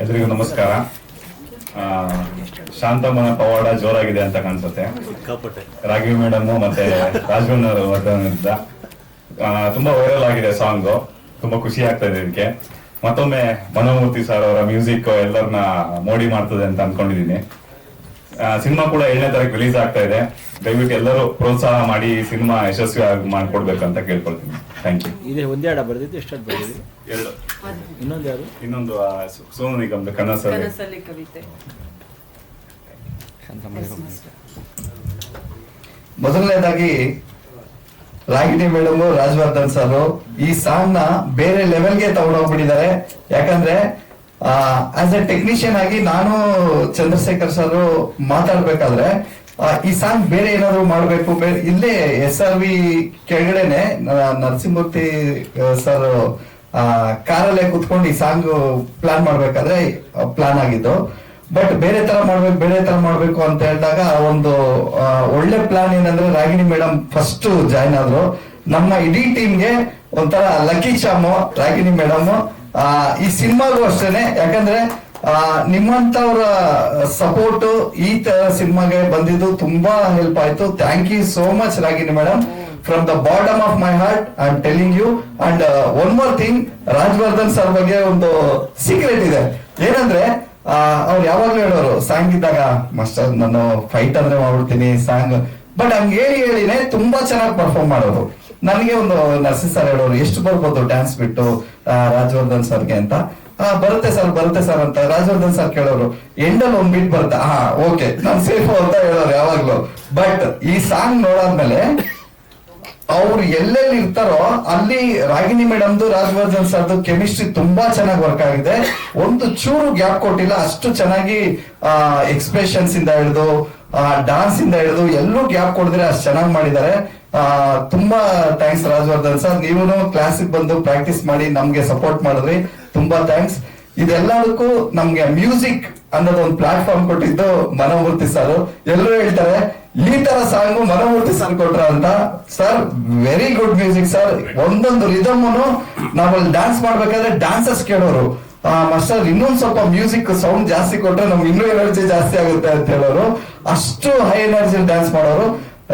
ಎಲ್ರಿಗೂ ನಮಸ್ಕಾರ. ಶಾಂತಮ್ಮನ ಪವಾಡ ಜೋರಾಗಿದೆ ಅಂತ ಕಾಣಿಸುತ್ತೆ. ರಾಘವಿ ಮೇಡಮ್ ಮತ್ತೆ ರಾಜವರ್ಧನ್ ಇದ್ದ ತುಂಬಾ ವೈರಲ್ ಆಗಿದೆ ಸಾಂಗ್. ತುಂಬಾ ಖುಷಿ ಆಗ್ತಾ ಇದೆ ಇದಕ್ಕೆ. ಮತ್ತೊಮ್ಮೆ ಮನೋಮೂರ್ತಿ ಸರ್ ಅವರ ಮ್ಯೂಸಿಕ್ ಎಲ್ಲರನ್ನ ಮೋಡಿ ಮಾಡ್ತದೆ ಅಂತ ಅನ್ಕೊಂಡಿದೀನಿ. ಸಿನಿಮಾ ಕೂಡ 7ನೇ ತಾರೀಕು ರಿಲೀಸ್ ಆಗ್ತಾ ಇದೆ. ದಯವಿಟ್ಟು ಎಲ್ಲರೂ ಪ್ರೋತ್ಸಾಹ ಮಾಡಿ ಈ ಸಿನಿಮಾ ಯಶಸ್ವಿ ಆಗಿ ಮಾಡ್ಕೊಡ್ಬೇಕಂತ ಕೇಳ್ಕೊಳ್ತೀನಿ. Thank you. ಇದೆ ಒಂದೇ ಹಾಡ ಬರ್ದಿದ್ದು, ಎಷ್ಟು ಬರ್ದಿದ್ರಿ? 2. ಇನ್ನೊಂದು ಯಾರು? ಇನ್ನೊಂದು ಸೋನು ನಿಗಮ್ದು ಕನಸಲ್ಲಿ ಕವಿತೆ. ಮೊದಲನೇದಾಗಿ ರಾಗಿಣಿ ಮೇಡಮ್, ರಾಜವರ್ಧನ್ ಸರ್ ಈ ಸಾಂಗ್ ನ ಬೇರೆ ಲೆವೆಲ್ಗೆ ತಗೊಂಡೋಗ್ಬಿಟ್ಟಿದ್ದಾರೆ. ಯಾಕಂದ್ರೆ ಆಸ್ ಎ ಟೆಕ್ನಿಷಿಯನ್ ಆಗಿ ನಾನು ಚಂದ್ರಶೇಖರ್ ಸರ್ ಮಾತಾಡ್ಬೇಕಾದ್ರೆ ಈ ಸಾಂಗ್ ಬೇರೆ ಏನಾದ್ರು ಮಾಡ್ಬೇಕು, ಇಲ್ಲೇ SRV ಕೆಳಗಡೆನೆ ನರಸಿಂಹಮೂರ್ತಿ ಸರ್ ಕಾರಲ್ಲೇ ಕುತ್ಕೊಂಡು ಈ ಸಾಂಗ್ ಪ್ಲಾನ್ ಮಾಡ್ಬೇಕಾದ್ರೆ ಪ್ಲಾನ್ ಆಗಿದ್ದು. ಬಟ್ ಬೇರೆ ತರ ಮಾಡ್ಬೇಕು ಅಂತ ಹೇಳಿದಾಗ ಒಂದು ಒಳ್ಳೆ ಪ್ಲಾನ್ ಏನಂದ್ರೆ ರಾಗಿಣಿ ಮೇಡಮ್ ಫಸ್ಟ್ ಜಾಯ್ನ್ ಆದ್ರು. ನಮ್ಮ ಇಡೀ ಟೀಮ್ಗೆ ಒಂಥರ ಲಕ್ಕಿ ಚಾಮು ರಾಗಿಣಿ ಮೇಡಮ್. ಈ ಸಿನಿಮಾಗೂ ಅಷ್ಟೇನೆ, ಯಾಕಂದ್ರೆ ನಿಮ್ಮಂತವ್ರ ಸಪೋರ್ಟ್ ಈ ತರ ಸಿನಿಮಾಗೆ ಬಂದಿದ್ದು ತುಂಬಾ ಹೆಲ್ಪ್ ಆಯ್ತು. Thank you so much Ragini madam. From the bottom of my heart I am telling you. And one more thing, Rajavardhan sir ಬಗ್ಗೆ ಒಂದು ಸೀಕ್ರೆಟ್ ಇದೆ. ಏನಂದ್ರೆ ಅವ್ರು ಯಾವಾಗ್ಲೂ ಹೇಳೋರು ಸಾಂಗ್ ಇದ್ದಾಗ, ಮಾಸ್ಟರ್ ನಾನು ಫೈಟ್ ಅಂದ್ರೆ ಮಾಡ್ಬಿಡ್ತೀನಿ ಸಾಂಗ್, ಬಟ್ ಹಂಗೆ ಹೇಳಿನೇ ತುಂಬಾ ಚೆನ್ನಾಗಿ ಪರ್ಫಾರ್ಮ್ ಮಾಡೋರು. ನನಗೆ ಒಂದು ನರ್ಸಿ ಸರ್ ಹೇಳೋರು, ಎಷ್ಟು ಬರ್ಬೋದು ಡ್ಯಾನ್ಸ್ ಬಿಟ್ಟು ರಾಜವರ್ಧನ್ ಸರ್ಗೆ ಅಂತ. ಬರುತ್ತೆ ಸರ್ ಅಂತ ರಾಜವರ್ಧನ್ ಸರ್ ಕೇಳೋರು, ಎಂಡಲ್ಲಿ ಒಂದ್ ಬಿಟ್ ಬರುತ್ತೆ, ಓಕೆ ನಾನ್ ಸೇಫ್ ಅಂತ ಹೇಳೋರು ಯಾವಾಗ್ಲೂ. ಬಟ್ ಈ ಸಾಂಗ್ ನೋಡಾದ್ಮೇಲೆ ಅವ್ರು ಎಲ್ಲೆಲ್ಲಿ ಇರ್ತಾರೋ ಅಲ್ಲಿ ರಾಗಿಣಿ ಮೇಡಮ್ದು ರಾಜವರ್ಧನ್ ಸರ್ದು ಕೆಮಿಸ್ಟ್ರಿ ತುಂಬಾ ಚೆನ್ನಾಗಿ ವರ್ಕ್ ಆಗಿದೆ. ಒಂದು ಚೂರು ಗ್ಯಾಪ್ ಕೊಟ್ಟಿಲ್ಲ, ಅಷ್ಟು ಚೆನ್ನಾಗಿ ಎಕ್ಸ್ಪ್ರೆಷನ್ಸ್ ಇಂದ ಹಿಡಿದು ಡಾನ್ಸ್ ಇಂದ ಹಿಡಿದು ಎಲ್ಲೂ ಗ್ಯಾಪ್ ಕೊಡಿದ್ರೆ ಅಷ್ಟು ಚೆನ್ನಾಗಿ ಮಾಡಿದ್ದಾರೆ. ತುಂಬಾ ಥ್ಯಾಂಕ್ಸ್ ರಾಜವರ್ಧನ್ ಸರ್. ನೀವು ಕ್ಲಾಸಿಗೆ ಬಂದು ಪ್ರಾಕ್ಟೀಸ್ ಮಾಡಿ ನಮ್ಗೆ ಸಪೋರ್ಟ್ ಮಾಡಿದ್ರಿ, ತುಂಬಾ ಥ್ಯಾಂಕ್ಸ್. ಇದೆಲ್ಲದಕ್ಕೂ ನಮ್ಗೆ ಮ್ಯೂಸಿಕ್ ಅನ್ನೋದು ಒಂದು ಪ್ಲಾಟ್ಫಾರ್ಮ್ ಕೊಟ್ಟಿದ್ದು ಮನೋಮೂರ್ತಿ ಸರ್. ಎಲ್ಲರೂ ಹೇಳ್ತಾರೆ ಈ ತರ ಸಾಂಗು ಮನೋಮೂರ್ತಿ ಸರ್ ಕೊಟ್ರ ಅಂತ. Sir very good music sir. ಒಂದೊಂದು ರಿದಮ್ ನಾವಲ್ಲಿ ಡ್ಯಾನ್ಸ್ ಮಾಡ್ಬೇಕಾದ್ರೆ ಡಾನ್ಸರ್ಸ್ ಕೇಳೋರು, ಮಾಸ್ಟರ್ ಇನ್ನೊಂದ್ ಸ್ವಲ್ಪ ಮ್ಯೂಸಿಕ್ ಸೌಂಡ್ ಜಾಸ್ತಿ ಕೊಟ್ರೆ ನಮ್ಗೆ ಇನ್ನೂ ಎನರ್ಜಿ ಜಾಸ್ತಿ ಆಗುತ್ತೆ ಅಂತ ಹೇಳೋರು. ಅಷ್ಟು ಹೈ ಎನರ್ಜಿ ಡ್ಯಾನ್ಸ್ ಮಾಡೋರು.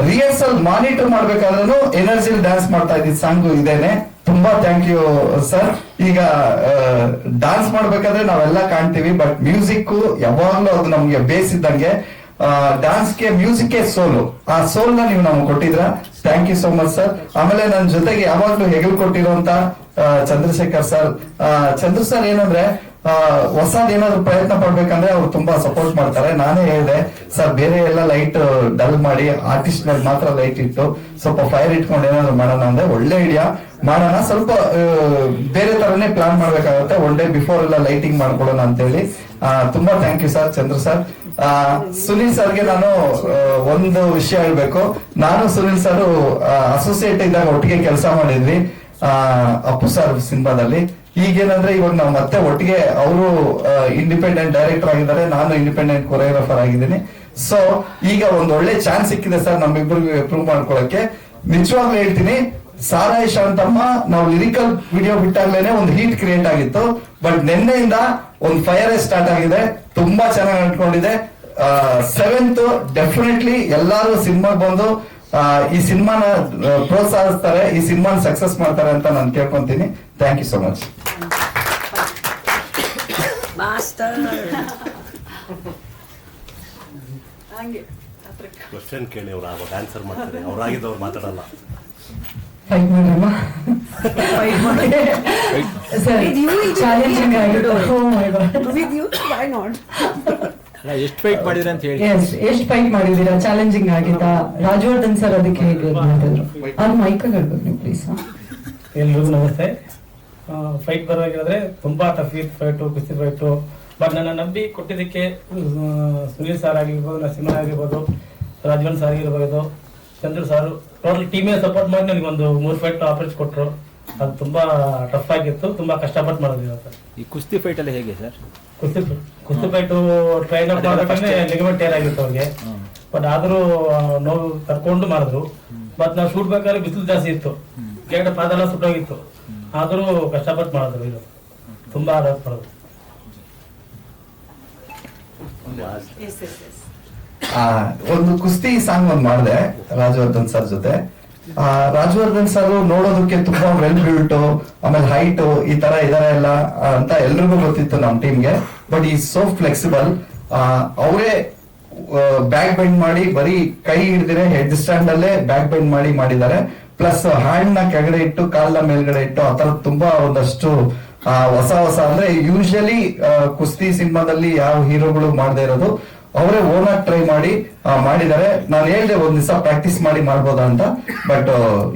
ರಿಹರ್ಸಲ್ ಮಾನಿಟರ್ ಮಾಡ್ಬೇಕಾದ್ರೂ ಎನರ್ಜಿ ಡ್ಯಾನ್ಸ್ ಮಾಡ್ತಾ ಇದ್ದಿದ್ ಸಾಂಗು ಇದೇನೆ. ತುಂಬಾ ಥ್ಯಾಂಕ್ ಯು ಸರ್. ಈಗ ಡಾನ್ಸ್ ಮಾಡ್ಬೇಕಾದ್ರೆ ನಾವೆಲ್ಲ ಕಾಣ್ತೀವಿ, ಬಟ್ ಮ್ಯೂಸಿಕ್ ಯಾವಾಗ್ಲೂ ಅದು ನಮ್ಗೆ ಬೇಸ್ ಇದ್ದಂಗೆ. ಡಾನ್ಸ್ಗೆ ಮ್ಯೂಸಿಕ್ ಸೋಲು, ಆ ಸೋಲ್ ನ ನೀವು ನಮ್ಗೆ ಕೊಟ್ಟಿದ್ರ. Thank you so much sir. ಆಮೇಲೆ ನನ್ನ ಜೊತೆಗೆ ಯಾವಾಗ್ಲೂ ಹೆಗಲ್ ಕೊಟ್ಟಿರುವಂತ ಚಂದ್ರಶೇಖರ್ ಸರ್. ಚಂದ್ರ ಸರ್ ಏನಂದ್ರೆ ಹೊಸದ್ ಏನಾದ್ರು ಪ್ರಯತ್ನ ಪಡ್ಬೇಕಂದ್ರೆ ಅವ್ರು ತುಂಬಾ ಸಪೋರ್ಟ್ ಮಾಡ್ತಾರೆ. ನಾನೇ ಹೇಳಿದೆ ಸರ್, ಬೇರೆ ಎಲ್ಲ ಲೈಟ್ ಡಲ್ ಮಾಡಿ ಆರ್ಟಿಸ್ಟ್ ಮೇಲೆ ಮಾತ್ರ ಲೈಟ್ ಇಟ್ಟು ಸ್ವಲ್ಪ ಫೈರ್ ಇಟ್ಕೊಂಡು ಏನಾದ್ರು ಮಾಡೋಣ ಅಂದ್ರೆ ಒಳ್ಳೆ ಐಡಿಯಾ ಮಾಡೋಣ. ಸ್ವಲ್ಪ ಬೇರೆ ತರನೇ ಪ್ಲಾನ್ ಮಾಡ್ಬೇಕಾಗುತ್ತೆ. ಒನ್ ಡೇ ಬಿಫೋರ್ ಎಲ್ಲ ಲೈಟಿಂಗ್ ಮಾಡ್ಕೊಡೋಣ ಅಂತ ಹೇಳಿ. ತುಂಬಾ thank you sir Chandra sir. Sunil ಸರ್ಗೆ ನಾನು ಒಂದು ವಿಷಯ ಹೇಳ್ಬೇಕು. ನಾನು ಸುನಿಲ್ ಸರ್ ಅಸೋಸಿಯೇಟ್ ಇದ್ದಾಗ ಒಟ್ಟಿಗೆ ಕೆಲಸ ಮಾಡಿದ್ವಿ ಅಪ್ಪು ಸರ್ ಸಿನಿಮಾದಲ್ಲಿ. ಈಗೇನಂದ್ರೆ ಇವಾಗ ನಾವು ಮತ್ತೆ ಒಟ್ಟಿಗೆ, ಅವರು ಇಂಡಿಪೆಂಡೆಂಟ್ ಡೈರೆಕ್ಟರ್ ಆಗಿದ್ದಾರೆ, ನಾನು ಇಂಡಿಪೆಂಡೆಂಟ್ ಕೊರಿಯೋಗ್ರಾಫರ್ ಆಗಿದ್ದೀನಿ. ಸೊ ಈಗ ಒಂದು ಒಳ್ಳೆ ಚಾನ್ಸ್ ಸಿಕ್ಕಿದೆ ಸರ್ ನಮ್ಮಿಬ್ಬರಿಗೆ ಪ್ರೂವ್ ಮಾಡ್ಕೊಳಕ್ಕೆ. ನಿಜವಾಗ್ಲೂ ಹೇಳ್ತೀನಿ, ಸಾರಾಯಿ ಶಾಂತಮ್ಮ ನಾವು ಲಿರಿಕಲ್ ವಿಡಿಯೋ ಬಿಟ್ಟಾಗ್ಲೇನೆ ಒಂದು ಹೀಟ್ ಕ್ರಿಯೇಟ್ ಆಗಿತ್ತು. ಬಟ್ ನಿನ್ನೆಯಿಂದ ಒಂದು ಫೈರ್ ಸ್ಟಾರ್ಟ್ ಆಗಿದೆ, ತುಂಬಾ ಚೆನ್ನಾಗಿ ಅಂಟ್ಕೊಂಡಿದೆ. 7th ಡೆಫಿನೆಟ್ಲಿ ಎಲ್ಲಾರು ಸಿನಿಮಾಗೆ ಬಂದು ಈ ಸಿನಿಮಾನ ಪ್ರೋತ್ಸಾಹಿಸ್ತಾರೆ, ಈ ಸಿನಿಮಾನ ಸಕ್ಸಸ್ ಮಾಡ್ತಾರೆ ಅಂತ ನಾನು ಕೇಳ್ಕೊಂತೀನಿ. Thank you so much. Question ಕೇಳಿ ಅವ್ರು ಆನ್ಸರ್ ಮಾಡ್ತಾರೆ, ಅವ್ರಾಗಿದ್ದವ್ರು ಮಾತಾಡಲ್ಲ. ಫೈಟ್ ಮಾಡ್ರಮ್ಮ, ಚಾಲೆಂಜಿಂಗ್ ಆಗಿತ್ತು. ಎಷ್ಟು ಫೈಟ್ ಮಾಡಿದ್ರೆ ಅಂತ ಹೇಳಿ. ಎಷ್ಟು ಫೈಟ್ ಮಾಡಿದೀರಾ, ಚಾಲೆಂಜಿಂಗ್ ಆಗಿದ್ದ? ರಾಜವರ್ಧನ್ ಸರ್ ಅದಕ್ಕೆ ಹೇಗೆ ಮಾಡಿದ್ರು? ಅದು ಮೈಕಾಗ ಹೇಳ್ಬೇಕು ನೀವು ಪ್ಲೀಸ್. ಎಲ್ರಿಗೂ ನಮಸ್ತೆ. ಫೈಟ್ ಬರೋದಾಗಿರೋದ್ರೆ ತುಂಬಾ ಟಫ್ ಇತ್ತು ಫೈಟು, ಕುಸ್ತಿ ಫೈಟು. ಬಟ್ ನನ್ನ ನಂಬಿ ಕೊಟ್ಟಿದ್ದಕ್ಕೆ ಸುನೀಲ್ ಸರ್ ಆಗಿರ್ಬೋದು, ನರಸಿಂಹ ಆಗಿರ್ಬೋದು, ರಾಜವರ್ಧನ್ ಸರ್ ಆಗಿರ್ಬೋದು, ಚಂದ್ರ ಸಾರು, ಟೋಟಲ್ ಟೀಮೇ ಸಪೋರ್ಟ್ ಮಾಡಿ ನನಗೆ ಒಂದು 3 ಫೈಟ್ ಆಪರೇಟ್ ಕೊಟ್ಟರು. ಅದು ತುಂಬಾ ಟಫ್ ಆಗಿತ್ತು, ತುಂಬಾ ಕಷ್ಟಪಟ್ಟು ಮಾಡಿದ್ರು ಸರ್. ಈ ಕುಸ್ತಿ ಫೈಟ್ ಅಲ್ಲಿ ಹೇಗೆ ಸರ್? ಕುಸ್ತಿ ಫೈಟು ಟ್ರೈನ್ ಅಪ್ ಮಾಡೋದಕ್ಕೆ ಲಿಗಮೆಂಟ್ ಟೇರ್ ಆಗಿತ್ತು ಅವ್ರಿಗೆ. ಬಟ್ ಆದ್ರೂ ನೋವು ಕರ್ಕೊಂಡು ಮಾಡಿದ್ರು. ಬಟ್ ನಾವು ಶೂಟ್ ಬೇಕಾದ್ರೆ ಬಿಸಿಲು ಜಾಸ್ತಿ ಇತ್ತು, ಗೇಟ್ ಪಾದೆಲ್ಲ ಸುಟ್ಟೋಗಿತ್ತು. ಆದ್ರೂ ಕಷ್ಟಪಟ್ಟು ಮಾಡಿದ್ರು. ಇದು ತುಂಬಾ ಆರೋಪ ಮಾಡೋದು. ಒಂದು ಕುಸ್ತಿ ಸಾಂಗ್ ಒಂದು ಮಾಡಿದೆ ರಾಜವರ್ಧನ್ ಸರ್ ಜೊತೆ. ರಾಜವರ್ಧನ್ ಸರ್ ನೋಡೋದಕ್ಕೆ ತುಂಬಾ ವೆಲ್ ಬಿಲ್ಟ್, ಆಮೇಲೆ ಹೈಟ್ ಈ ತರ ಇದಾರೆ ಎಲ್ಲ ಅಂತ ಎಲ್ರಿಗೂ ಗೊತ್ತಿತ್ತು ನಮ್ ಟೀಮ್ಗೆ. ಬಟ್ ಈ ಸೋ ಫ್ಲೆಕ್ಸಿಬಲ್. ಅವರೇ ಬ್ಯಾಕ್ ಬೆಂಡ್ ಮಾಡಿ ಬರೀ ಕೈ ಹಿಡ್ದಿರೆ ಹೆಡ್ ಸ್ಟ್ಯಾಂಡ್ ಅಲ್ಲೇ ಬ್ಯಾಕ್ ಬೆಂಡ್ ಮಾಡಿದ್ದಾರೆ. ಪ್ಲಸ್ ಹ್ಯಾಂಡ್ ನ ಕೆಳಗಡೆ ಇಟ್ಟು ಕಾಲ್ನ ಮೇಲ್ಗಡೆ ಇಟ್ಟು ಆ ತರ ತುಂಬಾ ಒಂದಷ್ಟು ಹೊಸ ಅಂದ್ರೆ ಯೂಶಲಿ ಕುಸ್ತಿ ಸಿನಿಮಾದಲ್ಲಿ ಯಾವ ಹೀರೋಗಳು ಮಾಡದೇ ಇರೋದು ಅವರೇ ಓನಾಗಿ ಟ್ರೈ ಮಾಡಿದ್ದಾರೆ. ನಾನು ಹೇಳ್ದೆ ಒಂದ್ ದಿವಸ ಪ್ರಾಕ್ಟೀಸ್ ಮಾಡ್ಬೋದಾ ಅಂತ, ಬಟ್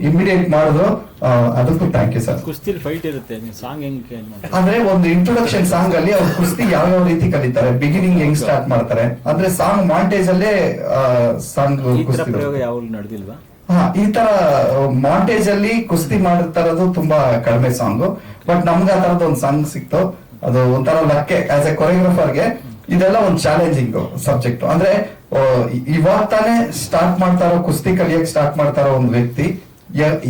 ಇಮಿಡಿಯೇಟ್ ಮಾಡಿದ್ರು. ಅದಕ್ಕೂ ಥ್ಯಾಂಕ್ ಯು ಸರ್. ಕುಸ್ತಿಲಿ ಫೈಟ್ ಇರುತ್ತೆ, ಸಾಂಗ್ ಹೆಂಗ್ ಅಂದ್ರೆ ಒಂದು ಇಂಟ್ರೊಡಕ್ಷನ್ ಸಾಂಗ್ ಅಲ್ಲಿ ಅವ್ರು ಕುಸ್ತಿ ಯಾವ ರೀತಿ ಕಲಿತಾರೆ, ಬಿಗಿನಿಂಗ್ ಹೆಂಗ್ ಸ್ಟಾರ್ಟ್ ಮಾಡ್ತಾರೆ ಅಂದ್ರೆ ಸಾಂಗ್ ಮಾಂಟೇಜ್ ಅಲ್ಲೇ ಸಾಂಗ್ ಕುಸ್ತಿ ಯಾವಾಗಲೂ ನಡೆದಿಲ್ವಾ? ಈ ತರ ಮಾಂಟೇಜ್ ಅಲ್ಲಿ ಕುಸ್ತಿ ಮಾಡಿರ್ತಾರದು ತುಂಬಾ ಕಡಿಮೆ ಸಾಂಗ್. ಬಟ್ ನಮ್ಗೆ ಆ ತರದ ಒಂದು ಸಾಂಗ್ ಸಿಕ್ತು. ಅದು ಒಂಥರ ಲಕ್ಕೆ ಆಸ್ ಎ ಕೊರಿಯೋಗ್ರಾಫರ್ಗೆ ಇದೆಲ್ಲ ಒಂದು ಚಾಲೆಂಜಿಂಗ್ ಸಬ್ಜೆಕ್ಟ್. ಅಂದ್ರೆ ಇವಾಗ ತಾನೇ ಸ್ಟಾರ್ಟ್ ಮಾಡ್ತಾರೋ ಕುಸ್ತಿ ಕಲಿಯಕ್ ಸ್ಟಾರ್ಟ್ ಮಾಡ್ತಾರೋ ಒಂದು ವ್ಯಕ್ತಿ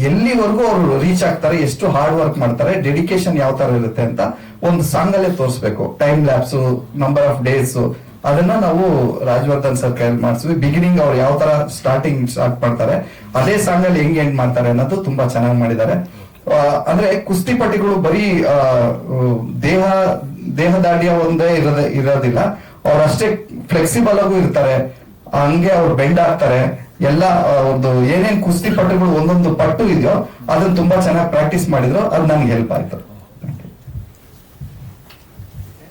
ಎಲ್ಲಿವರೆಗೂ ಅವರು ರೀಚ್ ಆಗ್ತಾರೆ, ಎಷ್ಟು ಹಾರ್ಡ್ ವರ್ಕ್ ಮಾಡ್ತಾರೆ, ಡೆಡಿಕೇಶನ್ ಯಾವ ತರ ಇರುತ್ತೆ ಅಂತ ಒಂದು ಸಾಂಗ್ ಅಲ್ಲೇ ತೋರಿಸ್ಬೇಕು. Time lapse, number of days, ಅದನ್ನ ನಾವು ರಾಜವರ್ಧನ್ ಸರ್ ಕೈಯಲ್ಲಿ ಮಾಡಿಸ್ವಿ. ಬಿಗಿನಿಂಗ್ ಅವ್ರು ಯಾವ ತರ ಸ್ಟಾರ್ಟ್ ಮಾಡ್ತಾರೆ, ಅದೇ ಸಾಂಗ್ ಅಲ್ಲಿ ಹೆಂಗ್ ಎಂಡ್ ಮಾಡ್ತಾರೆ ಅನ್ನೋದು ತುಂಬಾ ಚೆನ್ನಾಗಿ ಮಾಡಿದ್ದಾರೆ. ಅಂದ್ರೆ ಕುಸ್ತಿಪಟಿಗಳು ಬರೀ ದೇಹದಾಢ್ಯ ಒಂದೇ ಇರೋದಿಲ್ಲ, ಅವ್ರಷ್ಟೇ ಫ್ಲೆಕ್ಸಿಬಲ್ ಆಗು ಇರ್ತಾರೆ. ಹಂಗೆ ಅವ್ರು ಬೆಂಡ್ ಆಗ್ತಾರೆ. ಎಲ್ಲ ಒಂದು ಏನೇನ್ ಕುಸ್ತಿಪಟುಗಳು ಒಂದೊಂದು ಪಟ್ಟು ಇದೆಯೋ ಅದನ್ನ ತುಂಬಾ ಚೆನ್ನಾಗಿ ಪ್ರಾಕ್ಟೀಸ್ ಮಾಡಿದ್ರು. ಅದು ನನ್ಗೆ ಹೆಲ್ಪ್ ಆಯ್ತು.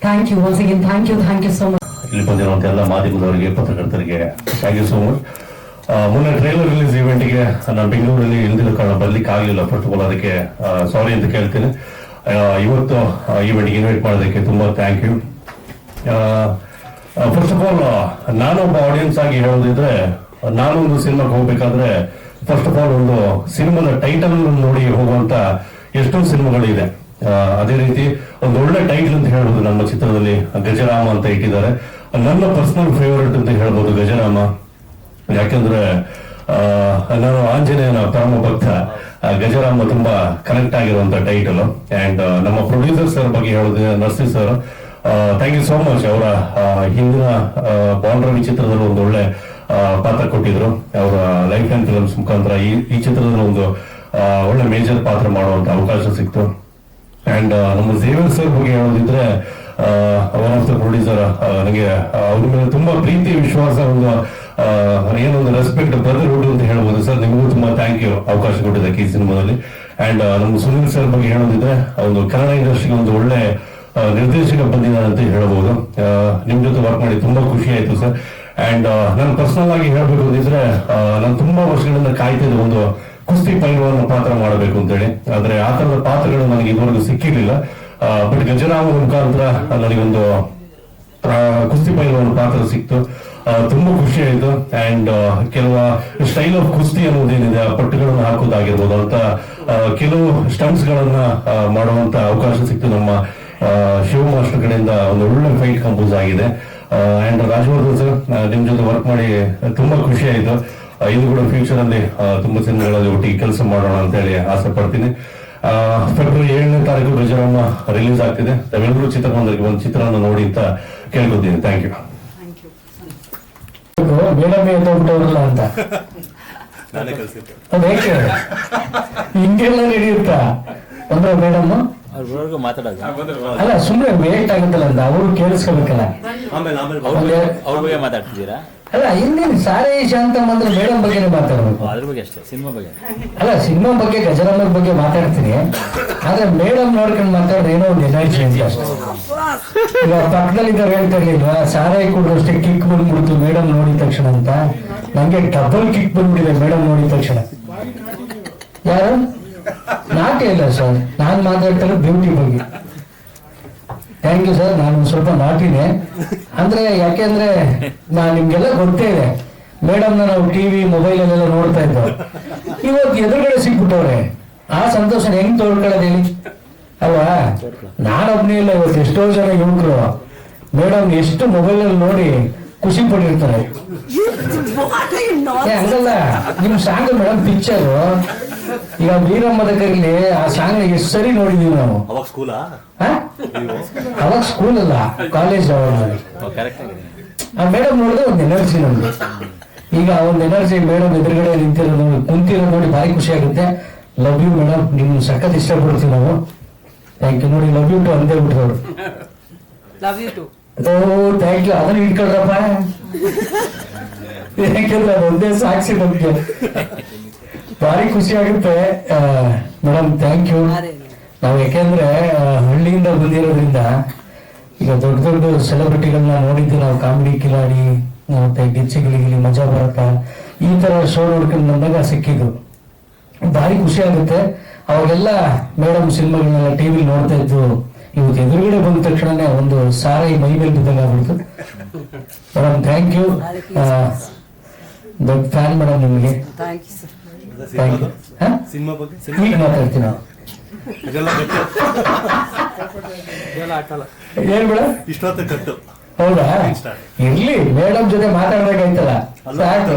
Thank you once again. Thank you so much. ಇಲ್ಲಿ ಬಂದಿರುವಂತ ಎಲ್ಲ ಮಾಧ್ಯಮದವರಿಗೆ, ಪತ್ರಕರ್ತರಿಗೆ ಥ್ಯಾಂಕ್ ಯು ಸೋ ಮಚ್. ಮೊನ್ನೆ ಟ್ರೈಲರ್ ರಿಲೀಸ್ ಇವೆಂಟ್ಗೆ ನಾನು ಬೆಂಗಳೂರಲ್ಲಿ ಇಲ್ದಿರೋ ಕಾರಣ ಬರ್ಲಿಕ್ಕೆ ಆಗಲಿಲ್ಲ. ಫಸ್ಟ್ ಆಫ್ ಆಲ್ ಅದಕ್ಕೆ ಸಾರಿ ಅಂತ ಕೇಳ್ತೀನಿ. ಇವತ್ತು ಇವೆಂಟ್ಗೆ ಇನ್ವೈಟ್ ಮಾಡೋದಕ್ಕೆ ತುಂಬಾ thank you. First of all ನಾನೊಬ್ಬ ಆಡಿಯನ್ಸ್ ಆಗಿ ಹೇಳೋದಿದ್ರೆ, ನಾನೊಂದು ಸಿನಿಮಾಗೆ ಹೋಗ್ಬೇಕಾದ್ರೆ ಫಸ್ಟ್ ಆಫ್ ಆಲ್ ಒಂದು ಸಿನಿಮಾದ ಟೈಟಲ್ ನೋಡಿ ಹೋಗುವಂತ ಎಷ್ಟೋ ಸಿನಿಮಾಗಳಿದೆ. ಅದೇ ರೀತಿ ಒಂದು ಒಳ್ಳೆ ಟೈಟಲ್ ಅಂತ ಹೇಳ್ಬೋದು. ನಮ್ಮ ಚಿತ್ರದಲ್ಲಿ ಗಜರಾಮ ಅಂತ ಇಟ್ಟಿದ್ದಾರೆ. ನನ್ನ ಪರ್ಸನಲ್ ಫೇವರೇಟ್ ಅಂತ ಹೇಳ್ಬೋದು ಗಜರಾಮ. ಯಾಕಂದ್ರೆ ನಾನು ಆಂಜನೇಯನ ಪರಮ ಭಕ್ತ. ಗಜರಾಮ ತುಂಬಾ ಕನೆಕ್ಟ್ ಆಗಿರುವಂತ ಟೈಟಲ್. ಅಂಡ್ ನಮ್ಮ ಪ್ರೊಡ್ಯೂಸರ್ ಸರ್ ಬಗ್ಗೆ ಹೇಳೋದು Narsi sir, thank you so much. ಅವರ ಹಿಂದಿನ ಬಾಂಡ್ರವಿ ಚಿತ್ರದಲ್ಲಿ ಒಂದು ಒಳ್ಳೆ ಪಾತ್ರ ಕೊಟ್ಟಿದ್ರು. ಅವರ ಲೈಫ್ ಅಂಡ್ ಫಿಲ್ಮ್ಸ್ ಮುಖಾಂತರ ಈ ಚಿತ್ರದಲ್ಲಿ ಒಂದು ಒಳ್ಳೆ ಮೇಜರ್ ಪಾತ್ರ ಮಾಡುವಂತ ಅವಕಾಶ ಸಿಕ್ತು. ಅಂಡ್ ನಮ್ಮ ಝೇವಿಯರ್ ಸರ್ ಬಗ್ಗೆ ಹೇಳೋದಿದ್ರೆ, ಒನ್ ಆಫ್ ದ ಪ್ರೊಡ್ಯೂಸರ್, ನನಗೆ ಅವ್ರ ಮೇಲೆ ತುಂಬಾ ಪ್ರೀತಿ, ವಿಶ್ವಾಸ, ಒಂದು ಏನೊಂದು ರೆಸ್ಪೆಕ್ಟ್, ಬ್ರದರ್ಹುಡ್ ಅಂತ ಹೇಳ್ಬೋದು. ಸರ್ ನಿಮಗೂ ತುಂಬಾ ಥ್ಯಾಂಕ್ ಯು ಅವಕಾಶ ಕೊಟ್ಟಿದ್ದಕ್ಕೆ ಈ ಸಿನಿಮಾದಲ್ಲಿ. ಅಂಡ್ ನಮ್ಮ ಸುನಿಲ್ ಸರ್ ಬಗ್ಗೆ ಹೇಳೋದಿದ್ರೆ, ಒಂದು ಕನ್ನಡ ಇಂಡಸ್ಟ್ರಿಗೆ ಒಂದು ಒಳ್ಳೆ ನಿರ್ದೇಶಕ ಬಂದಿದ್ದಾರೆ ಅಂತ ಹೇಳ್ಬೋದು. ನಿಮ್ ಜೊತೆ ವರ್ಕ್ ಮಾಡಿ ತುಂಬಾ ಖುಷಿ ಆಯ್ತು ಸರ್. ಅಂಡ್ ನಾನು ಪರ್ಸನಲ್ ಆಗಿ ಹೇಳ್ಬೇಕು ಅಂದಿದ್ರೆ, ನಾನು ತುಂಬಾ ವರ್ಷಗಳಿಂದ ಕಾಯ್ತಿದ್ದೆ ಒಂದು ಕುಸ್ತಿ ಪೈಲ್ವಾನ್ ಪಾತ್ರ ಮಾಡಬೇಕು ಅಂತೇಳಿ. ಆದ್ರೆ ಆ ತರದ ಪಾತ್ರಗಳು ನನಗೆ ಇದುವರೆಗೂ ಸಿಕ್ಕಿರ್ಲಿಲ್ಲ. ಬಟ್ ಗಜರಾಮನ ಮುಖಾಂತರ ನನಗೊಂದು ಕುಸ್ತಿ ಪೈಲ್ವಾನ್ ಪಾತ್ರ ಸಿಕ್ತು. ತುಂಬಾ ಖುಷಿ ಆಯ್ತು. ಅಂಡ್ ಕೆಲವು ಸ್ಟೈಲ್ ಆಫ್ ಕುಸ್ತಿ ಅನ್ನೋದೇನಿದೆ, ಆ ಪಟ್ಟುಗಳನ್ನು ಹಾಕೋದಾಗಿರ್ಬೋದು ಅಂತ ಕೆಲವು ಸ್ಟಂಟ್ಸ್ ಗಳನ್ನ ಮಾಡುವಂತ ಅವಕಾಶ ಸಿಕ್ತು. ನಮ್ಮ ಶಿವ ಮಾಸ್ಟರ್ ಕಡೆಯಿಂದ ಒಂದು ಒಳ್ಳೆ ಫೈಟ್ ಕಂಪೋಸ್ ಆಗಿದೆ. ಅಂಡ್ ರಾಜವರ್ಧನ್ ಸರ್, ನಿಮ್ ಜೊತೆ ವರ್ಕ್ ಮಾಡಿ ತುಂಬಾ ಖುಷಿ ಆಯ್ತು. ಇದು ಕೂಡ ಫ್ಯೂಚರ್ ಅಲ್ಲಿ ತುಂಬಾ ಸಿನಿಮಾಗಳಲ್ಲಿ ಒಟ್ಟಿಗೆ ಕೆಲಸ ಮಾಡೋಣ ಅಂತ ಹೇಳಿ ಆಸೆ ಪಡ್ತೀನಿ. ಫೆಬ್ರವರಿ 7ನೇ ತಾರೀಕು ಗಜರಾಮ ರಿಲೀಸ್ ಆಗ್ತಿದೆ. ತಾವೆಲ್ಲರೂ ಚಿತ್ರಮಂದಿರಕ್ಕೆ ಒಂದು ಚಿತ್ರವನ್ನು ನೋಡಿ ಅಂತ ಕೇಳ್ಕೊತೀನಿ. Thank you. ಮೇಡಮ್ ಎತ್ತೋಗ್ಬಿಟ್ಟವ್ರಲ್ಲ ಅಂತ ನಾನೇ ಕಳ್ಸಿದ್ದೆ. ಅದೇಕೆ ಹಿಂಗೆಲ್ಲ ನಡೆಯುತ್ತಾ ಅಂದ್ರೆ ಮೇಡಮ್ ಅವ್ರವರೆಗೂ ಮಾತಾಡೋದು ಅಲ್ಲ, ಸುಮ್ಮನೆ ವೇಟ್ ಆಗುತ್ತಲ್ಲ ಅಂತ ಅವರು ಕೇಳಿಸ್ಕೋಬೇಕಲ್ಲ. ಆಮೇಲೆ ಅವ್ರ ಬಗ್ಗೆ ಮಾತಾಡ್ತಿದ್ದೀರಾ? ಅಲ್ಲ, ಇನ್ನೇನು ಸಾರೇ ಶಾಂತ ಅಂದ್ರೆ ಮೇಡಮ್ ಬಗ್ಗೆನೇ ಮಾತಾಡ್ಬೇಕು. ಅದ್ರ ಬಗ್ಗೆ ಅಷ್ಟೇ, ಸಿನಿಮಾ ಬಗ್ಗೆ ಅಲ್ಲ, ಸಿನಿಮಾ ಬಗ್ಗೆ, ಗಜರಾಮರ ಬಗ್ಗೆ ಮಾತಾಡ್ತೀನಿ. ಆದ್ರೆ ಮೇಡಮ್ ನೋಡ್ಕೊಂಡು ಮಾತಾಡಿದ್ರೆ ಏನೋ ಒಂದು ಎನರ್ಜಿ ಅಂತ ಅಷ್ಟೇ. ಇವಾಗ ಪಕ್ಕದಲ್ಲಿದ್ದವ್ರು ಹೇಳ್ತಾ ಇರ್ಲಿಲ್ವಾ, ಸಾರಾಯಿ ಕುಡಿದಷ್ಟೇ ಕಿಕ್ ಬಂದ್ಬಿಡ್ತು ಮೇಡಮ್ ನೋಡಿದ ತಕ್ಷಣ ಅಂತ. ನಂಗೆ ಡಬಲ್ ಕಿಕ್ ಬಂದ್ಬಿಟ್ಟಿದೆ ಮೇಡಮ್ ನೋಡಿದ ತಕ್ಷಣ. ಯಾರು ನಾಟ್ಯ ಇಲ್ಲ ಸರ್, ನಾನ್ ಮಾತಾಡ್ತಾರೆ ಬ್ಯೂಟಿ ಬಗ್ಗೆ. Thank you sir. ನಾನು ಸ್ವಲ್ಪ ನಾಟಿನೇ ಅಂದ್ರೆ, ಯಾಕೆಂದ್ರೆ ನಾನ್ ನಿಮ್ಗೆಲ್ಲ ಗೊತ್ತೇ ಇದೆ, ಮೇಡಮ್ನ ನಾವು ಟಿವಿ ಮೊಬೈಲ್ ಅಲ್ಲೆಲ್ಲ ನೋಡ್ತಾ ಇದ್ದೋ. ಇವತ್ತು ಎದುರುಗಡೆ ಸಿಕ್ಬಿಟ್ಟವ್ರೆ, ಆ ಸಂತೋಷ ಹೆಂಗ್ ತೋಡ್ಕೊಳ್ಳೋದು ಹೇಳಿ ಅಲ್ವಾ? ನಾನೊಬ್ನೇ ಇಲ್ಲ, ಇವತ್ತು ಎಷ್ಟೋ ಜನ ಯುವಕರು ಮೇಡಮ್ ಎಷ್ಟು ಮೊಬೈಲ್ ಅಲ್ಲಿ ನೋಡಿ ಖುಷಿ ಪಟ್ಟಿರ್ತಾರೆ. ಹಂಗಲ್ಲ, ನಿಮ್ ಸಾಂಗ್ ಮೇಡಮ್ ಪಿಕ್ಚರ್ ಈಗ ವೀರಮ್ಮದ ಕೈಲಿ ಆ ಸಾಂಗ್ ಎಷ್ಟು ಸರಿ ನೋಡಿದೀವಿ ನಾವು. ಅವಾಗ ಸ್ಕೂಲಾ? ಅವಾಗ ಸ್ಕೂಲ್ ಅಲ್ಲ, ಕಾಲೇಜ್. ಅವಾಗ ಕರೆಕ್ಟ್ ಆಗಿದೆ. ಆ ಮೇಡಮ್ ನೋಡಿದ್ರೆ ಒಂದು ಎನರ್ಜಿ ನಮ್ಗೆ. ಈಗ ಒಂದು ಎನರ್ಜಿ ಮೇಡಮ್ ಎದುರುಗಡೆ ನಿಂತಿರೋದು ನೋಡಿ, ಕುಂತಿರೋದು ನೋಡಿ ಭಾರಿ ಖುಷಿ ಆಗುತ್ತೆ. ಲವ್ ಯು ಮೇಡಮ್, ನಿಮ್ಗೆ ಸಖತ್ ಇಷ್ಟಪಡ್ತೀವಿ ನಾವು. Thank you. ನೋಡಿ ಲವ್ ಯು ಟು ಅಂದೇ ಬಿಟ್ರವ್ರು. Love you too. Oh thank you. ಅದನ್ನ ಇಟ್ಕೊಳ್ರಪ್ಪ, ಯಾಕೆಂದ್ರೆ ಅದೊಂದೇ ಸಾಕ್ಷಿ ನಮ್ಗೆ. ಭಾರಿ ಖುಷಿ ಆಗುತ್ತೆ ಮೇಡಮ್, ಥ್ಯಾಂಕ್ ಯು. ನಾವು ಯಾಕೆಂದ್ರೆ ಹಳ್ಳಿಯಿಂದ ಬಂದಿರೋದ್ರಿಂದ ಈಗ ದೊಡ್ಡ ದೊಡ್ಡ ಸೆಲೆಬ್ರಿಟಿಗಳನ್ನ ನೋಡಿದ್ದು ನಾವು. ಕಾಮಿಡಿ ಕಿಲಾಡಿ ಮತ್ತೆ ಗಿಚ್ಚಿಗಿಲಿ ಮಜಾ ಬರತ್ತ ಈ ತರ ಶೋ ನೋಡ್ಕೊಂಡು ಬಂದಾಗ ಸಿಕ್ಕಿದ್ದು ಭಾರಿ ಖುಷಿ ಆಗುತ್ತೆ. ಅವಾಗೆಲ್ಲ ಮೇಡಮ್ ಸಿನಿಮಾಗಳನ್ನೆಲ್ಲ ಟಿವಿ ನೋಡ್ತಾ ಇದ್ದು. ಇವತ್ತು ಎದುರುಗಡೆ ಬಂದ ತಕ್ಷಣನೇ ಒಂದು ಸಾರಾಯಿ ಮೈ ಮೇಲೆ ಬಿದ್ದಂಗೆ ಆಗ್ಬಿಡ್ತು. Madam thank you. ದೊಡ್ಡ ಫ್ಯಾನ್ ಮೇಡಮ್ ನಿಮಗೆ. Thank you sir. Thank you. ಈಗ ಮಾತಾಡ್ತೀನಿ ನಾವು. ಏನ್ ಮೇಡಮ್ ಇಷ್ಟೊತ್ತು ಕಟ್ಟು ಹೌದಾ? ಇರ್ಲಿ, ಮೇಡಮ್ ಜೊತೆ ಮಾತಾಡ್ಬೇಕಾಯ್ತಲ್ಲ, ಸಾಕು.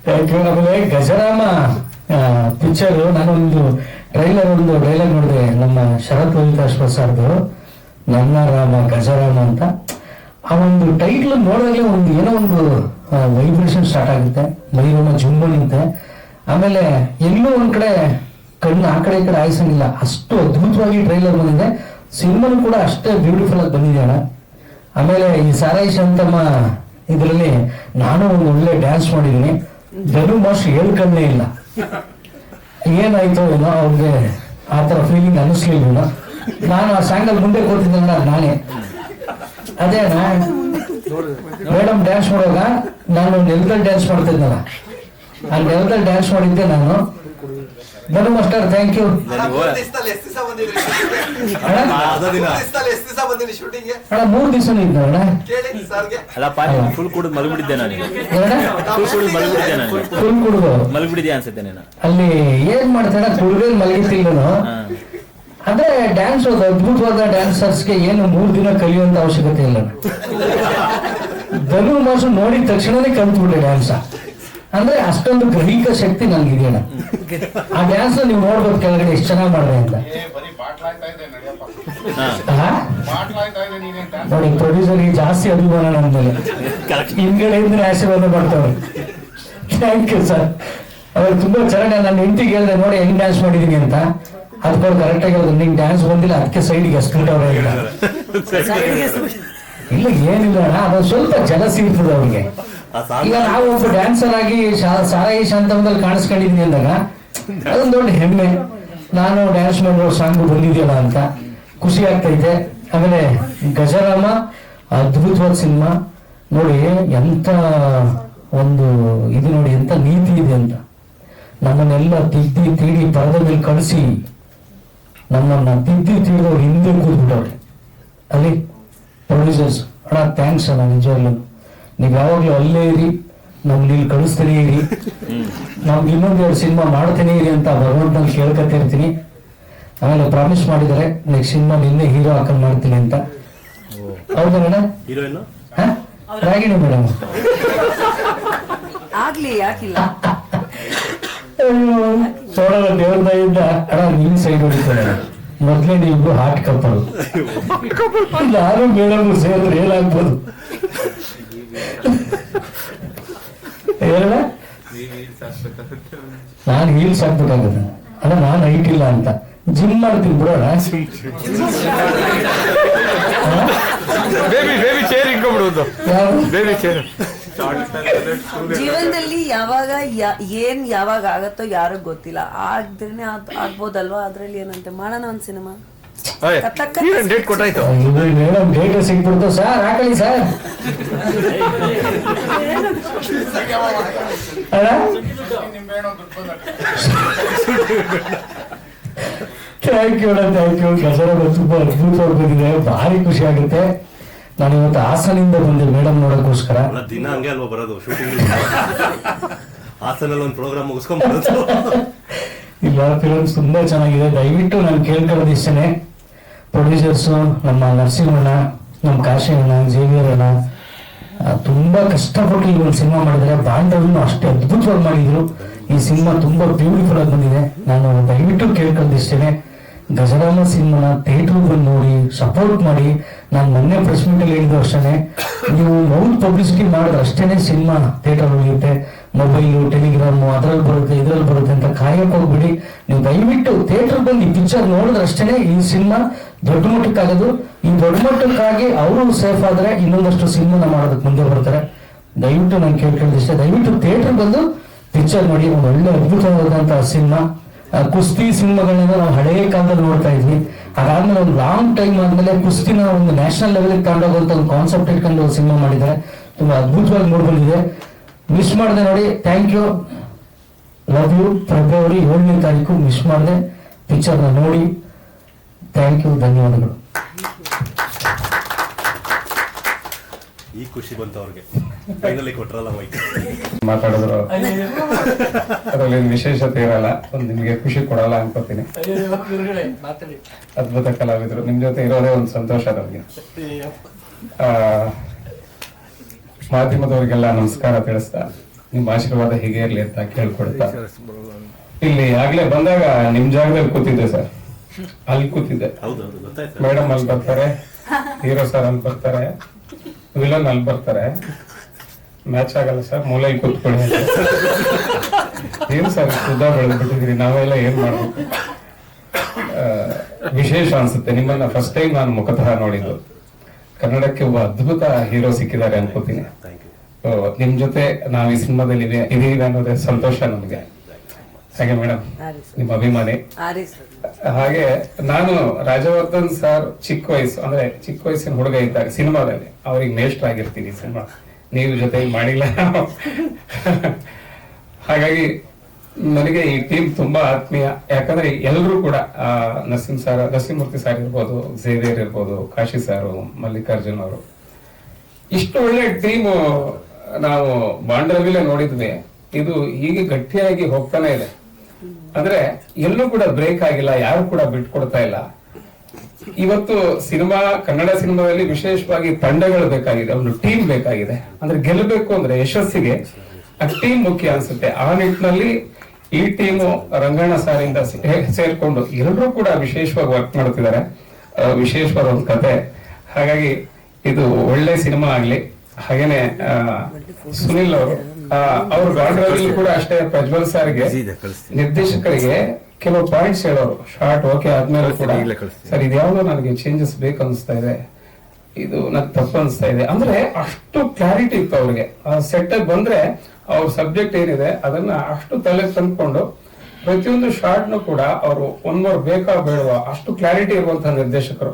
Thank you. ಆಮೇಲೆ ಗಜರಾಮ ಪಿಕ್ಚರ್ ನಾನೊಂದು ಒಂದು ಡೈಲಾಗ್ ನೋಡಿದೆ ನಮ್ಮ ಶರತ್ ಲಲಿತಾಶ್ವ ಸರ್ದು, ನನ್ನ ರಾಮ ಗಜರಾಮ ಅಂತ. ಆ ಒಂದು ಟೈಟ್ಲ್ ನೋಡಿದಾಗಲೇ ಒಂದು ಏನೋ ಒಂದು ವೈಬ್ರೇಷನ್ ಸ್ಟಾರ್ಟ್ ಆಗುತ್ತೆ, ಮೈರೋಮ ಜುಂಬನಿಂತೆ. ಆಮೇಲೆ ಎಲ್ಲೂ ಒಂದ್ ಕಡೆ ಕಣ್ಣು ಆ ಕಡೆ ಈ ಕಡೆ ಆಯ್ಸಂಗಿಲ್ಲ, ಅಷ್ಟು ಅದ್ಭುತವಾಗಿ ಟ್ರೈಲರ್ ಬಂದಿದೆ. ಸಿನಿಮಾನು ಕೂಡ ಅಷ್ಟೇ ಬ್ಯೂಟಿಫುಲ್ ಆಗಿ ಬಂದಿದೆ ಅಣ್ಣ. ಆಮೇಲೆ ಈ ಸಾರಾಯಿ ಶಾಂತಮ್ಮ ಇದರಲ್ಲಿ ನಾನು ಒಂದು ಒಳ್ಳೆ ಡ್ಯಾನ್ಸ್ ಮಾಡಿದ್ದೀನಿ. ಧನು ಮಾಸ್ಟರ್ ಹೇಳ್ಕಂಡೇ ಇಲ್ಲ, ಏನಾಯ್ತು ಏನೋ ಅವ್ರಿಗೆ ಆ ಥರ ಫೀಲಿಂಗ್ ಅನ್ನಿಸ್ಲಿಲ್ಲ. ನಾನು ಆ ಸಾಂಗಲ್ಲಿ ಮುಂದೆ ಕೂತಿದ್ದಲ್ಲ ನಾನೇ. ಅದೇ ಮೇಡಮ್ ಡ್ಯಾನ್ಸ್ ಮಾಡುವಾಗ ನಾನು ನೆಲದಲ್ಲಿ ಡ್ಯಾನ್ಸ್ ಮಾಡ್ತಿದ್ನಲ್ಲ, ಆ ನೆಲದಲ್ಲಿ ಡ್ಯಾನ್ಸ್ ಮಾಡಿದ್ದೆ ನಾನು. ಧನು ಮಾಸ್ಟರ್ ಥ್ಯಾಂಕ್ ಯು. ಅಣ್ಣ 3 ದಿವಸ ಇದ್ದ ಅಣ್ಣ. ಅಲ್ಲಪ್ಪ ಫುಲ್ ಕುಡಿದು ಮಲಗಿಬಿಟ್ಟಿದ್ದೆ ನನಗೆ. ಫುಲ್ ಕುಡಿದು ಮಲಗಿಬಿಟ್ಟಿದ್ಯಾ ಅನ್ಸುತ್ತೆ ನಾನು. ಅಲ್ಲಿ ಏನ್ ಮಾಡ್ತಾನೆ, ಕುಡಿದ್ರೆ ಮಲಗಿರ್ತಿಲ್ಲ ನಾನು. ಅಂದ್ರೆ ಡ್ಯಾನ್ಸ್ ಒಂದು ಅದ್ಭುತವಾದ ಡ್ಯಾನ್ಸರ್ಸ್ಗೆ ಏನು 3 ದಿನ ಕಲಿಯುವಂತ ಅವಶ್ಯಕತೆ ಇಲ್ಲ. ಧನು ಮಾಸು ನೋಡಿದ ತಕ್ಷಣನೇ ಕಲ್ತ್ಬಿಟ್ಟೆ ಡ್ಯಾನ್ಸ್. ಅಂದ್ರೆ ಅಷ್ಟೊಂದು ಗ್ರಹಿಕ ಶಕ್ತಿ ನನ್ಗಿದೆಯಣ್ಣ. ಆ ಡ್ಯಾನ್ಸ್ ನೀವು ನೋಡ್ಬೋದು ಕೆಳಗಡೆ ಎಷ್ಟು ಚೆನ್ನಾಗಿ ಮಾಡಿದೆ ಅಂತ. ನೋಡಿ ಪ್ರೊಡ್ಯೂಸರ್ಗೆ ಜಾಸ್ತಿ ಅಭಿಮಾನ ನನ್ನ ಮೇಲೆ, ಹಿಂದ್ಗಡೆಯಿಂದ ಆಶೀರ್ವಾದ ಮಾಡ್ತಾವ್ರೆ. Thank you sir. ಅವ್ರು ತುಂಬಾ ಚೆನ್ನಾಗಿ ನನ್ನ ಹೆಂಡತಿಗೆ ಹೇಳಿದೆ, ನೋಡಿ ಹೆಂಗ್ ಡ್ಯಾನ್ಸ್ ಮಾಡಿದೀನಿ ಅಂತ. ಅದಕ್ಕೆ ಕರೆಕ್ಟ್ ಆಗಿ ಹೇಳಿದ್ರು, ನಿಂಗೆ ಡ್ಯಾನ್ಸ್ ಬಂದಿಲ್ಲ ಅದಕ್ಕೆ ಸೈಡ್ಗೆ ಎಸ್ಕೊಂಡವ್ರೆ ಇಲ್ಲ. ಇಲ್ಲ ಏನಿಲ್ಲ ಅಣ್ಣ, ಅದು ಸ್ವಲ್ಪ ಜಲಸಿ ಇರ್ತದೆ ಅವ್ರಿಗೆ. ಈಗ ನಾವು ಒಬ್ಬ ಡ್ಯಾನ್ಸರ್ ಆಗಿ ಸಾರಾಯಿ ಶಾಂತಮದಲ್ಲಿ ಕಾಣಿಸ್ಕೊಂಡಿದೀನಿ ಅಂದಾಗ ಅದೊಂದು ದೊಡ್ಡ ಹೆಮ್ಮೆ. ನಾನು ಡ್ಯಾನ್ಸ್ ಮಾಡೋ ಸಾಂಗ್ ಬಂದಿದೆಯಲ್ಲ ಅಂತ ಖುಷಿ ಆಗ್ತೈತೆ. ಆಮೇಲೆ ಗಜರಾಮ ಅದ್ಭುತವಾದ ಸಿನಿಮಾ ನೋಡಿ, ಎಂತ ಒಂದು ಇದು ನೋಡಿ, ಎಂತ ನೀತಿ ಇದೆ ಅಂತ. ನಮ್ಮನ್ನೆಲ್ಲ ತಿದ್ದಿ ತೀಡಿ ಪರದ ಮೇಲೆ ಕಳಿಸಿ ನಮ್ಮನ್ನ ತಿದ್ದಿ ತೀಡಿದವ್ರು ಹಿಂದೆ ಕೂತ್ಬಿಟ್ಟವ್ರೆ ಅಲ್ಲಿ ಪ್ರೊಡ್ಯೂಸರ್ಸ್. ಅಣ್ಣ ಥ್ಯಾಂಕ್ಸ್ ಅಣ್ಣ, ನಿಜವಾಗ್ಲೂ ನೀವು ಯಾವಾಗ್ಲೂ ಅಲ್ಲೇ ಇರಿ, ನಮ್ಗೆ ಇಲ್ಲಿ ಕಳಿಸ್ತಾನೆ ಇರಿ, ನಮ್ಗೆ ಇನ್ನೊಂದೆರಡು ಸಿನಿಮಾ ಮಾಡ್ತಾನೆ ಇರಿ ಅಂತ ಭಗವಂತನ ಕೇಳ್ಕೊತಾ ಇರ್ತೀನಿ. ಆಮೇಲೆ ಪ್ರಾಮಿಸ್ ಮಾಡಿದ್ದಾರೆ ನೆಕ್ಸ್ಟ್ ಸಿನಿಮಾ ನಿನ್ನೆ ಹೀರೋ ಹಾಕೊಂಡ್ ಮಾಡ್ತೀನಿ ಅಂತ. ಹೌದಣ್ಣ? ರಾಗಿಣಿ ಮೇಡಮ್ ಆಗ್ಲಿ, ಯಾಕಿಲ್ಲ. ಸೋಡದ ದೇವ್ರದಾಯಿಂದ ಅಣ್ಣ ನಿನ್ ಸೈಡ್ ಹೊಡಿತಾರೆ. ಮೊದ್ಲೇ ನೀವು ಹಾಟ್ ಕಪ್ಪರು, ನಾನು ಮೇಡಮ್ ಸೇರಿದ್ರೆ ಏನಾಗ್ಬೋದು ಹೇಳ. ನಾನು ಹೀಲ್ಸ್ ಹಾಕ್ಬೇಕಾಗದ ಅಲ್ಲ, ನಾನು ಹೈಟ್ ಇಲ್ಲ ಅಂತ ಜಿಮ್ ಮಾಡ್ತೀನಿ ಬಿಡೋಣ. ಜೀವನದಲ್ಲಿ ಯಾವಾಗ ಯಾವಾಗ ಆಗತ್ತೋ ಯಾರಿಗ್ ಗೊತ್ತಿಲ್ಲ. ಆಗ್ದೇನೆ ಆಗ್ಬೋದಲ್ವಾ, ಅದ್ರಲ್ಲಿ ಏನಂತೆ ಮಾಡೋಣ ಒಂದ್ ಸಿನಿಮಾ. ಮೇಡಮ್ ಡೇಟ್ ಸಿಕ್ಬಿಡ್ತು ಸರ್, ಹಾಕಲಿ ಸರ್. ಥ್ಯಾಂಕ್ ಯು ಅಣ್ಣ, ಥ್ಯಾಂಕ್ ಯು. ಗಜರಾಮ ತುಂಬಾ ಅದ್ಭುತವಾಗಿ ಬಂದಿದೆ, ಭಾರಿ ಖುಷಿ ಆಗುತ್ತೆ. ನಾನು ಇವತ್ತು ಹಾಸನಿಂದ ಬಂದೆ ಮೇಡಮ್ ನೋಡೋಕ್ಕೋಸ್ಕರ. ದಿನ ಹಂಗೆ ಅಲ್ವಾ ಬರೋದು ಶೂಟಿಂಗ್, ಹಾಸನಲ್ಲಿ ಒಂದು ಪ್ರೋಗ್ರಾಮ್ ಮುಗಿಸ್ಕೊಂಡ್ ಬರೋದು. ಇಲ್ಲ, ಫಿಲಮ್ಸ್ ತುಂಬಾ ಚೆನ್ನಾಗಿದೆ. ದಯವಿಟ್ಟು ನಾನು ಕೇಳ್ಕೊಳ್ಳೋದು ಇಷ್ಟನೇ, ಪ್ರೊಡ್ಯೂಸರ್ಸು ನಮ್ಮ ನರಸಿಂಹಣ್ಣ, ನಮ್ಮ ಕಾಶಿಯಣ್ಣ, ಜೇವಿಯರ್ ಅಣ್ಣ ತುಂಬಾ ಕಷ್ಟಪಟ್ಟು ಈ ಒಂದು ಸಿನಿಮಾ ಮಾಡಿದ್ದಾರೆ. ಬಾಂಧವ್ಯನು ಅಷ್ಟೇ ಅದ್ಭುತವಾಗಿ ಮಾಡಿದ್ರು. ಈ ಸಿನಿಮಾ ತುಂಬಾ ಬ್ಯೂಟಿಫುಲ್ ಆಗಿ ಬಂದಿದೆ. ನಾನು ದಯವಿಟ್ಟು ಕೇಳ್ಕೊಳ್ಳೋದು ಇಷ್ಟೇನೆ, ಗಜರಾಮ ಸಿನಿಮಾನ ಥಿಯೇಟರ್ ಬಂದು ನೋಡಿ ಸಪೋರ್ಟ್ ಮಾಡಿ. ನಾನು ಮೊನ್ನೆ ಪ್ರೆಸ್ ಮೀಟ್ ಅಲ್ಲಿ ಹೇಳಿದ್ದು ಅಷ್ಟೇ, ನೀವು ಮೌತ್ ಪಬ್ಲಿಸಿಟಿ ಮಾಡಿದ್ರೆ ಅಷ್ಟೇನೆ ಸಿನಿಮಾ ಥಿಯೇಟರ್ ಉಳಿಯುತ್ತೆ. ಮೊಬೈಲು, ಟೆಲಿಗ್ರಾಮು ಅದ್ರಲ್ಲಿ ಬರುತ್ತೆ, ಇದ್ರಲ್ಲಿ ಬರುತ್ತೆ ಅಂತ ಕಾಯಕ್ ಹೋಗ್ಬಿಡಿ. ನೀವು ದಯವಿಟ್ಟು ಥಿಯೇಟರ್ ಬಂದು ಈ ಪಿಕ್ಚರ್ ನೋಡಿದ್ರೆ ಅಷ್ಟೇನೆ ಈ ಸಿನಿಮಾ ದೊಡ್ಡ ಮಟ್ಟಕ್ಕಾಗೋದು. ಈ ದೊಡ್ಡ ಮಟ್ಟಕ್ಕಾಗಿ ಅವರು ಸೇಫ್ ಆದ್ರೆ ಇನ್ನೊಂದಷ್ಟು ಸಿನಿಮಾನ ಮಾಡೋದಕ್ಕೆ ಮುಂದೆ ಬರ್ತಾರೆ. ದಯವಿಟ್ಟು ನಾನು ಕೇಳ್ಕೊಂಡಿಷ್ಟೇ, ದಯವಿಟ್ಟು ಥಿಯೇಟರ್ ಬಂದು ಪಿಕ್ಚರ್ ನೋಡಿ. ಒಂದು ಒಳ್ಳೆ ಅದ್ಭುತವಾದಂತಹ ಸಿನಿಮಾ. ಕುಸ್ತಿ ಸಿನಿಮಾಗಳನ್ನ ನಾವು ಹಳೆಯ ಕಾಲದಲ್ಲಿ ನೋಡ್ತಾ ಇದ್ವಿ. ಅದಾದ್ಮೇಲೆ ಒಂದು ಲಾಂಗ್ ಟೈಮ್ ಆದ್ಮೇಲೆ ಕುಸ್ತಿನ ಒಂದು ನ್ಯಾಷನಲ್ ಲೆವೆಲ್ ತಗೊಂಡೋಗುವಂತ ಒಂದು ಕಾನ್ಸೆಪ್ಟ್ ಇಟ್ಕೊಂಡು ಸಿನಿಮಾ ಮಾಡಿದ್ದಾರೆ. ತುಂಬಾ ಅದ್ಭುತವಾಗಿ ನೋಡ್ಬಂದಿದೆ. ಮಿಸ್ ಮಾಡಿದೆ ನೋಡಿ. Thank you, love you. ಫೆಬ್ರವರಿ 7ನೇ ತಾರೀಕು ಮಿಸ್ ಮಾಡಿದೆ. ಪಿಕ್ಚರ್ನ ನೋಡಿ. ಥ್ಯಾಂಕ್ ಯು, ಧನ್ಯವಾದಗಳು. ಈ ಖುಷಿ ಬಂತು ಅವ್ರಿಗೆ, ಫೈನಲಿ ಕೊಟ್ರಲ್ಲ ಮೈಕ್. ಮಾತಾಡಿದ್ರು ಅದರಲ್ಲಿ ವಿಶೇಷತೆ ಇರಲ್ಲ, ಒಂದು ನಿಮಗೆ ಖುಷಿ ಕೊಡಲ್ಲ ಅನ್ಕೋತೀನಿ. ಅದ್ಭುತ ಕಲಾವಿದರು, ನಿಮ್ ಜೊತೆ ಇರೋದೇ ಒಂದು ಸಂತೋಷ ನಮಗೆ. ಮಾಧ್ಯಮದವರಿಗೆಲ್ಲ ನಮಸ್ಕಾರ ತಿಳಿಸ್ತಾ, ನಿಮ್ಮ ಆಶೀರ್ವಾದ ಹೀಗೆ ಇರ್ಲಿ ಅಂತ ಕೇಳ್ಕೊಳ್ತಾ, ಇಲ್ಲಿ ಆಗ್ಲೇ ಬಂದಾಗ ನಿಮ್ ಜಾಗದಲ್ಲಿ ಕೂತಿದ್ದೆ ಸರ್, ಅಲ್ಲಿ ಕೂತಿದ್ದೆ. ಮೇಡಮ್ ಅಲ್ಲಿ ಬರ್ತಾರೆ, ಹೀರೋ ಸರ್ ಅಲ್ಲಿ ಬರ್ತಾರೆ, ವಿಲನ್ ಅಲ್ಲಿ ಬರ್ತಾರೆ. ಮ್ಯಾಚ್ ಆಗಲ್ಲ ಸರ್, ಮೂಲೆಯಲ್ಲಿ ಕೂತ್ಕೊಳ್ಳಿ ಅಂತ. ಏನ್ ಸರ್ ಉದ್ದ ಬೆಳೆದ್ಬಿಟ್ಟಿದ್ರಿ, ನಾವೆಲ್ಲ ಏನ್ ಮಾಡ್ಬೇಕು. ವಿಶೇಷ ಅನ್ಸುತ್ತೆ ನಿಮ್ಮನ್ನ ಫಸ್ಟ್ ಟೈಮ್ ನಾನು ಮುಖತಃ ನೋಡಿದ್ದು. ಕನ್ನಡಕ್ಕೆ ಒಬ್ಬ ಅದ್ಭುತ ಹೀರೋ ಸಿಕ್ಕಿದ್ದಾರೆ ಅನ್ಕೋತೀನಿ. ನಿಮ್ ಜೊತೆ ನಾವು ಈ ಸಿನಿಮಾದಲ್ಲಿ ಇದೀವಿ ಅನ್ನೋದೇ ಸಂತೋಷ ನಮಗೆ. ಹಾಗೆ ಮೇಡಮ್ ನಿಮ್ಮ ಅಭಿಮಾನಿ. ಹಾಗೆ ನಾನು ರಾಜವರ್ಧನ್ ಸರ್ ಚಿಕ್ಕ ವಯಸ್ಸಿನ ಹುಡುಗ ಇದ್ದಾಗ ಸಿನಿಮಾದಲ್ಲಿ ಅವ್ರಿಗೆ ಮೇಷ್ಟ್ರ ಆಗಿರ್ತೀನಿ. ಸಿನಿಮಾ ನೀವು ಜೊತೆ ಮಾಡಿಲ್ಲ. ಹಾಗಾಗಿ ನನಗೆ ಈ ಟೀಮ್ ತುಂಬಾ ಆತ್ಮೀಯ. ಯಾಕಂದ್ರೆ ಎಲ್ಲರೂ ಕೂಡ ನರಸಿಂಹಮೂರ್ತಿ ಸರ್ ಇರ್ಬೋದು, ಝೇವಿಯರ್ ಇರ್ಬೋದು, ಕಾಶಿ ಸಾರು, ಮಲ್ಲಿಕಾರ್ಜುನ್ ಅವರು, ಇಷ್ಟು ಒಳ್ಳೆ ಟೀಮ್ ನಾವು ಬಾಂಡ್ರವಿಲೆ ನೋಡಿದ್ವಿ. ಇದು ಹೀಗೆ ಗಟ್ಟಿಯಾಗಿ ಹೋಗ್ತಾನೆ ಇದೆ. ಅಂದ್ರೆ ಎಲ್ಲೂ ಕೂಡ ಬ್ರೇಕ್ ಆಗಿಲ್ಲ, ಯಾರು ಕೂಡ ಬಿಟ್ಕೊಡ್ತಾ ಇಲ್ಲ. ಇವತ್ತು ಸಿನಿಮಾ, ಕನ್ನಡ ಸಿನಿಮಾದಲ್ಲಿ ವಿಶೇಷವಾಗಿ ತಂಡಗಳು ಬೇಕಾಗಿದೆ, ಒಂದು ಟೀಮ್ ಬೇಕಾಗಿದೆ. ಅಂದ್ರೆ ಗೆಲ್ಲಬೇಕು ಅಂದ್ರೆ ಯಶಸ್ಸಿಗೆ ಆ ಟೀಮ್ ಮುಖ್ಯ ಅನ್ಸುತ್ತೆ. ಆ ನಿಟ್ಟಿನಲ್ಲಿ ಈ ಟೀಮು ರಂಗಣ್ಣ ಸಾರಿಂದ ಸೇರ್ಕೊಂಡು ಎಲ್ಲರೂ ಕೂಡ ವಿಶೇಷವಾಗಿ ವರ್ಕ್ ಮಾಡ್ತಿದ್ದಾರೆ. ವಿಶೇಷವಾದ ಒಂದು ಕತೆ. ಹಾಗಾಗಿ ಇದು ಒಳ್ಳೆ ಸಿನಿಮಾ ಆಗ್ಲಿ. ಹಾಗೇನೆ ಸುನಿಲ್ ಅವರು ಗಾಡ್ರಲ್ಲಿ ಕೂಡ ಅಷ್ಟೇ, ಪ್ರಜ್ವಲ್ ಸರ್ಗೆ ನಿರ್ದೇಶಕರಿಗೆ ಕೆಲವು ಪಾಯಿಂಟ್ಸ್ ಹೇಳೋರು. ಶಾರ್ಟ್ ಓಕೆ ಆದ್ಮೇಲೆ ಕೂಡ ಸರ್ ಇದ್ಯಾವುದೋ ನನಗೆ ಚೇಂಜಸ್ ಬೇಕು ಅನಿಸ್ತಾ ಇದೆ, ಇದು ನನ್ ತಪ್ಪು ಅನಿಸ್ತಾ ಇದೆ. ಅಂದ್ರೆ ಅಷ್ಟು ಕ್ಲಾರಿಟಿ ಇತ್ತು ಅವ್ರಿಗೆ. ಆ ಸೆಟ್ ಬಂದ್ರೆ ಅವ್ರ ಸಬ್ಜೆಕ್ಟ್ ಏನಿದೆ ಅದನ್ನ ಅಷ್ಟು ತಲೆ ತಂದ್ಕೊಂಡು ಪ್ರತಿಯೊಂದು ಶಾರ್ಟ್ನು ಕೂಡ ಅವರು ಒಂದೂವರೆ ಬೇಕಾ ಬೇಡವಾ ಅಷ್ಟು ಕ್ಲಾರಿಟಿ ಇರುವಂತಹ ನಿರ್ದೇಶಕರು.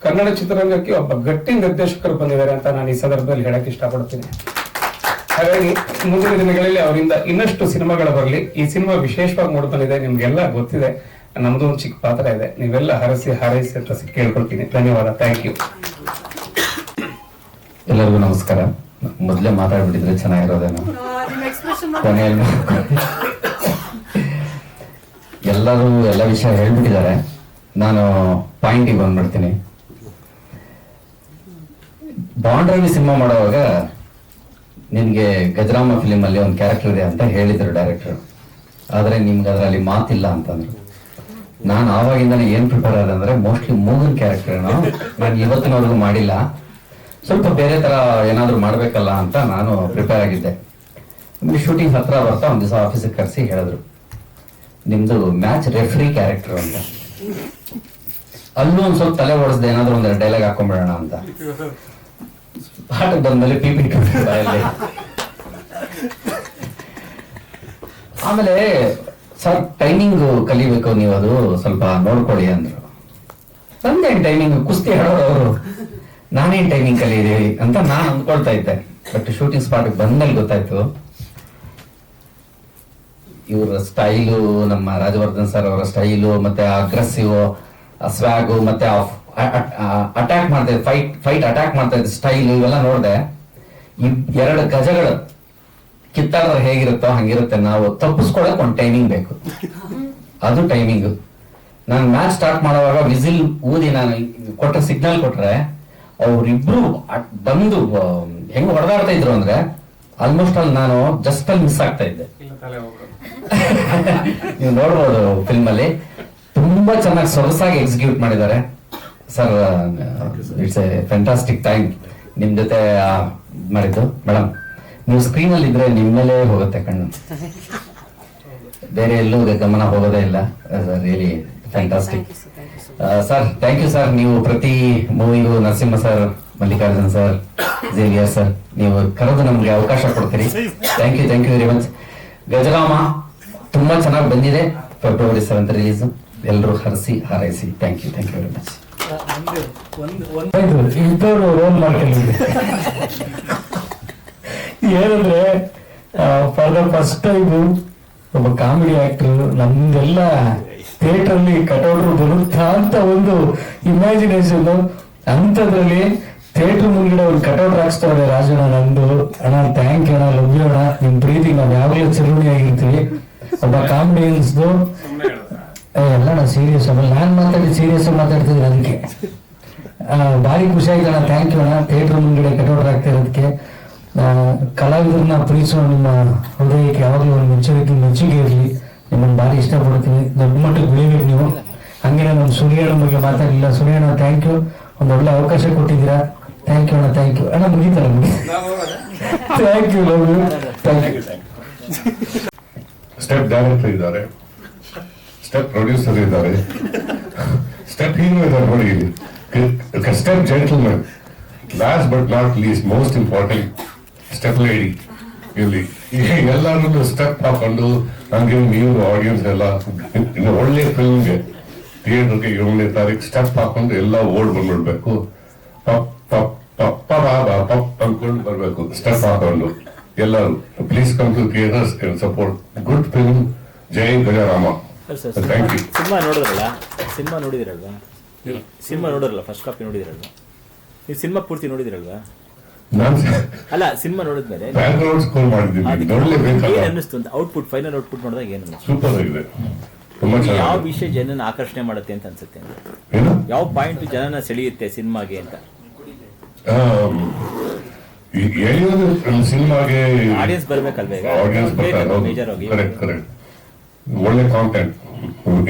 ಕನ್ನಡ ಚಿತ್ರರಂಗಕ್ಕೆ ಒಬ್ಬ ಗಟ್ಟಿ ನಿರ್ದೇಶಕರು ಬಂದಿದ್ದಾರೆ ಅಂತ ನಾನು ಈ ಸಂದರ್ಭದಲ್ಲಿ ಹೇಳಕ್ ಇಷ್ಟಪಡ್ತೀನಿ. ಹಾಗಾಗಿ ಮುಂದಿನ ದಿನಗಳಲ್ಲಿ ಅವರಿಂದ ಇನ್ನಷ್ಟು ಸಿನಿಮಾಗಳು ಬರಲಿ. ಈ ಸಿನಿಮಾ ವಿಶೇಷವಾಗಿ ಮೂಡಿ ಬಂದಿದೆ, ನಿಮ್ಗೆಲ್ಲ ಗೊತ್ತಿದೆ. ನಮ್ದು ಒಂದು ಚಿಕ್ಕ ಪಾತ್ರ ಇದೆ, ನೀವೆಲ್ಲ ಹರಸಿ ಹಾರೈಸಿ ಅಂತ ಕೇಳ್ಕೊಳ್ತೀನಿ. ಧನ್ಯವಾದ, ಥ್ಯಾಂಕ್ ಯು. ಎಲ್ಲರಿಗೂ ನಮಸ್ಕಾರ. ಮೊದಲೇ ಮಾತಾಡ್ಬಿಟ್ಟಿದ್ರೆ ಚೆನ್ನಾಗಿರೋದೇನೋ. ಕೊನೆಯಲ್ಲಿ ಎಲ್ಲರೂ ಎಲ್ಲ ವಿಷಯ ಹೇಳ್ಬಿಟ್ಟಿದ್ದಾರೆ. ನಾನು ಪಾಯಿಂಟಿಗೆ ಬಂದ್ಬಿಡ್ತೀನಿ. ಬಾಂಡ್ರವಿ ಸಿನಿಮಾ ಮಾಡುವಾಗ ನಿನ್ಗೆ ಗಜರಾಮ ಫಿಲಿಮ್ ಅಲ್ಲಿ ಒಂದು ಕ್ಯಾರೆಕ್ಟರ್ ಇದೆ ಅಂತ ಹೇಳಿದ್ರು ಡೈರೆಕ್ಟರ್, ಆದ್ರೆ ನಿಮ್ಗೆ ಅದರಲ್ಲಿ ಮಾತಿಲ್ಲ ಅಂತಂದ್ರು. ನಾನು ಆವಾಗಿಂದಾನೆ ಏನ್ ಪ್ರಿಪೇರ್ ಆದ ಅಂದ್ರೆ ಮೋಸ್ಟ್ಲಿ ಮೂಗನ್ ಕ್ಯಾರೆಕ್ಟರ್ ನಾನು ಇವತ್ತಿನವರೆಗೂ ಮಾಡಿಲ್ಲ, ಸ್ವಲ್ಪ ಬೇರೆ ತರ ಏನಾದ್ರು ಮಾಡ್ಬೇಕಲ್ಲ ಅಂತ ನಾನು ಪ್ರಿಪೇರ್ ಆಗಿದ್ದೆ. ಶೂಟಿಂಗ್ ಹತ್ರ ಬರ್ತಾ ಒಂದ್ ದಿವಸ ಆಫೀಸಿಗೆ ಕರೆಸಿ ಹೇಳಿದ್ರು, ನಿಮ್ದು ಮ್ಯಾಚ್ ರೆಫ್ರಿ ಕ್ಯಾರೆಕ್ಟರ್ ಅಂತ. ಅಲ್ಲೂ ಒಂದ್ ಸ್ವಲ್ಪ ತಲೆ ಓಡಿಸ್ದೆ, ಏನಾದ್ರು ಒಂದ್ ಡೈಲಾಗ್ ಹಾಕೊಂಡ್ಬಿಡೋಣ ಅಂತ. ಪಾಠಕ್ಕೆ ಬಂದ್ಮೇಲೆ ಪಿಪಿ ಆಮೇಲೆ ಸರ್ ಟೈಮಿಂಗ್ ಕಲಿಬೇಕು ನೀವು, ಅದು ಸ್ವಲ್ಪ ನೋಡ್ಕೊಡಿ ಅಂದ್ರು. ನಂದೇನ್ ಟೈಮಿಂಗ್, ಕುಸ್ತಿ ಆಡೋರು ಅವರು, ನಾನೇನ್ ಟೈಮಿಂಗ್ ಕಲಿಯಿರಿ ಅಂತ ನಾನು ಅಂದ್ಕೊಳ್ತಾ ಇದ್ದೆ. ಬಟ್ ಶೂಟಿಂಗ್ ಸ್ಪಾಟ್ ಬಂದ್ಮೇಲೆ ಗೊತ್ತಾಯ್ತು ಇವರ ಸ್ಟೈಲು, ನಮ್ಮ ರಾಜವರ್ಧನ್ ಸರ್ ಅವರ ಸ್ಟೈಲು, ಮತ್ತೆ ಅಗ್ರೆಸಿವ್ ಸ್ವ್ಯಾಗು, ಮತ್ತೆ ಅಟ್ಯಾಕ್ ಮಾಡ್ತಾ ಇದ್ದ ಫೈಟ್ ಅಟ್ಯಾಕ್ ಮಾಡ್ತಾ ಇದ್ದ ಸ್ಟೈಲ್, ಇವೆಲ್ಲ ನೋಡಿದೆ. ಎರಡು ಗಜಗಳು ಕಿತ್ತಾಡಿದ್ರೆ ಹೇಗಿರುತ್ತೋ ಹಂಗಿರುತ್ತೆ. ನಾವು ತಪ್ಪಿಸ್ಕೊಳಕ್ ಒಂದು ಟೈಮಿಂಗ್ ಬೇಕು, ಅದು ಟೈಮಿಂಗ್. ನಾನು ಮ್ಯಾಚ್ ಸ್ಟಾರ್ಟ್ ಮಾಡುವಾಗ ವಿಸಿಲ್ ಊದಿ ನಾನು ಕೊಟ್ಟ ಸಿಗ್ನಲ್ ಕೊಟ್ರೆ ಅವ್ರಿಬ್ರು ಬಂದು ಹೆಂಗ್ ಹೊಡೆದಾಡ್ತಾ ಇದ್ರು ಅಂದ್ರೆ ಆಲ್ಮೋಸ್ಟ್ ಅಲ್ಲಿ ನಾನು ಜಸ್ಟ್ ಅಲ್ಲಿ ಮಿಸ್ ಆಗ್ತಾ ಇದ್ದೆ. ನೀವು ನೋಡ್ಬೋದು ಫಿಲ್ಮ್ ಅಲ್ಲಿ ತುಂಬಾ ಚೆನ್ನಾಗಿ ಸೊಗಸಾಗಿ ಎಕ್ಸಿಕ್ಯೂಟ್ ಮಾಡಿದ್ದಾರೆ. Sir it's A fantastic time ನಿಮ್ ಜೊತೆ ಮಾಡಿದ್ದು. ಮೇಡಮ್ ನೀವು ಸ್ಕ್ರೀನ್ ಅಲ್ಲಿ ಇದ್ರೆ ನಿಮ್ ಮೇಲೆ ಹೋಗುತ್ತೆ ಕಣ್ಣು, ಬೇರೆ ಎಲ್ಲೂ ಗಮನ ಹೋಗೋದೇ ಇಲ್ಲ. Really fantastic sir. Thank you sir. ನೀವು ಪ್ರತಿ ಮೂವಿಗೂ Narasimha sir, Mallikarjun sir, Xavier sir ನೀವು ಕರೆದು ನಮ್ಗೆ ಅವಕಾಶ ಕೊಡ್ತೀರಿ. Thank you very much. Gajarama ತುಂಬಾ ಚೆನ್ನಾಗಿ ಬಂದಿದೆ. ಫೆಬ್ರವರಿ 7th ರಿಲೀಸ್. ಎಲ್ಲರೂ ಹರಿಸಿ ಹಾರೈಸಿ. Thank you very much. ಇಬ್ಬರು ರೋಲ್ ಮಾಡ್ಕೊಂಡಿದ್ದೆ ಏನಂದ್ರೆ ಫಾರ್ ದ ಫಸ್ಟ್ ಟೈಮ್ ಒಬ್ಬ ಕಾಮಿಡಿ ಆಕ್ಟರ್ ನಮ್ದೆಲ್ಲ ಥಿಯೇಟರ್ ಅಲ್ಲಿ ಕಟೌಟ್ರು ಬರುತ್ತಾ ಅಂತ ಒಂದು ಇಮ್ಯಾಜಿನೇಷನ್, ಅಂಥದ್ರಲ್ಲಿ ಥಿಯೇಟರ್ ಮುಂದ್ಗಡೆ ಒಂದು ಕಟೌಟ್ ಹಾಕ್ಸ್ತಾರೆ ರಾಜಣ್ಣ ನಂದು. ಅಣ್ಣ ಥ್ಯಾಂಕ್ ಯು ಅಣ್ಣ, ಲವ್ ಯು ಅಣ್ಣ, ನಿಮ್ ಪ್ರೀತಿ ನಾವ್ ಯಾವಾಗಲೂ ಚಿರುಣಿ ಆಗಿರ್ತೀವಿ. ಒಬ್ಬ ಕಾಮಿಡಿಯನ್ಸ್ದು ಎಲ್ಲ ನಾವು ಸೀರಿಯಸ್, ಆಮೇಲೆ ನಾನ್ ಸೀರಿಯಸ್ ಮಾತಾಡ್ತಿದ್ದೀನಿ. ಅದಕ್ಕೆ ಭಾರಿ ಖುಷಿ ಆಗಿದೆ ಅಣ್ಣ. ಥ್ಯಾಂಕ್ ಯು ಅಣ್ಣ. ಥಿಯೇಟರ್ ಮುಂದ್ಗಡೆ ಕಟೌಟ್ ಆಗ್ತಾ ಇರೋದಕ್ಕೆ, ಕಲಾವಿದರನ್ನ ಪ್ರೀತಿಸೋ ನಿಮ್ಮ ಹೃದಯಕ್ಕೆ ಯಾವಾಗಲೂ ಒಂದು ಮೆಚ್ಚುಗೆ ಇರಲಿ. ನಿಮ್ಮನ್ನು ಭಾರಿ ಇಷ್ಟಪಡ್ತೀನಿ. ದೊಡ್ಡ ಮಟ್ಟಕ್ಕೆ ಬೆಳಿಬೇಕು ನೀವು. ಹಂಗೆ ನಮ್ಮ ಸೂರ್ಯಣ್ಣ ಬಗ್ಗೆ ಮಾತಾಡಲಿಲ್ಲ. ಸೂರ್ಯಣ್ಣ ಥ್ಯಾಂಕ್ ಯು, ಒಂದು ಒಳ್ಳೆ ಅವಕಾಶ ಕೊಟ್ಟಿದ್ದೀರಾ. ಥ್ಯಾಂಕ್ ಯು ಅಣ್ಣ. ಥ್ಯಾಂಕ್ ಯು ಅಣ್ಣ. ಮುಗಿತಲ್ಲ thank you, love you, thank you. Step director ಇದ್ದಾರೆ, ಸ್ಟೆಪ್ ಪ್ರೊಡ್ಯೂಸರ್ ಇದ್ದಾರೆ, ಸ್ಟೆಪ್ ಹೀರೋ ಇದ್ದಾರೆ. ನೋಡಿ ಇಲ್ಲಿ step gentleman, last but not least most important step lady. ಇಲ್ಲಿ ಎಲ್ಲರೂ ಸ್ಟೆಪ್ ಹಾಕೊಂಡು ಹಂಗೆ ನೀವು ಆಡಿಯನ್ಸ್ ಎಲ್ಲ ಇನ್ನು ಒಳ್ಳೆ ಫಿಲ್ಮ್ಗೆ ಥಿಯೇಟರ್ಗೆ 7ನೇ ತಾರೀಕು ಸ್ಟೆಪ್ ಹಾಕೊಂಡು ಎಲ್ಲ ಓಡ್ ಬಂದ್ಬಿಡ್ಬೇಕು. ಪಪ್ ಪಪ್ ಪಪ್ಪ ಬಾಬಾ ಪಪ್ ಅನ್ಕೊಂಡು ಬರ್ಬೇಕು ಸ್ಟೆಪ್ ಹಾಕೊಂಡು ಎಲ್ಲರೂ. Please come to theatres and support good film. ಜೈ ಗಜರಾಮ. Thank you. ಸಿನಿಮಾ ನೋಡಿದಿರಲ್ವಾ? ಸಿನಿಮಾ ನೋಡಿರಲ್ಲ, ಫಸ್ಟ್ ಕಾಪಿ ನೋಡಿದಿರಲ್ವಾ? ನೀವು ಸಿನಿಮಾ ಪೂರ್ತಿ ನೋಡಿದಿರಲ್ವಾ? ಅಲ್ಲ, ಸಿನಿಮಾ ನೋಡಿದ್ಮೇಲೆ ಏನ್ ಅನ್ನಿಸ್ತು ಅಂತ ಔಟ್ಪುಟ್, ಫೈನಲ್ ಔಟ್ಪುಟ್ ನೋಡಿದಾಗ ಏನು ಅನ್ನಿಸ್ತು? ಸೂಪರ್ ಆಗಿದೆ. ಯಾವ ವಿಷಯ ಜನನ ಆಕರ್ಷಣೆ ಮಾಡುತ್ತೆ ಅಂತ ಅನ್ಸುತ್ತೆ? ಯಾವ ಪಾಯಿಂಟ್ ಜನನ ಸೆಳೆಯುತ್ತೆ ಸಿನಿಮಾಗೆ ಅಂತ? ಸಿನಿಮಾಗೆ ಆಡಿಯನ್ಸ್ ಬರ್ಬೇಕಲ್ವೇ? ಮೇಜರ್ ಆಗಿ ಕರೆಕ್ಟ್ ಒಳ್ಳೆ ಕಾಂಟೆಂಟ್,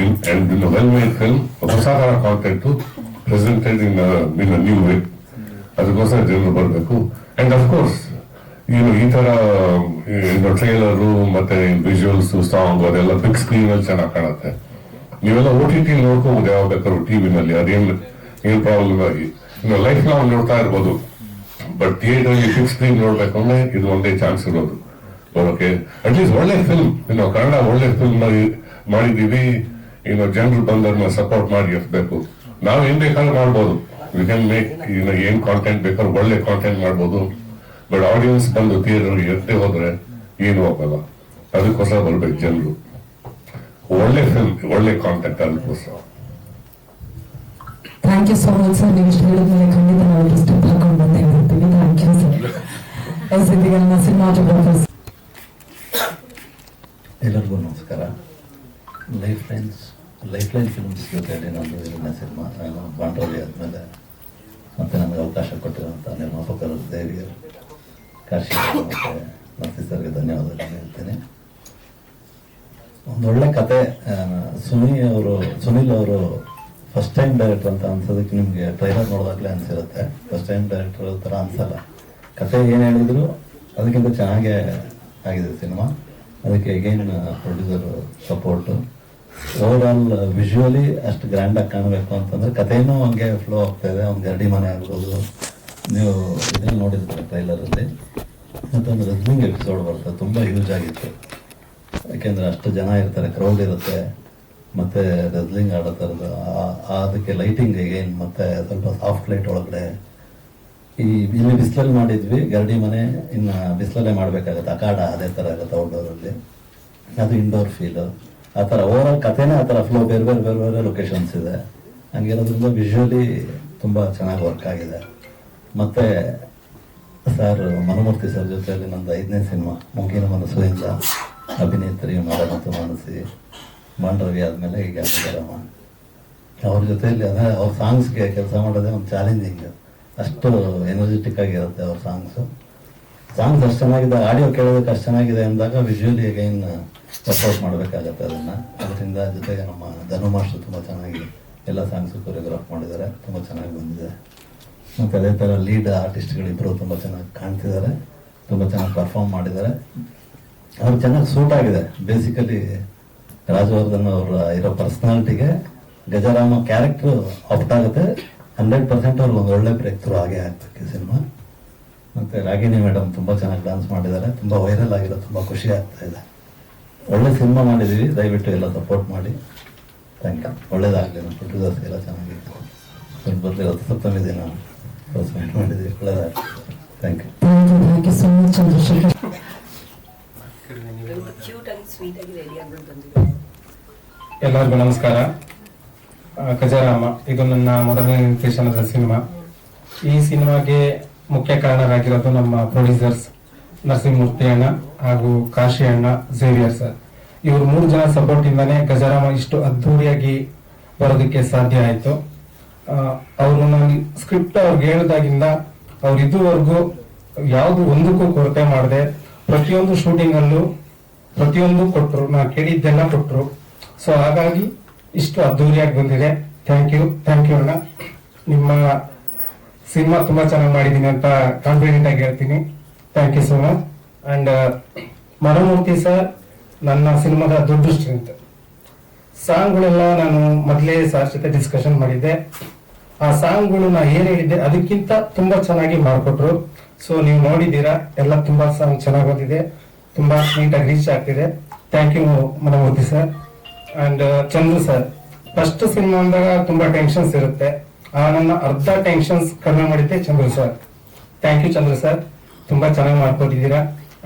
ವೆಲ್ ಮೇಡ್ ಫಿಲ್ಮ್, ಹೊಸ ತರ ಕಾಂಟೆಂಟ್ ಪ್ರೆಸೆಂಟೆಡ್ ಇನ್ ನ್ಯೂ ವೇ. ಅದಕ್ಕೋಸ್ಕರ ಜನರು ಬರಬೇಕು. ಅಂಡ್ ಅಫ್ಕೋರ್ಸ್ ಈ ತರ ಟ್ರೈಲರು ಮತ್ತೆ ವಿಜುವಲ್ಸ್, ಸಾಂಗ್ ಅದೆಲ್ಲ ಬಿಗ್ ಸ್ಕ್ರೀನ್ ಅಲ್ಲಿ ಚೆನ್ನಾಗಿ ಕಾಣುತ್ತೆ. ನೀವೆಲ್ಲ OTT ನೋಡ್ಕೋಬಹುದು ಯಾವಾಗ ಬೇಕಾದ್ರು ಟಿವಿನಲ್ಲಿ. ಏನ್ ಪ್ರಾಬ್ಲಮ್ ಆಗಿ ಲೈಫ್ ನಾವು ನೋಡ್ತಾ ಇರ್ಬೋದು. ಬಟ್ ಥಿಯೇಟರ್ ಬಿಗ್ ಸ್ಕ್ರೀನ್ ನೋಡ್ಬೇಕು ಅಂದ್ರೆ ಇದು ಒಂದೇ ಚಾನ್ಸ್ ಇರೋದು ಬರೋಕೆ. ಅಟ್ಲೀಸ್ಟ್ ಒಳ್ಳೆ ಫಿಲ್ಮ್, ಕನ್ನಡ ಒಳ್ಳೆ ಫಿಲ್ಮ್ ಮಾಡಿದೀವಿ. ಜನರು ಬಂದನ್ನ ಸಪೋರ್ಟ್ ಮಾಡಿ ಇರ್ಬೇಕು. ನಾವ್ ಏನ್ ಬೇಕಾದ್ರೂ ಮಾಡ್ಬೋದು. ವಿ ಕ್ಯಾನ್ ಮೇಕ್ ಏನ್ ಕಾಂಟೆಂಟ್ ಬೇಕಾದ್ರೂ ಒಳ್ಳೆ ಕಾಂಟೆಂಟ್ ಮಾಡ್ಬೋದು. ಬಟ್ ಆಡಿಯನ್ಸ್ ಬಂದು ಥಿಯೇಟರ್ಗೆ ಎತ್ತೇ ಹೋದ್ರೆ ಏನು ಹೋಗಲ್ಲ. ಅದಕ್ಕೋಸ್ಕರ ಬರ್ಬೇಕು ಜನರು. ಒಳ್ಳೆ ಫಿಲ್ಮ್, ಒಳ್ಳೆ ಕಾಂಟೆಂಟ್, ಅದಕ್ಕೋಸ್ಕರ. Thank you so much sir. ನೀವು ಇಷ್ಟು ಹೇಳಿದ್ಮೇಲೆ ಖಂಡಿತ ನಾವು ಸ್ಟೆಪ್ ಹಾಕೊಂಡು ಬಂದೇ ಬರ್ತೀವಿ. Thank you sir. ಸಿನಿಮಾಟೋಗ್ರಾಫರ್ಸ್ ಎಲ್ಲರಿಗೂ ನಮಸ್ಕಾರ. ಲೈಫ್ ಲೈನ್ ಫಿಲ್ಮ್ಸ್ ಜೊತೆಯಲ್ಲಿ ನಂದು 2ನೇ ಸಿನಿಮಾ ಬಾಂಡ್ರವಿ ಆದಮೇಲೆ ಮತ್ತೆ ನನಗೆ ಅವಕಾಶ ಕೊಟ್ಟಿರುವಂಥ ನಿರ್ಮಾಪಕರು ದೇವಿಯರ್, ಕಾಶಿ ಮತ್ತು ನರ್ಸಿ ಸರ್ಗೆ ಧನ್ಯವಾದಗಳನ್ನು ಹೇಳ್ತೇನೆ. ಒಂದೊಳ್ಳೆ ಕತೆ. ಸುನಿಲ್ ಅವರು ಫಸ್ಟ್ ಟೈಮ್ ಡೈರೆಕ್ಟರ್ ಅಂತ ಅನ್ಸೋದಕ್ಕೆ ನಿಮಗೆ ಟ್ರೈಲರ್ ನೋಡಿದಾಗಲೇ ಅನ್ಸಿರುತ್ತೆ. ಫಸ್ಟ್ ಟೈಮ್ ಡೈರೆಕ್ಟರ್ ಥರ ಅನ್ಸಲ್ಲ. ಕತೆ ಏನು ಹೇಳಿದ್ರು ಅದಕ್ಕಿಂತ ಚೆನ್ನಾಗೇ ಆಗಿದೆ ಸಿನಿಮಾ. ಅದಕ್ಕೆ again producer support. Over all visually ಅಷ್ಟು ಗ್ರ್ಯಾಂಡಾಗಿ ಕಾಣಬೇಕು ಅಂತಂದರೆ ಕಥೆನೂ ಹಂಗೆ ಫ್ಲೋ ಆಗ್ತಾ ಇದೆ. ಒಂದು ಗರಡಿ ಮನೆ ಆಗ್ಬೋದು, ನೀವು ಇದನ್ನು ನೋಡಿರ್ತಾರೆ ಟ್ರೈಲರಲ್ಲಿ. ಮತ್ತೊಂದು ರೆಸ್ಲಿಂಗ್ ಎಪಿಸೋಡ್ ಬರ್ತದೆ, ತುಂಬ ಯೂಸ್ ಆಗಿತ್ತು. ಯಾಕೆಂದರೆ ಅಷ್ಟು ಜನ ಇರ್ತಾರೆ, ಕ್ರೌಡ್ ಇರುತ್ತೆ, ಮತ್ತು ರೆಸ್ಲಿಂಗ್ ಆಡೋ ಥರದ್ದು. ಅದಕ್ಕೆ ಲೈಟಿಂಗ್ ಅಗೈನ್ ಮತ್ತು ಸ್ವಲ್ಪ ಸಾಫ್ಟ್ ಲೈಟ್ ಒಳಗಡೆ. ಇಲ್ಲಿ ಬಿಸಿಲಲ್ಲಿ ಮಾಡಿದ್ವಿ ಗರಡಿ ಮನೆ, ಇನ್ನು ಬಿಸಿಲಲ್ಲೇ ಮಾಡಬೇಕಾಗತ್ತೆ. ಅಖಾಡ ಅದೇ ಥರ ಆಗುತ್ತೆ ಔಟ್ಡೋರಲ್ಲಿ. ಅದು ಇಂಡೋರ್ ಫೀಲು. ಆ ಥರ ಓವರ್ ಆಲ್ ಕಥೆನೇ ಆ ಥರ ಫ್ಲೋ. ಬೇರೆ ಬೇರೆ ಲೊಕೇಶನ್ಸ್ ಇದೆ. ಹಂಗಿರೋದ್ರಿಂದ ವಿಜುವಲಿ ತುಂಬ ಚೆನ್ನಾಗಿ ವರ್ಕ್ ಆಗಿದೆ. ಮತ್ತು ಸರ್ ಮನುಮೂರ್ತಿ ಸರ್ ಜೊತೆಯಲ್ಲಿ ನಂದು 5ನೇ ಸಿನಿಮಾ ಮುಂಗಿನ ಮನಸ್ಸಿಂದ ಅಭಿನೇತ್ರಿ ಮತ್ತು ಮಾನಸಿ. ಬಾಂಡ್ರವಿ ಆದಮೇಲೆ ಈಗ ಗಜರಾಮ. ಅವ್ರ ಜೊತೆಯಲ್ಲಿ ಅದೇ ಅವ್ರ ಸಾಂಗ್ಸ್ಗೆ ಕೆಲಸ ಮಾಡೋದೇ ಒಂದು ಚಾಲೆಂಜಿಂಗ್. ಅಷ್ಟು ಎನರ್ಜೆಟಿಕ್ ಆಗಿರುತ್ತೆ ಅವ್ರ ಸಾಂಗ್ಸ್ ಅಷ್ಟು ಚೆನ್ನಾಗಿದೆ. ಆಡಿಯೋ ಕೇಳೋದಕ್ಕೆ ಅಷ್ಟು ಚೆನ್ನಾಗಿದೆ ಅಂದಾಗ ವಿಜುವಲಿ ಅಗೈನ್ ಸಪೋರ್ಟ್ ಮಾಡಬೇಕಾಗತ್ತೆ ಅದನ್ನು. ಅದರಿಂದ ಜೊತೆಗೆ ನಮ್ಮ ಧನು ಮಾಸ್ಟರ್ ತುಂಬ ಚೆನ್ನಾಗಿ ಎಲ್ಲ ಸಾಂಗ್ಸು ಕೊರಿಯೋಗ್ರಾಫ್ ಮಾಡಿದ್ದಾರೆ, ತುಂಬ ಚೆನ್ನಾಗಿ ಬಂದಿದೆ. ಮತ್ತು ಅದೇ ಥರ ಲೀಡ್ ಆರ್ಟಿಸ್ಟ್ಗಳಿಬ್ಬರು ತುಂಬ ಚೆನ್ನಾಗಿ ಕಾಣ್ತಿದ್ದಾರೆ, ತುಂಬ ಚೆನ್ನಾಗಿ ಪರ್ಫಾರ್ಮ್ ಮಾಡಿದ್ದಾರೆ. ಅವ್ರು ಚೆನ್ನಾಗಿ ಸೂಟ್ ಆಗಿದೆ. ಬೇಸಿಕಲಿ ರಾಜವರ್ಧನ್ ಅವರ ಇರೋ ಪರ್ಸ್ನಾಲಿಟಿಗೆ ಗಜರಾಮ ಕ್ಯಾರೆಕ್ಟ್ರು ಆಫ್ಟ್ ಆಗುತ್ತೆ. 100% ಅವ್ರಿಗೆ ಒಂದು ಒಳ್ಳೆ ಬ್ರೇಕ್ ಥ್ರೂ ಆಗೇ ಆಗ್ಬೇಕು ಈ ಸಿನಿಮಾ. ಮತ್ತು ರಾಗಿಣಿ ಮೇಡಮ್ ತುಂಬ ಚೆನ್ನಾಗಿ ಡಾನ್ಸ್ ಮಾಡಿದ್ದಾರೆ, ತುಂಬ ವೈರಲ್ ಆಗಿದೆ, ತುಂಬ ಖುಷಿ ಆಗ್ತಾ ಇದೆ. ಒಳ್ಳೆ ಸಿನಿಮಾ ಮಾಡಿದ್ದೀವಿ, ದಯವಿಟ್ಟು ಎಲ್ಲ ಸಪೋರ್ಟ್ ಮಾಡಿ. Thank you. ಒಳ್ಳೇದಾಗಲಿ. ನಮ್ಮ ಪ್ರೊಡ್ಯೂಸರ್ಸ್ ಎಲ್ಲ ಚೆನ್ನಾಗಿತ್ತು. ಬರಲಿ 10 ಸಪ್ತಮಿ ದಿನ ವೆಯ್ಟ್ ಮಾಡಿದ್ದೀವಿ, ಒಳ್ಳೇದಾಗಲಿ. Thank you. Thank you so much Chandrashekar. ಎಲ್ಲರಿಗೂ ನಮಸ್ಕಾರ. ಗಜರಾಮ ಇದು ನನ್ನ ಮೊದಲನೇ ನಿರ್ದೇಶನದ ಸಿನಿಮಾ. ಈ ಸಿನಿಮಾಗೆ ಮುಖ್ಯ ಕಾರಣರಾಗಿರೋದು ನಮ್ಮ ಪ್ರೊಡ್ಯೂಸರ್ಸ್ ನರಸಿಂಹಮೂರ್ತಿ ಅಣ್ಣ ಹಾಗೂ ಕಾಶಿ ಅಣ್ಣ, ಝೇವಿಯರ್ ಸರ್. ಇವರು 3 ಜನ ಸಪೋರ್ಟ್ ಇಂದಾನೆ ಗಜರಾಮ ಇಷ್ಟು ಅದ್ಧೂರಿಯಾಗಿ ಬರೋದಕ್ಕೆ ಸಾಧ್ಯ ಆಯಿತು. ಅವರು ನಾನು ಸ್ಕ್ರಿಪ್ಟ್ ಅವ್ರಿಗೆ ಹೇಳಿದಾಗಿಂದ ಅವ್ರು ಇದುವರೆಗೂ ಯಾವುದು ಒಂದಕ್ಕೂ ಕೊರತೆ ಮಾಡದೆ ಪ್ರತಿಯೊಂದು ಶೂಟಿಂಗ್ ಅಲ್ಲೂ ಪ್ರತಿಯೊಂದು ಕೊಟ್ಟರು, ನಾನು ಕೇಳಿದ್ದೆಲ್ಲ ಕೊಟ್ಟರು. ಸೊ ಹಾಗಾಗಿ ಇಷ್ಟು ಅದ್ದೂರಿಯಾಗಿ ಬಂದಿದೆ. ಥ್ಯಾಂಕ್ ಯು ಅಣ್ಣ. ನಿಮ್ಮ ಸಿನಿಮಾ ತುಂಬಾ ಚೆನ್ನಾಗಿ ಮಾಡಿದ್ದೀನಿ ಅಂತ ಕಾನ್ಫಿಡೆಂಟ್ ಆಗಿ ಹೇಳ್ತೀನಿ. Thank you so much. And Maramurthy sir ನನ್ನ ಸಿನಿಮಾದ ದೊಡ್ಡ ಸ್ಟ್ರೆಂತ್. ಸಾಂಗ್ಗಳೆಲ್ಲ ನಾನು ಮೊದಲೇ ಸರ್ ಜೊತೆ ಡಿಸ್ಕಷನ್ ಮಾಡಿದ್ದೆ. ಆ ಸಾಂಗ್ಗಳು ನಾ ಏನ್ ಹೇಳಿದ್ದೆ ಅದಕ್ಕಿಂತ ತುಂಬಾ ಚೆನ್ನಾಗಿ ಮಾಡಿಕೊಟ್ರು. ಸೊ ನೀವು ನೋಡಿದ್ದೀರಾ, ಎಲ್ಲ ತುಂಬಾ ಸಾಂಗ್ ಚೆನ್ನಾಗಿ ಬಂದಿದೆ, ತುಂಬಾ ನೀಟಾಗಿ ರೀಚ್ ಆಗ್ತಿದೆ. Thank you Maramurthy sir. And Chandru sir, first cinema ಅಂದಾಗ ತುಂಬಾ ಟೆನ್ಷನ್ಸ್ ಇರುತ್ತೆ, ನನ್ನ ಅರ್ಧ ಟೆನ್ಷನ್ಸ್ ಕಡಿಮೆ ಮಾಡಿದ್ದೆ Chandru sir. Thank you Chandru sir, ತುಂಬಾ ಚೆನ್ನಾಗಿ ಮಾಡ್ಕೊಟ್ಟಿದ್ದೀರಾ.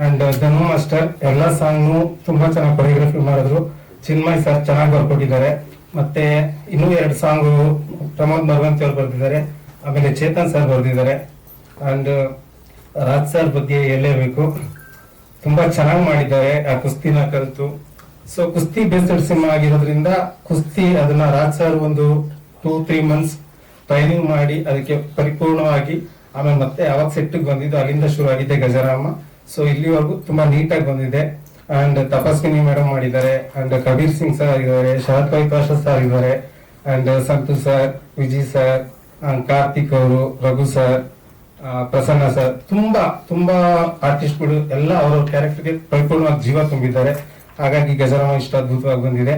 ಅಂಡ್ ಧನು ಮಾಸ್ಟರ್ ಎಲ್ಲ ಸಾಂಗ್ನು ತುಂಬಾ ಚೆನ್ನಾಗಿ ಕೊರಿಯೋಗ್ರಫಿ ಮಾಡಿದ್ರು. ಚಿನ್ಮಯ್ ಸರ್ ಚೆನ್ನಾಗಿ ಬರ್ಕೊಟ್ಟಿದ್ದಾರೆ. ಮತ್ತೆ ಇನ್ನೂ 2 ಸಾಂಗು ಪ್ರಮೋದ್ ಮರವಂತಿ ಅವ್ರು ಬರ್ದಿದ್ದಾರೆ, ಆಮೇಲೆ ಚೇತನ್ ಸರ್ ಬರ್ದಿದ್ದಾರೆ. ಅಂಡ್ ರಾಜ್ ಸರ್ ಬಗ್ಗೆ ಹೇಳಲೇಬೇಕು, ತುಂಬಾ ಚೆನ್ನಾಗಿ ಮಾಡಿದ್ದಾರೆ ಆ ಕುಸ್ತಿನ ಕಲಿತು. ಸೊ ಕುಸ್ತಿ ಬೇಸ್ಡ್ ಸಿನಿಮಾ ಆಗಿರೋದ್ರಿಂದ ಕುಸ್ತಿ ಅದನ್ನ ರಾಜ್ ಸರ್ ಒಂದು 2-3 ಮಂತ್ಸ್ ಟ್ರೈನಿಂಗ್ ಮಾಡಿ ಅದಕ್ಕೆ ಪರಿಪೂರ್ಣವಾಗಿ ಆಮೇಲೆ ಮತ್ತೆ ಯಾವಾಗ ಸೆಟ್ಗೆ ಬಂದಿದ್ದು ಅಲ್ಲಿಂದ ಶುರು ಆಗಿದೆ ಗಜರಾಮ. ಸೊ ಇಲ್ಲಿವರೆಗೂ ತುಂಬಾ ನೀಟಾಗಿ ಬಂದಿದೆ. ಅಂಡ್ ತಪಸ್ವಿನಿ ಮೇಡಮ್ ಮಾಡಿದ್ದಾರೆ, ಅಂಡ್ ಕಬೀರ್ ಸಿಂಗ್ ಸರ್ ಇದ್ದಾರೆ, ಶರತ್ ವೈಪಾಶ ಸರ್ ಇದ್ದಾರೆ, and Santosh sir, Vijay sir, Karthik ಅವರು, ರಘು ಸರ್, ಪ್ರಸನ್ನ ಸರ್, ತುಂಬಾ ಆರ್ಟಿಸ್ಟ್ಗಳು ಎಲ್ಲ ಅವರ ಕ್ಯಾರೆಕ್ಟರ್ಗೆ ಪರಿಪೂರ್ಣವಾಗಿ ಜೀವ ತುಂಬಿದ್ದಾರೆ. ಹಾಗಾಗಿ ಗಜರಾಮ ಇಷ್ಟು ಅದ್ಭುತವಾಗಿ ಬಂದಿದೆ.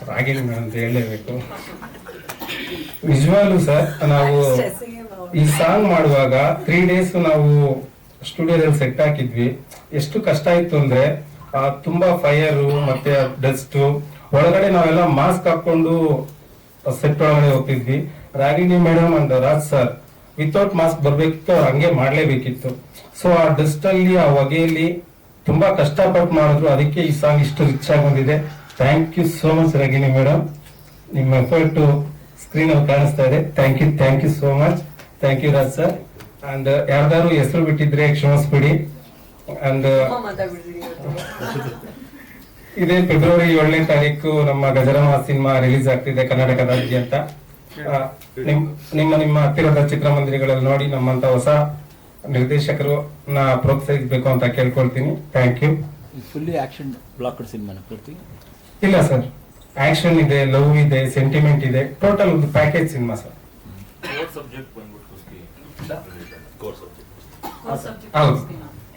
ರಾಗಿಣಿ ಮೇಡಮ್ ಅಂತ ಹೇಳಲೇಬೇಕು. ನಿಜವಾಗ್ಲೂ ಸರ್, ನಾವು ಈ ಸಾಂಗ್ ಮಾಡುವಾಗ 3 days ನಾವು ಸ್ಟುಡಿಯೋದಲ್ಲಿ ಸೆಟ್ ಹಾಕಿದ್ವಿ. ಎಷ್ಟು ಕಷ್ಟ ಇತ್ತು ಅಂದ್ರೆ ತುಂಬಾ ಫೈರ್ ಮತ್ತೆ ಡಸ್ಟ್ ಒಳಗಡೆ ನಾವೆಲ್ಲ ಮಾಸ್ಕ್ ಹಾಕೊಂಡು ಸೆಟ್ ಒಳಗಡೆ ಹೋಗ್ತಿದ್ವಿ. Ragini madam and Raj sir without mask ಬರ್ಬೇಕಿತ್ತು, ಅವ್ರು ಹಂಗೆ ಮಾಡ್ಲೇಬೇಕಿತ್ತು. ಸೊ ಆ ಡಸ್ಟ್ ಅಲ್ಲಿ ಆ ಹೊಗೆಯಲ್ಲಿ ತುಂಬಾ ಕಷ್ಟಪಟ್ಟು ಮಾಡಿದ್ರು, ಅದಕ್ಕೆ ಈ ಸಾಂಗ್ ಇಷ್ಟು ರಿಚ್ ಆಗಿ ಬಂದಿದೆ. Thank you so much Ragini madam, ನಿಮ್ಮ ಎಫರ್ಟ್ ಸ್ಕ್ರೀನ್ ಅಲ್ಲಿ ಕಾಣಿಸ್ತಾ ಇದೆ. Thank you so much. Thank you Raj sir. And ಯಾರ್ದಾರು ಹೆಸರು ಬಿಟ್ಟಿದ್ರೆ ಕ್ಷಮಿಸ್ಬಿಡಿ. ಅಂಡ್ ಇದೇ ಫೆಬ್ರವರಿ 7ನೇ ತಾರೀಕು ನಮ್ಮ ಗಜರಾಮ ಸಿನಿಮಾ ರಿಲೀಸ್ ಆಗ್ತಿದೆ ಕರ್ನಾಟಕದಾದ್ಯಂತ. ನಿಮ್ಮ ಹತ್ತಿರದ ಚಿತ್ರಮಂದಿರಗಳಲ್ಲಿ ನೋಡಿ ನಮ್ಮಂತ ಹೊಸ ನಿರ್ದೇಶಕರು ಪ್ರೋತ್ಸಾಹಿಸಬೇಕು ಅಂತ ಕೇಳ್ಕೊಳ್ತೀನಿ. Thank you. Fully action blocked ಸಿನಿಮಾನ ಪೂರ್ತಿ? ಇಲ್ಲ ಸರ್, ಆಕ್ಷನ್ ಇದೆ, ಲವ್ ಇದೆ, ಸೆಂಟಿಮೆಂಟ್ ಇದೆ, ಟೋಟಲ್ ಒಂದು ಪ್ಯಾಕೇಜ್ ಸಿನಿಮಾ ಸರ್.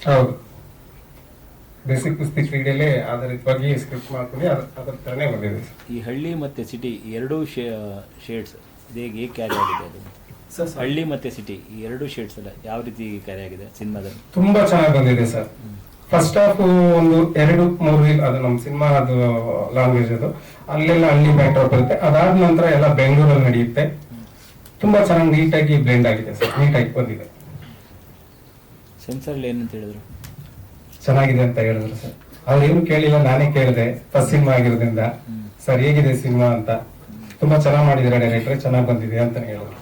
ಹೌದು, ಬೇಸಿಕ್ ಕುಸ್ತಿ ಕ್ರೀಡೆಯಲ್ಲೇ ಆಧಾರಿತವಾಗಿ ಸ್ಕ್ರಿಪ್ಟ್ ಮಾಡ್ಕೊಂಡು ಅದರ ತರನೇ ಬಂದಿದೆ. ಈ ಹಳ್ಳಿ ಮತ್ತೆ ಸಿಟಿ ಎರಡೂ ಶೇಡ್ಸ್ ಹೇಗೆ ಕ್ಯಾರಿ ಆಗಿದೆ ಅದು? ಹಳ್ಳಿ ಮತ್ತೆ ಸಿಟಿ ಈ 2 ಶೇಡ್ಸ್ ಎಲ್ಲ ಯಾವ ರೀತಿ ಕ್ಯಾರಿ ಆಗಿದೆ ಸಿನಿಮಾದಲ್ಲಿ? ತುಂಬಾ ಚೆನ್ನಾಗಿ ಬಂದಿದೆ ಸರ್. ಫಸ್ಟ್ ಹಾಫ್ ಒಂದು 2-3 ರೀಲ್ ಅದು ನಮ್ಮ ಸಿನಿಮಾ ಅದು ಲ್ಯಾಂಗ್ವೇಜ್ ಅದು ಅಲ್ಲೆಲ್ಲ ಹಳ್ಳಿ ಬ್ಯಾಕ್ಡ್ರಾಪ್ ಇರುತ್ತೆ. ಅದಾದ ನಂತರ ಎಲ್ಲ ಬೆಂಗಳೂರಲ್ಲಿ ನಡೆಯುತ್ತೆ. ತುಂಬಾ ಚೆನ್ನಾಗಿ ನೀಟಾಗಿ ಬ್ಲೆಂಡ್ ಆಗಿದೆ ಸರ್, ನೀಟಾಗಿ ಬಂದಿದೆ. ಸೆನ್ಸರ್ ಏನಂತ ಹೇಳಿದ್ರು? ಚೆನ್ನಾಗಿದೆ ಅಂತ ಹೇಳಿದ್ರು ಸರ್. ಅವ್ರೇನು ಕೇಳಿಲ್ಲ, ನಾನೇ ಕೇಳಿದೆ ಫಸ್ಟ್ ಸಿನಿಮಾ ಆಗಿರೋದ್ರಿಂದ ಸರ್ ಹೇಗಿದೆ ಸಿನಿಮಾ ಅಂತ. ತುಂಬಾ ಚೆನ್ನಾಗಿ ಮಾಡಿದ್ದಾರೆ ಡೈರೆಕ್ಟರ್, ಚೆನ್ನಾಗಿ ಬಂದಿದೆ ಅಂತ ಹೇಳಿದ್ರು.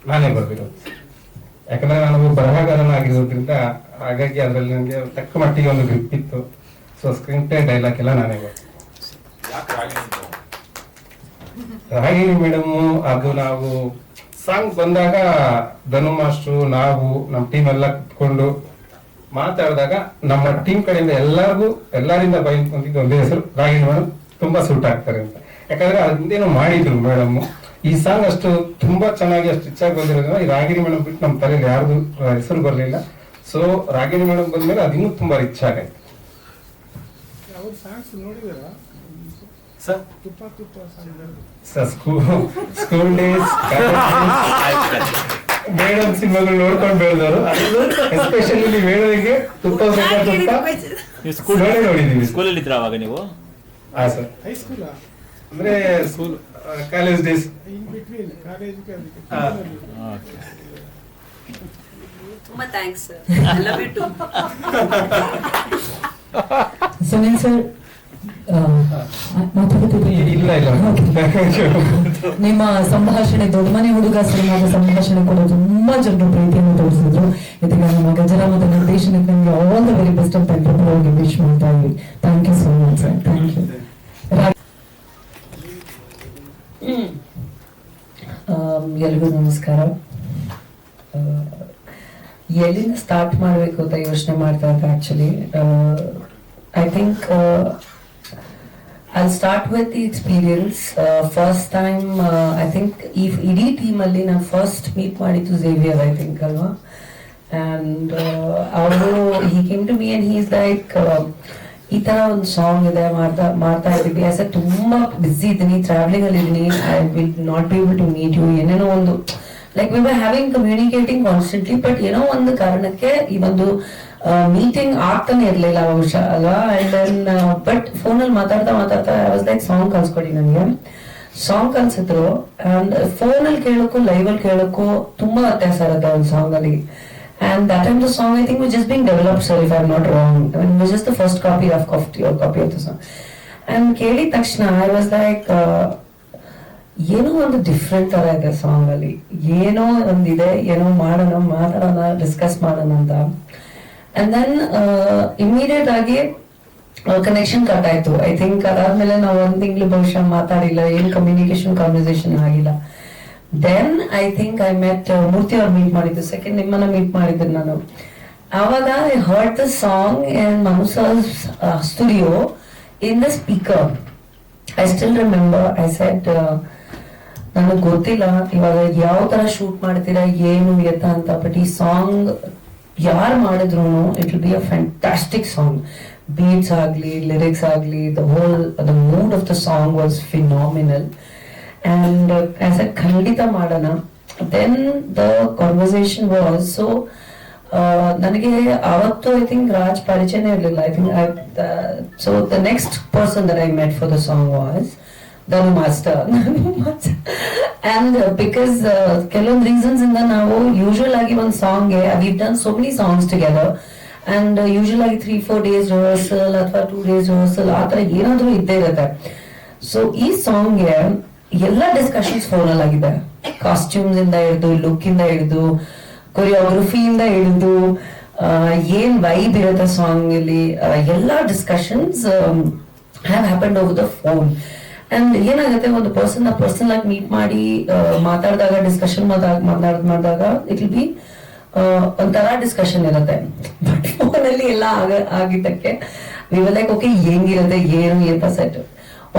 ನಾನೇ ಬರ್ದಿರೋದು, ಯಾಕಂದ್ರೆ ನಾನು ಬರಹಗಾರನಾಗಿರೋದ್ರಿಂದ ಹಾಗಾಗಿ ಅದರಲ್ಲಿ ನನಗೆ ತಕ್ಕ ಮಟ್ಟಿಗೆ ಒಂದು ಗ್ರಿಪ್ ಇತ್ತು. ಸೊ ಸ್ಕ್ರೀನ್ ಪ್ಲೇ ಡೈಲಾಗ್ ಎಲ್ಲ ನಾನೇ ಬರ್ತೀನಿ. ರಾಗಿಣಿ ಮೇಡಮ್ ಅದು ನಾವು ಸಾಂಗ್ ಬಂದಾಗ ಧನು ಮಾಸ್ಟ್ರು ನಾವು ನಮ್ಮ ಟೀಮ್ ಎಲ್ಲ ಕುತ್ಕೊಂಡು ಮಾತಾಡಿದಾಗ ನಮ್ಮ ಟೀಮ್ ಕಡೆಯಿಂದ ಎಲ್ಲರಿಂದ ಬಂದಿದ್ದ ಒಂದೇ ಹೆಸರು ರಾಗಿಣಿ ಮೇಡಮ್ ತುಂಬಾ ಸೂಟ್ ಆಗ್ತಾರೆ ಅಂತ. ಯಾಕಂದ್ರೆ ಅದೇನೋ ಮಾಡಿದ್ರು ಮೇಡಮ್. ಈ ಸಾಂಗ್ ಅಷ್ಟು ತುಂಬಾ ಚೆನ್ನಾಗಿ ಅಷ್ಟು ಇಚ್ಛಾಗಿ ಬಂದಿರೋದ್ರಿಂದ ಈ ರಾಗಿಣಿ ಮೇಡಮ್ ಬಿಟ್ಟು ನಮ್ಮ ತಲೆಯಲ್ಲಿ ಯಾರ್ದು ಹೆಸರು ಬರಲಿಲ್ಲ. ಸೊ ರಾಗಿಣಿ ಮೇಡಮ್ ಬಂದ್ಮೇಲೆ ಅದು ಇನ್ನೂ ತುಂಬಾ ರಿಚ್ ಆಗೈತೆ. ಸ್ಕೂಲ್ ಡೇಸ್ ಮೇಡಮ್ ಸಿನಿಮಾಗಳು ನೋಡ್ಕೊಂಡು ಬೆಳೆದವರು, ಎಸ್ಪೆಷಲಿ ನೀವು ಹೇಳೋದಕ್ಕೆ ತುಪ್ಪ ನೋಡಿದೀವಿ. ಸ್ಕೂಲಲ್ಲಿ ಇದ್ರ ಅವಾಗ ನೀವು? ಹಾ ಸರ್, ಅಂದ್ರೆ ಸ್ಕೂಲ್ ಕಾಲೇಜ್ ಡೇಸ್. ತುಂಬಾ thanks sir, I love you too. Sunil sir ಇಲ್ಲ ನಿಮ್ಮ ಸಂಭಾಷಣೆ ದೊಡ್ಡ ಮನೆ ಹುಡುಗ ಸಿನಿಮಾದ ಸಂಭಾಷಣೆ ಕೂಡ ತುಂಬಾ ಜನರು ಪ್ರೀತಿಯನ್ನು ತೋರಿಸಿದ್ರು. ಇದೀಗ ನಮ್ಮ ಗಜರಾಮದ ನಿರ್ದೇಶನಕ್ಕೆ ನಿಮಗೆ ಆಲ್ ದ ವೆರಿ ಬೆಸ್ಟ್ ಅಂತ ಹೋಗಿ ವಿಶ್ ಮಾಡ್ತಾ ಇದ್ವಿ. Thank you so much sir, thank you. ಎಲ್ರಿಗೂ ನಮಸ್ಕಾರ. ಎಲ್ಲಿಂದ ಸ್ಟಾರ್ಟ್ ಮಾಡಬೇಕು ಅಂತ ಯೋಚನೆ ಮಾಡ್ತಾ ಇದ್ದೆ. Actually I think I'll start with the experience. First time, I think, if ಇಡೀ ಟೀಮ್ ಅಲ್ಲಿ ನಾನು ಫಸ್ಟ್ ಮೀಟ್ ಮಾಡಿದ್ದು ಝೇವಿಯರ್, ಐ ಥಿಂಕ್ ಅಲ್ವಾ. And ಅವರು he came to me and he's like, ಈ ತರ ಒಂದು ಸಾಂಗ್ ಇದೆ, ಮಾಡ್ತಾ ಇದ್ದೀವಿ. ಆಸ್ ತುಂಬಾ ಬಿಸಿ ಇದ್ದೀನಿ, ಟ್ರಾವೆಲಿಂಗ್ ಅಲ್ಲಿ ಇದ್ದೀನಿ, I will not be able to meet you. ಏನೇನೋ ಒಂದು like we were having communicating constantly, but ಏನೋ ಒಂದು ಕಾರಣಕ್ಕೆ ಈ ಒಂದು ಮೀಟಿಂಗ್ ಆಗ್ತಾನೆ ಇರ್ಲಿಲ್ಲ ಬಹುಶಃ ಅಲ್ವಾ. ಅಂಡ್ ದೆನ್ ಬಟ್ ಫೋನಲ್ಲಿ ಮಾತಾಡ್ತಾ ಐ ವಾಸ್ ಲೈಕ್ ಸಾಂಗ್ ಕಳ್ಸ್ಕೊಡಿ ನನಗೆ. ಸಾಂಗ್ ಕಳ್ಸಿದ್ರು. ಅಂಡ್ ಫೋನಲ್ಲಿ ಕೇಳೋಕ್ಕೂ ಲೈವ್ ಅಲ್ಲಿ ಕೇಳೋಕ್ಕೂ ತುಂಬಾ ವ್ಯತ್ಯಾಸ ಇರುತ್ತೆ ಒಂದು ಸಾಂಗ್ ಅಲ್ಲಿ. And that time the song I think was just being developed, sir, if I'm not wrong. I mean, it was just the first copy of the song. And ಕೇಳಿದ ತಕ್ಷಣ I was like, ಏನೋ ಒಂದು different ತರ ಇದೆ song ಅಲ್ಲಿ, ಏನೋ ಒಂದಿದೆ, ಏನೋ ಮಾತಾಡೋಣ, ಡಿಸ್ಕಸ್ ಮಾಡೋಣ ಅಂತ. ಅಂಡ್ ದೆನ್ ಇಮಿಡಿಯೇಟ್ ಆಗಿ ಕನೆಕ್ಷನ್ ಕಟ್ ಆಯ್ತು. ಐ ಥಿಂಕ್ ಅದಾದ್ಮೇಲೆ ನಾವು ಒಂದ್ ತಿಂಗಳು ಬಹುಶಃ ಮಾತಾಡಿಲ್ಲ, ಏನು ಕಮ್ಯುನಿಕೇಶನ್ ಕಾನ್ವರ್ಸೇಷನ್ ಆಗಿಲ್ಲ. Then I think I met Murthy ಅವ್ರು ಮೀಟ್ ಮಾಡಿದ್ದು, ಸೆಕೆಂಡ್ ನಿಮ್ಮನ್ನ ಮೀಟ್ ಮಾಡಿದ್ದು ನಾನು. ಆವಾಗ I heard the song in Manu sir's studio in the speaker. I still remember, I said ನನಗೆ ಗೊತ್ತಿಲ್ಲ ಇವಾಗ ಯಾವ ತರ ಶೂಟ್ ಮಾಡ್ತೀರಾ, ಏನು ಎತ್ತ ಅಂತ, ಬಟ್ ಈ ಸಾಂಗ್ ಯಾರು ಮಾಡಿದ್ರು it will be a fantastic song. Beats ಆಗ್ಲಿ, ಲಿರಿಕ್ಸ್ ಆಗ್ಲಿ, the mood of the song was phenomenal. And I said ಖಂಡಿತ ಮಾಡೋಣ. Then the conversation was so ನನಗೆ ಅವತ್ತು ಐ ಥಿಂಕ್ ರಾಜ್ ಪರಿಚಯನೇ ಇರಲಿಲ್ಲ. I think so the next person that I met for the song was Dhanu Master. And because ಕೆಲವೊಂದು reasons ಇಂದ ನಾವು usual ಆಗಿ ಒಂದು ಸಾಂಗ್ಗೆ we've done so many songs together and usual ಆಗಿ 3-4 days rehearsal ಅಥವಾ 2 days rehearsal ಆ ತರ ಏನಾದ್ರೂ ಇದ್ದೇ ಇರುತ್ತೆ. ಸೊ ಈ ಸಾಂಗ್ಗೆ ಎಲ್ಲ ಡಿಸ್ಕಷನ್ಸ್ ಫೋನಲ್ಲಿ ಆಗಿದೆ. ಕಾಸ್ಟ್ಯೂಮ್ಸ್ ಇಂದ ಹಿಡಿದು, ಲುಕ್ ಇಂದ ಹಿಡಿದು, ಕೊರಿಯೋಗ್ರಫಿಯಿಂದ ಹಿಡಿದು, ಏನ್ ವೈಬ್ ಇರುತ್ತೆ ಸಾಂಗ್ ಅಲ್ಲಿ, ಎಲ್ಲಾ discussions have happened over the phone. And ಏನಾಗುತ್ತೆ, ಒಂದು ಪರ್ಸನ್ ಆಗಿ ಮೀಟ್ ಮಾಡಿ ಮಾತಾಡಿದಾಗ, ಡಿಸ್ಕಷನ್ ಮಾಡಿದಾಗ ಇಟ್ ವಿಲ್ ಬಿ ಒಂಥರ ಡಿಸ್ಕಷನ್ ಇರುತ್ತೆ. ಬಟ್ ಫೋನಲ್ಲಿ ಎಲ್ಲ ಆಗಿದ್ದಕ್ಕೆ ವಿ ವರ್ ಲೈಕ್ ಓಕೆ ಹೆಂಗಿರುತ್ತೆ, ಏನು ಅಂತ ಸೆಟ್.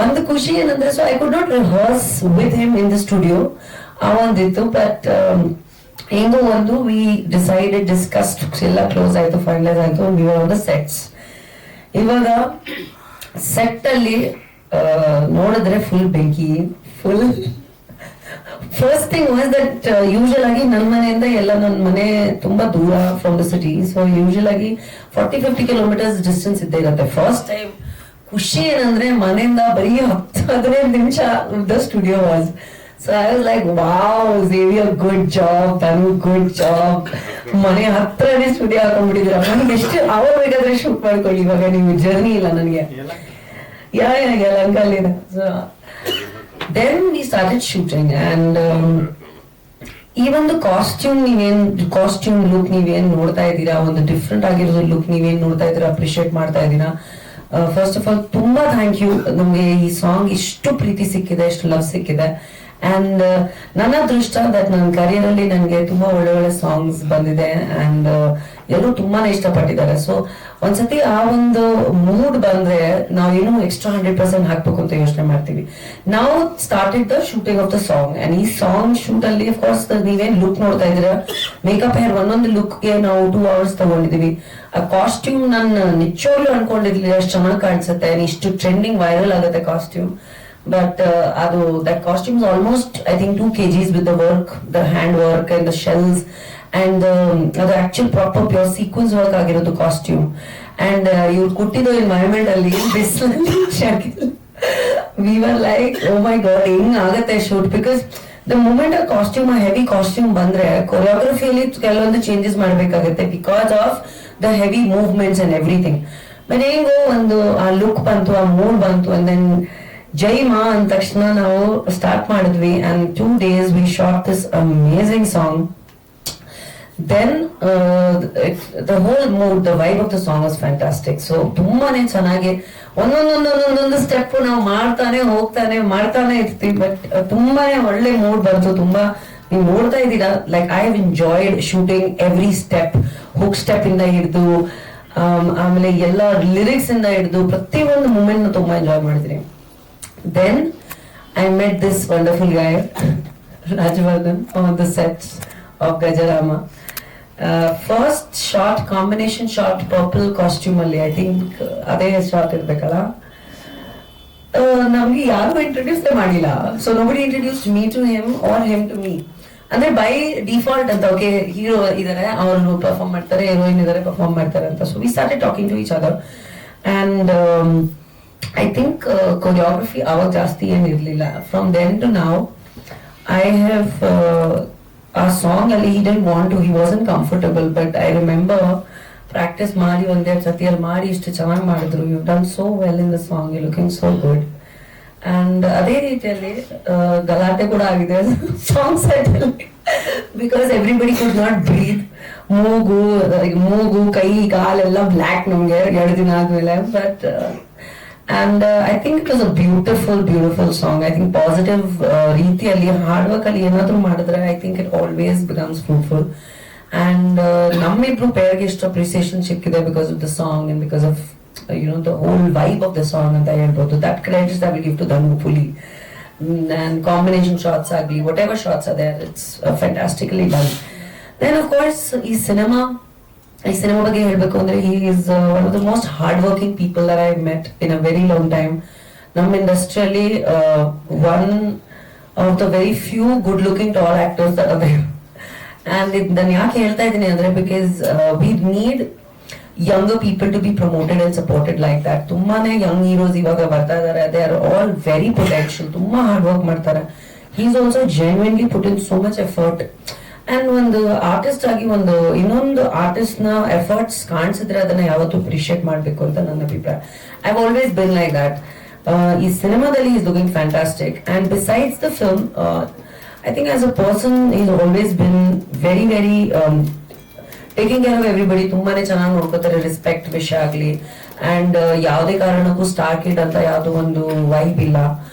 ಒಂದು ಖುಷಿ ಏನಂದ್ರೆ, so I could not rehearse with him in the studio, ಆ ಒಂದಿತ್ತು. ಬಟ್ ಹೆಂಗೋ ಒಂದು ವಿ ಡಿಸೈಡೆಡ್, ಡಿಸ್ಕಸ್ಡ್, ಎಲ್ಲ ಕ್ಲೋಸ್ ಆಯ್ತು, ಫೈನಲೈಸ್ ಆಯ್ತು. We are on the sets. ಇವಾಗ ಸೆಟ್ ಅಲ್ಲಿ ನೋಡಿದ್ರೆ ಫುಲ್ ಬೆಂಕಿ, full. First thing was that usual ಆಗಿ ನನ್ನ ಮನೆಯಿಂದ ಎಲ್ಲ, ನನ್ನ ಮನೆ ತುಂಬಾ ದೂರ from the city. So usual ಆಗಿ 40-50 ಕಿಲೋಮೀಟರ್ಸ್ ಡಿಸ್ಟೆನ್ಸ್ ಇದ್ದೇ ಇರುತ್ತೆ. ಫಸ್ಟ್ ಟೈಮ್ ಖುಷಿ ಏನಂದ್ರೆ ಮನೆಯಿಂದ ಬರೀ 10-15 ನಿಮಿಷ the studio was. So I was like wow, Xavier good job, Tanu good job. ಮನೆ ಹತ್ರನೇ ಸ್ಟುಡಿಯೋ ಹಾಕೊಂಡ್ಬಿಟ್ಟಿದ್ರ, ನನಗೆ ಎಷ್ಟು ಅವರ್ ಬೇಕಾದ್ರೆ ಶೂಟ್ ಮಾಡ್ಕೊಳ್ಳಿ, ಇವಾಗ ನೀವು ಜರ್ನಿ ಇಲ್ಲ ನನಗೆ. ಲಂಕಲ್ಲಿ. So then we started shooting. And ಈ ಒಂದು ಕಾಸ್ಟ್ಯೂಮ್ ಲುಕ್ ನೀವೇನ್ ನೋಡ್ತಾ ಇದ್ದೀರಾ, ಒಂದು ಡಿಫ್ರೆಂಟ್ ಆಗಿರೋ ಲುಕ್ ನೀವೇನ್ ನೋಡ್ತಾ ಇದ್ದೀರಾ, ಅಪ್ರಿಶಿಯೇಟ್ ಮಾಡ್ತಾ ಇದ್ದೀರಾ. ಫಸ್ಟ್ ಆಫ್ ಆಲ್ ತುಂಬಾ ಥ್ಯಾಂಕ್ ಯು. ನಮ್ಗೆ ಈ ಸಾಂಗ್ ಇಷ್ಟು ಪ್ರೀತಿ ಸಿಕ್ಕಿದೆ, ಇಷ್ಟು ಲವ್ ಸಿಕ್ಕಿದೆ. ಅಂಡ್ ನನ್ನ ಅದೃಷ್ಟ ದಟ್ ನನ್ನ ಕರಿಯರ್ ಅಲ್ಲಿ ನನಗೆ ತುಂಬಾ ಒಳ್ಳೆ ಸಾಂಗ್ಸ್ ಬಂದಿದೆ. ಅಂಡ್ ಎಲ್ಲರೂ ತುಂಬಾನೇ ಇಷ್ಟಪಟ್ಟಿದ್ದಾರೆ. ಸೊ ಒಂದ್ಸತಿ ಆ ಒಂದು ಮೂಡ್ ಬಂದ್ರೆ ನಾವೇನು ಎಕ್ಸ್ಟ್ರಾ 100% ಹಾಕ್ಬೇಕು ಅಂತ ಯೋಚನೆ ಮಾಡ್ತೀವಿ. ನಾವು started the shooting of the song and ಈ ಸಾಂಗ್ ಶೂಟ್ ಅಲ್ಲಿ ಅಫ್ಕೋರ್ಸ್ ನೀವೇನ್ ಲುಕ್ ನೋಡ್ತಾ ಇದ್ದೀರಾ, ಮೇಕಪ್ ಹೇರ್ ಒಂದೊಂದು ಲುಕ್ ಗೆ ನಾವು 2 hours ತಗೊಂಡಿದೀವಿ. ಆ ಕಾಸ್ಟ್ಯೂಮ್ ನಾನು ನಿಜವಾಗ್ಲೂ ಅನ್ಕೊಂಡಿರ್ಲಿಲ್ಲ ಎಷ್ಟು ಚೆನ್ನಾಗಿ ಕಾಣಿಸುತ್ತೆ, ಇಷ್ಟು ಟ್ರೆಂಡಿಂಗ್ ವೈರಲ್ ಆಗುತ್ತೆ costume. But that costume is almost, I think, 2 kgs with the work, the hand work and the shells and the actual proper pure sequence work ಆಗಿರೋದು costume. And ಇವ್ರು ಕೊಟ್ಟಿದ್ದು environment ಅಲ್ಲಿ ಬಿಸಿಲಲ್ಲಿ we were like, oh my god, ಹೆಂಗ್ ಆಗತ್ತೆ shoot, because the moment a costume, a heavy costume ಬಂದ್ರೆ choreography ಕೆಲವೊಂದು changes ಮಾಡ್ಬೇಕಾಗುತ್ತೆ because of the heavy movements and everything. But ಹೆಂಗೋ ಒಂದು ಆ ಲುಕ್ ಬಂತು, ಆ ಮೂಡ್ ಬಂತು, and then ಜೈ ಮಾ ಅಂದ ತಕ್ಷಣ ನಾವು ಸ್ಟಾರ್ಟ್ ಮಾಡಿದ್ವಿ and 2 days we shot this amazing song. Then the whole mood, the vibe of the song was fantastic. So ತುಂಬಾನೇ ಚೆನ್ನಾಗಿ ಒಂದೊಂದೊಂದೊಂದೊಂದು ಸ್ಟೆಪ್ ನಾವು ಮಾಡ್ತಾನೆ ಇರ್ತೀವಿ, ಬಟ್ ತುಂಬಾನೇ ಒಳ್ಳೆ ಮೂಡ್ ಬಂತು. ತುಂಬಾ ನೀವು ನೋಡ್ತಾ ಇದ್ದೀರಾ, like I have enjoyed shooting every step, hook step ಇಂದ ಹಿಡಿದು ಆಮೇಲೆ ಎಲ್ಲ ಲಿರಿಕ್ಸ್ ಇಂದ ಹಿಡಿದು ಪ್ರತಿಯೊಂದು ಮೂಮೆಂಟ್ ನ ತುಂಬಾ ಎಂಜಾಯ್ ಮಾಡಿದ್ರಿ. Then I met this wonderful guy, Rajvardhan, on the sets of Gajarama. First shot, combination shot, purple costume alli, I think ಅದೇ shot ಇರ್ಬೇಕಲ್ಲ. ನಮ್ಗೆ ಯಾರು ಇಂಟ್ರೊಡ್ಯೂಸ್ ಮಾಡಿಲ್ಲ, so nobody introduced me to him or him to me. ಅಂದ್ರೆ by default ಅಂತ, okay hero ಇದಾರೆ ಅವ್ರು perform ಮಾಡ್ತಾರೆ, ಹೀರೋಯಿನ್ ಇದಾರೆ ಪರ್ಫಾರ್ಮ್ ಮಾಡ್ತಾರೆ ಅಂತ. So we started talking to each other and I think choreography aವಾಗ ಜಾಸ್ತಿ ಏನಿರ್ಲಿಲ್ಲ. From then to now I have a song ಅಲ್ಲಿ he didn't want to, he wasn't comfortable, but I remember practice ಮಾಡಿ ಒಂದೆರಡು ಸತಿ ಅಲ್ಲಿ ಮಾಡಿ ಇಷ್ಟು ಚೆನ್ನಾಗಿ ಮಾಡಿದ್ರು. You've done so well in the song, you're looking so good. And ಅದೇ ರೀತಿಯಲ್ಲಿ ಗಲಾಟೆ ಕೂಡ ಆಗಿದೆ ಸಾಂಗ್ ಸೆಟ್ ಅಲ್ಲಿ because everybody could not breathe. ಮೂಗು ಕೈ ಕಾಲೆಲ್ಲ ಬ್ಲ್ಯಾಕ್ ನಮ್ಗೆ 2 ದಿನ ಆದ್ಮೇಲೆ. But and I think it was a beautiful song. I think positive ರೀತಿಯಲ್ಲಿ ಹಾರ್ಡ್ ವರ್ಕ್ ಅಲ್ಲಿ ಏನಾದ್ರೂ ಮಾಡಿದ್ರೆ I think it always becomes fruitful. And ನಮ್ಮಿಬ್ರು ಪೇರ್ಗೆ ಎಷ್ಟು ಅಪ್ರಿಸಿಯೇಷನ್ ಸಿಕ್ಕಿದೆ because of the song and because of the whole vibe of the song ಅಂತ ಹೇಳ್ಬೋದು. That credit I will give to Dhanu fully. And combination shots agli, whatever shots are there, it's fantastically done. Then of course ಈ cinema ಬಗ್ಗೆ ಹೇಳ್ಬೇಕು ಅಂದ್ರೆ he is one of the most hard working people that I met in a very long time. ನಮ್ಮ ಇಂಡಸ್ಟ್ರಿಯಲ್ಲಿ one of the very few good looking tall actors that are there. And ನಾನು ಯಾಕೆ ಹೇಳ್ತಾ ಇದ್ದೀನಿ ಅಂದ್ರೆ because we need younger people to be promoted and supported like that. ತುಂಬಾನೇ young heroes ಇವಾಗ ಬರ್ತಾ ಇದಾರೆ, they are all very potential, ತುಂಬಾ hard work ಮಾಡ್ತಾರೆ. He is also genuinely put in so much effort. And ಒಂದು artist ಆಗಿ ಇನ್ನೊಂದು artist ನ ಎಫರ್ಟ್ಸ್ ಕಾಣಿಸಿದ್ರೆ ಅದನ್ನ ಯಾವತ್ತೂ ಅಪ್ರಿಶಿಯೇಟ್ ಮಾಡ್ಬೇಕು ಅಂತ ನನ್ನ ಅಭಿಪ್ರಾಯ. I always been like that. ಈ ಸಿನಿಮಾದಲ್ಲಿ is looking fantastic and besides the film I think as a person is always been very taking care of everybody. ತುಂಬಾನೇ ಚೆನ್ನಾಗಿ ನೋಡ್ಕೋತಾರೆ, ರೆಸ್ಪೆಕ್ಟ್ ವಿಷಯ ಆಗ್ಲಿ. ಅಂಡ್ ಯಾವುದೇ ಕಾರಣಕ್ಕೂ ಸ್ಟಾರ್ ಕಿಡ್ ಅಂತ ಯಾವ್ದೋ ಒಂದು ವೈಬ್ ಇಲ್ಲ.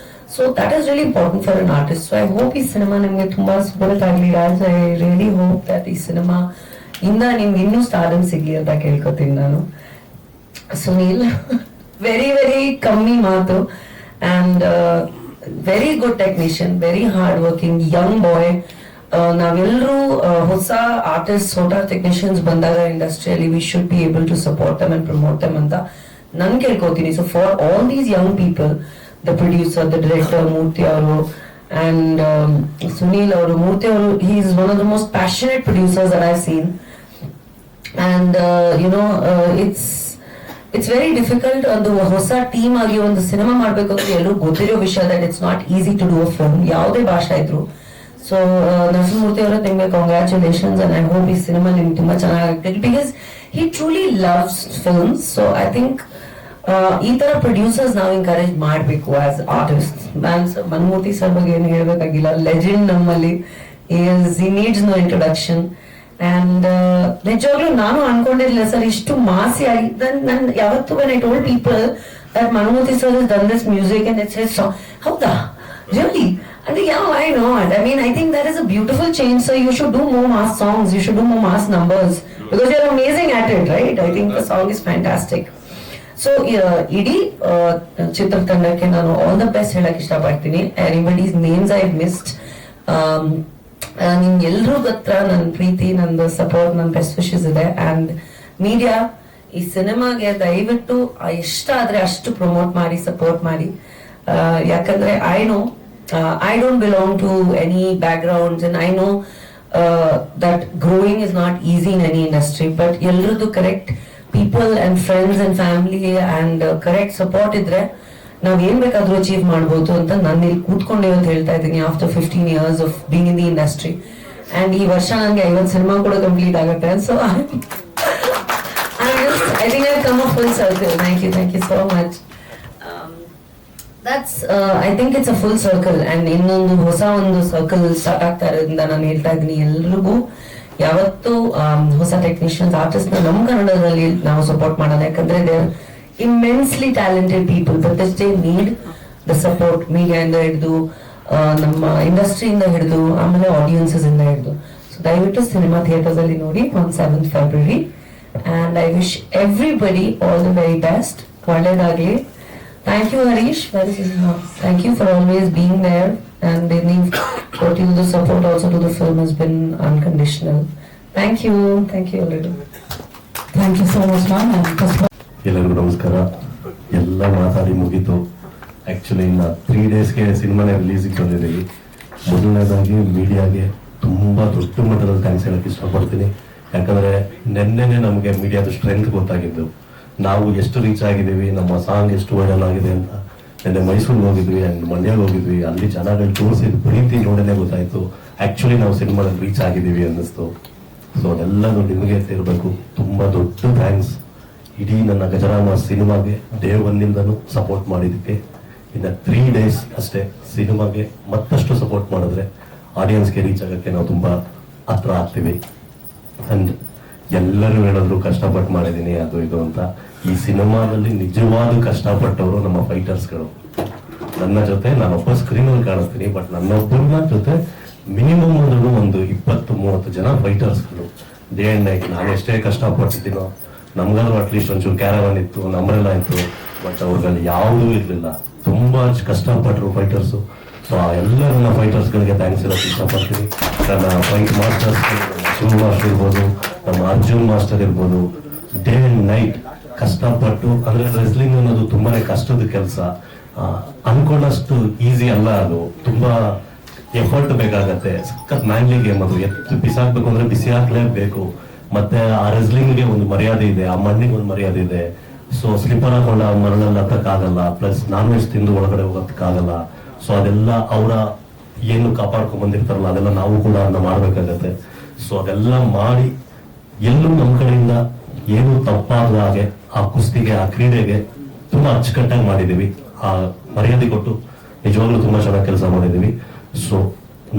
So that is really important for an artist. So I hope ಈ ಸಿನಿಮಾ ನಿಮ್ಗೆ ತುಂಬಾ ಸಪೋರ್ಟ್ ಆಗಲಿ Raj. I really hope that ಈ ಸಿನಿಮಾ ಇಂದ ನಿಮ್ಗೆ ಇನ್ನೂ ಸ್ಟಾರ್ಡಮ್ ಸಿಗ್ಲಿ ಅಂತ ಕೇಳ್ಕೊತೀನಿ ನಾನು. ಸುನೀಲ್ ವೆರಿ ಕಮ್ಮಿ ಮಾತು and very good technician, very hard working young boy. ನಾವೆಲ್ಲರೂ ಹೊಸ ಆರ್ಟಿಸ್ಟ್, ಹೊಸ ಟೆಕ್ನಿಷಿಯನ್ಸ್ ಬಂದಾಗ ಇಂಡಸ್ಟ್ರಿಯಲ್ಲಿ we should be able to support them and promote them ಅಂತ ನಾನು ಕೇಳ್ಕೊತೀನಿ. So for all these young people, the producer, the director, Murthy avaru, and Sunil avaru. Murthy avaru, he is one of the most passionate producers that I've seen. And it's very difficult ಒಂದು ಹೊಸ team ಆಗಿ ಒಂದು cinema ಮಾಡ್ಬೇಕು ಅಂತ ಎಲ್ಲರೂ ಗೊತ್ತಿರೋ ವಿಷಯ that it's not easy to do a film, ಯಾವುದೇ ಭಾಷೆ ಇದ್ರು. ಸೊ ನರಸಿಂಹಮೂರ್ತಿ ಅವರ ನಿಮ್ಗೆ ಕಂಗ್ರ್ಯಾಚುಲೇಷನ್ಸ್ ಅಂಡ್ ಐ ಹೋಪ್ ಈ ಸಿನಿಮಾ ನಿಮ್ಗೆ ತುಂಬಾ ಚೆನ್ನಾಗಿ because he truly loves films. So I think ಈ ತರ ಪ್ರೊಡ್ಯೂಸರ್ಸ್ ನಾವು ಎಂಕರೇಜ್ ಮಾಡಬೇಕು ಆಸ್ ಆರ್ಟಿಸ್ಟ್. ಮನ್ಮೂರ್ತಿ ಸರ್ ಬಗ್ಗೆ ಏನು ಹೇಳ್ಬೇಕಾಗಿಲ್ಲ, ಲೆಜೆಂಡ್ ನಮ್ಮಲ್ಲಿ. he needs no introduction. And ನಿಜವಾಗ್ಲೂ ನಾನು ಅನ್ಕೊಂಡಿರ್ಲಿಲ್ಲ ಸರ್ ಇಷ್ಟು ಮಾಸಿ ಆಗಿ. ನನ್ ಯಾವತ್ತು when I told people that Manumurthy sir has done this music and it's his song, ಹೌದಾ really And yeah, why not? I mean, I think that is a beautiful change. So you should do more mass songs. You should do more mass numbers because you're amazing at it, right? I think the song is fantastic. So ಇಡೀ ಚಿತ್ರತಂಡಕ್ಕೆ ನಾನು all the best ಹೇಳಕ್ ಇಷ್ಟಪಡ್ತೀನಿ. Anybody's names I missed. ನಿಮ್ ಎಲ್ರೂ ಗೊತ್ತಾ ನನ್ನ ಪ್ರೀತಿ, ನಂದು support, ನನ್ನ ಬೆಸ್ಟ್ ವಿಶಸ್ ಇದೆ. ಅಂಡ್ ಮೀಡಿಯಾ ಈ ಸಿನಿಮಾಗೆ ದಯವಿಟ್ಟು ಎಷ್ಟಾದ್ರೆ ಅಷ್ಟು ಪ್ರಮೋಟ್ ಮಾಡಿ, ಸಪೋರ್ಟ್ ಮಾಡಿ. ಯಾಕಂದ್ರೆ I know I don't belong to any backgrounds, and I know that growing is not easy in any industry, but ಎಲ್ಲರದ್ದು correct people and friends and family and correct support ಇದ್ರೆ ನಾವ್ ಏನ್ ಬೇಕಾದ್ರೂ achieve ಮಾಡ್ಬೋದು ಅಂತ ನಾನು ಇಲ್ಲಿ ಕೂತ್ಕೊಂಡು ಇವತ್ತು ಹೇಳ್ತಾ ಇದ್ದೀನಿ after 15 years of being in the industry. And ಈ ವರ್ಷ ನನಗೆ 50 ಸಿನಿಮಾ ಕೂಡ ಕಂಪ್ಲೀಟ್ ಆಗುತ್ತೆ. So I think I've come a full circle. Thank you so much. That's I think it's a full circle, and ಇನ್ನೊಂದು ಹೊಸ ಒಂದು ಸರ್ಕಲ್ ಸ್ಟಾರ್ಟ್ ಆಗ್ತಾ ಇರೋದ್ರಿಂದ ನಾನು ಹೇಳ್ತಾ ಇದ್ದೀನಿ ಎಲ್ರಿಗೂ ಯಾವತ್ತು ಹೊಸ ಟೆಕ್ನಿಷಿಯನ್ಸ್ ಆರ್ಟಿಸ್ಟ್ ನಮ್ಮ ಕನ್ನಡದಲ್ಲಿ ನಾವು ಸಪೋರ್ಟ್ ಮಾಡೋಣ. ಯಾಕಂದ್ರೆ they are immensely talented people, but they need the support. Media ಇಂದ ಹಿಡಿದು ನಮ್ಮ ಇಂಡಸ್ಟ್ರಿಯಿಂದ ಹಿಡಿದು ಆಮೇಲೆ ಆಡಿಯನ್ಸಸ್ ಇಂದ ಹಿಡಿದು. ಸೊ ದಯವಿಟ್ಟು ಸಿನಿಮಾ ಥಿಯೇಟರ್ಸ್ ಅಲ್ಲಿ ನೋಡಿ on 7th February, and I wish everybody all the very best. ಒಳ್ಳೆದಾಗ್ಲಿ. Thank you, Harish. Thank you for always being there, and the support also to the film has been unconditional. Thank you already. Thank you so much ma'am. ಎಲ್ಲರಿಗೂ ನಮಸ್ಕಾರ. ಎಲ್ಲ ಮಾತಾಡಿ ಮುಗೀತು. Actually ಇನ್ನು 3 ಡೇಸ್ಗೆ ಸಿನಿಮಾನೇ ರಿಲೀಸಿಗೆ ಬಂದಿದ್ದೀವಿ. ಮೊದಲನೇದಾಗಿ ಮೀಡಿಯಾಗೆ ತುಂಬಾ ದೊಡ್ಡ ಮಟ್ಟದಲ್ಲಿ ಥ್ಯಾಂಕ್ಸ್ ಹೇಳಕ್ಕೆ ಇಷ್ಟಪಡ್ತೀನಿ. ಯಾಕಂದ್ರೆ ನೆನ್ನೆನೆ ನಮಗೆ ಮೀಡಿಯಾದ ಸ್ಟ್ರೆಂತ್ ಗೊತ್ತಾಗಿದ್ದು, ನಾವು ಎಷ್ಟು ರೀಚ್ ಆಗಿದ್ದೀವಿ, ನಮ್ಮ ಸಾಂಗ್ ಎಷ್ಟು ವೈರಲ್ ಆಗಿದೆ ಅಂತ. ನಿನ್ನೆ ಮೈಸೂರಿಗೆ ಹೋಗಿದ್ವಿ ಅಂಡ್ ಮಂಡ್ಯಗೆ ಹೋಗಿದ್ವಿ. ಅಲ್ಲಿ ಜನಗಳು ತೋರಿಸಿದ ಪ್ರೀತಿ ನೋಡನೆ ಗೊತ್ತಾಯ್ತು ಆಕ್ಚುಲಿ ನಾವು ಸಿನಿಮಾದಲ್ಲಿ ರೀಚ್ ಆಗಿದ್ದೀವಿ ಅನ್ನಿಸ್ತು. ಸೊ ಅದೆಲ್ಲನೂ ನಿಮಗೆ ಸೇರಬೇಕು. ತುಂಬಾ ದೊಡ್ಡ ಥ್ಯಾಂಕ್ಸ್ ಇಡೀ ನನ್ನ ಗಜರಾಮ ಸಿನಿಮಾಗೆ ಡೇ 1 ಸಪೋರ್ಟ್ ಮಾಡಿದ್ದಕ್ಕೆ. ಇನ್ನು 3 ಡೇಸ್ ಅಷ್ಟೇ ಸಿನಿಮಾಗೆ ಮತ್ತಷ್ಟು ಸಪೋರ್ಟ್ ಮಾಡಿದ್ರೆ ಆಡಿಯನ್ಸ್ಗೆ ರೀಚ್ ಆಗಕ್ಕೆ ನಾವು ತುಂಬಾ ಹತ್ರ ಆಗ್ತೀವಿ. ಅಂಡ್ ಎಲ್ಲರೂ ಹೇಳಿದ್ರು ಕಷ್ಟಪಟ್ಟು ಮಾಡಿದ್ದೀನಿ ಅದು ಇದು ಅಂತ. ಈ ಸಿನಿಮಾದಲ್ಲಿ ನಿಜವಾದ ಕಷ್ಟಪಟ್ಟವರು ನಮ್ಮ ಫೈಟರ್ಸ್ಗಳು. ನನ್ನ ಜೊತೆ ನಾನೊಬ್ಬ ಸ್ಕ್ರೀನಲ್ಲಿ ಕಾಣಿಸ್ತೀನಿ, ಬಟ್ ನನ್ನೊಬ್ಬರ ಜೊತೆ ಮಿನಿಮಮ್ ಅಂದ್ರೂ ಒಂದು 20-30 ಜನ ಫೈಟರ್ಸ್ಗಳು. ಡೇ ಅಂಡ್ ನೈಟ್ ನಾನು ಎಷ್ಟೇ ಕಷ್ಟಪಟ್ಟಿದ್ದೀನೋ, ನಮ್ಗಾದ್ರೂ ಅಟ್ಲೀಸ್ಟ್ ಒಂಚೂರು ಕ್ಯಾರವಾನ್ ಇತ್ತು, ನಮ್ರೆಲ್ಲ ಇತ್ತು, ಬಟ್ ಅವ್ರಲ್ಲಿ ಯಾವುದೂ ಇರಲಿಲ್ಲ. ತುಂಬಾ ಕಷ್ಟಪಟ್ಟರು ಫೈಟರ್ಸು. ಸೊ ಆ ಎಲ್ಲ ನನ್ನ ಫೈಟರ್ಸ್ಗಳಿಗೆ ಥ್ಯಾಂಕ್ಸ್ ಹೇಳಕ್ಕೆ ಇಷ್ಟಪಡ್ತೀನಿ. ನನ್ನ ಫೈಟ್ ಮಾಸ್ಟರ್ಸ್, ಶಿವ ಮಾಸ್ಟರ್ ಇರ್ಬೋದು, ನಮ್ಮ ಅರ್ಜುನ್ ಮಾಸ್ಟರ್ ಇರ್ಬೋದು, ಡೇ ಅಂಡ್ ನೈಟ್ ಕಷ್ಟಪಟ್ಟು. ಅಂದ್ರೆ ರೆಸ್ಲಿಂಗ್ ಅನ್ನೋದು ತುಂಬಾನೇ ಕಷ್ಟದ ಕೆಲಸ. ಅನ್ಕೊಂಡಷ್ಟು ಈಸಿ ಅಲ್ಲ ಅದು. ತುಂಬಾ ಎಫರ್ಟ್ ಬೇಕಾಗತ್ತೆ. ಸಖತ್ ಮ್ಯಾನ್ಲಿ ಗೇಮ್ ಅದು. ಎತ್ತು ಬಿಸಾಕ್ಬೇಕು ಅಂದ್ರೆ ಬಿಸಿ ಹಾಕ್ಲೇಬೇಕು. ಮತ್ತೆ ಆ ರೆಸ್ಲಿಂಗ್ಗೆ ಒಂದು ಮರ್ಯಾದೆ ಇದೆ, ಆ ಮಣ್ಣಿಗೆ ಒಂದು ಮರ್ಯಾದೆ ಇದೆ. ಸೊ ಸ್ಲಿಪ್ಪರ್ ಹಾಕೊಂಡ ಮರಳಲ್ಲಿ ಹತ್ತಕ್ಕಾಗಲ್ಲ, ಪ್ಲಸ್ ನಾನ್ ವೆಜ್ ತಿಂದು ಒಳಗಡೆ ಹೋಗಕ್ಕಾಗಲ್ಲ. ಸೊ ಅದೆಲ್ಲ ಅವರ ಏನು ಕಾಪಾಡ್ಕೊಂಡ್ ಬಂದಿರ್ತಾರಲ್ಲ ಅದೆಲ್ಲ ನಾವು ಕೂಡ ಅದನ್ನ ಮಾಡ್ಬೇಕಾಗತ್ತೆ. ಸೊ ಅದೆಲ್ಲ ಮಾಡಿ ಎಲ್ಲೂ ನಮ್ಮ ಕಡೆಯಿಂದ ಏನು ತಪ್ಪಾದ ಹಾಗೆ ಆ ಕುಸ್ತಿಗೆ, ಆ ಕ್ರೀಡೆಗೆ ತುಂಬಾ ಅಚ್ಚುಕಟ್ಟಾಗಿ ಮಾಡಿದೀವಿ. ಆ ಮರ್ಯಾದೆ ಕೊಟ್ಟು ನಿಜವಾಗ್ಲೂ ತುಂಬಾ ಚೆನ್ನಾಗಿ ಕೆಲಸ ಮಾಡಿದೀವಿ. ಸೊ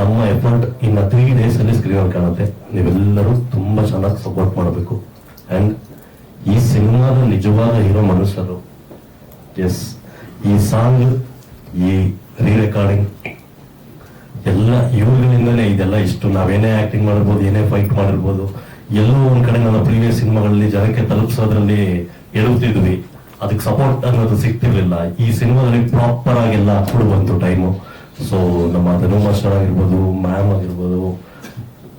ನಮ್ಮ ಎಫರ್ಟ್ ಇನ್ನ 3 ಡೇಸ್ ಅಲ್ಲಿ ಸ್ಕ್ರೀನ್ ಕಾಣುತ್ತೆ. ನೀವೆಲ್ಲರೂ ತುಂಬಾ ಚೆನ್ನಾಗಿ ಸಪೋರ್ಟ್ ಮಾಡಬೇಕು. ಅಂಡ್ ಈ ಸಿನಿಮಾದ ನಿಜವಾದ ಹೀರೋ ಮನುಷ್ಯರು. ಎಸ್, ಈ ಸಾಂಗ್, ಈ ರೀ ರೆಕಾರ್ಡಿಂಗ್ ಎಲ್ಲ ಇವುಗಳಿಂದನೇ ಇದೆಲ್ಲ ಇಷ್ಟು. ನಾವೇನೇ ಆಕ್ಟಿಂಗ್ ಮಾಡಿರ್ಬೋದು, ಏನೇ ಫೈಟ್ ಮಾಡಿರ್ಬೋದು, ಎಲ್ಲೋ ಒಂದ್ ಕಡೆ ನನ್ನ ಪ್ರೀವಿಯಸ್ ಸಿನಿಮಾಗಳಲ್ಲಿ ಜನಕ್ಕೆ ತಲುಪಿಸೋದ್ರಲ್ಲಿ ಎಡುತ್ತಿದ್ವಿ. ಅದಕ್ಕೆ ಸಪೋರ್ಟ್ ಅನ್ನೋದು ಸಿಗ್ತಿರ್ಲಿಲ್ಲ. ಈ ಸಿನಿಮಾದಲ್ಲಿ ಪ್ರಾಪರ್ ಆಗೆಲ್ಲ ಕೂಡ ಬಂತು ಟೈಮು. ಸೊ ನಮ್ಮ ಧನು ಮಾಸ್ಟರ್ ಆಗಿರ್ಬೋದು, ಮ್ಯಾಮ್ ಆಗಿರ್ಬೋದು,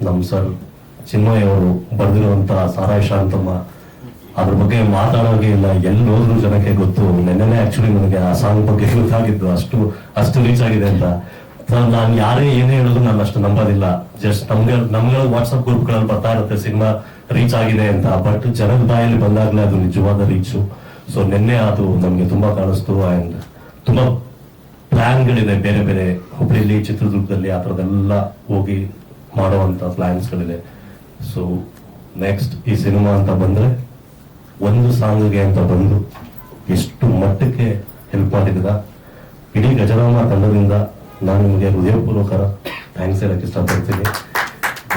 ನಮ್ಮ ಸರ್ ಚಿನ್ಮಯ್ ಅವರು ಬರೆದಿರುವಂತ ಸಾರಾಯಿ ಶಾಂತಮ್ಮ, ಅದ್ರ ಬಗ್ಗೆ ಮಾತಾಡೋಕೆ ಇಲ್ಲ. ಎಲ್ಲಿ ಹೋದ್ರು ಜನಕ್ಕೆ ಗೊತ್ತು. ನೆನ್ನೆ ಆಕ್ಚುಲಿ ನನಗೆ ಆ ಸಾಂಗ್ ಬಗ್ಗೆ ಗೊತ್ತಾಗಿದ್ದು, ಅಷ್ಟು ರೀಚ್ ಆಗಿದೆ ಅಂತ. ನಾನು ಯಾರೇ ಏನೇ ಹೇಳೋದು ನಾನು ಅಷ್ಟು ನಂಬೋದಿಲ್ಲ. ಜಸ್ಟ್ ನಮ್ಗೆ ವಾಟ್ಸ್ಆಪ್ ಗ್ರೂಪ್ಗಳಲ್ಲಿ ಬರ್ತಾ ಇರುತ್ತೆ ಸಿನಿಮಾ ರೀಚ್ ಆಗಿದೆ ಅಂತ. ಬಟ್ ಜನದ ಬಾಯಲ್ಲಿ ಬಂದಾಗ್ಲೇ ಅದು ನಿಜವಾದ ರೀಚು. ಸೊ ನಿನ್ನೆ ಅದು ನಮ್ಗೆ ತುಂಬಾ ಕಾಣಿಸ್ತು. ಅಂಡ್ ತುಂಬಾ ಪ್ಲಾನ್ಗಳಿದೆ ಬೇರೆ ಬೇರೆ. ಹುಬ್ಳಿಲಿ, ಚಿತ್ರದುರ್ಗದಲ್ಲಿ ಆ ಥರದ್ದೆಲ್ಲ ಹೋಗಿ ಮಾಡುವಂತ ಪ್ಲಾನ್ಸ್ಗಳಿದೆ. ಸೊ ನೆಕ್ಸ್ಟ್ ಈ ಸಿನಿಮಾ ಅಂತ ಬಂದ್ರೆ ಒಂದು ಸಾಂಗ್ಗೆ ಅಂತ ಬಂದು ಎಷ್ಟು ಮಟ್ಟಕ್ಕೆ ಹೆಲ್ಪ್ ಮಾಡಿದ ಇಡೀ ಗಜರಾಮ ತಂಡದಿಂದ ನಾನು ನಿಮಗೆ ಹೃದಯಪೂರ್ವಕ ಥ್ಯಾಂಕ್ಸ್ ಹೇಳಕ್ ಇಷ್ಟಪಡ್ತೀನಿ.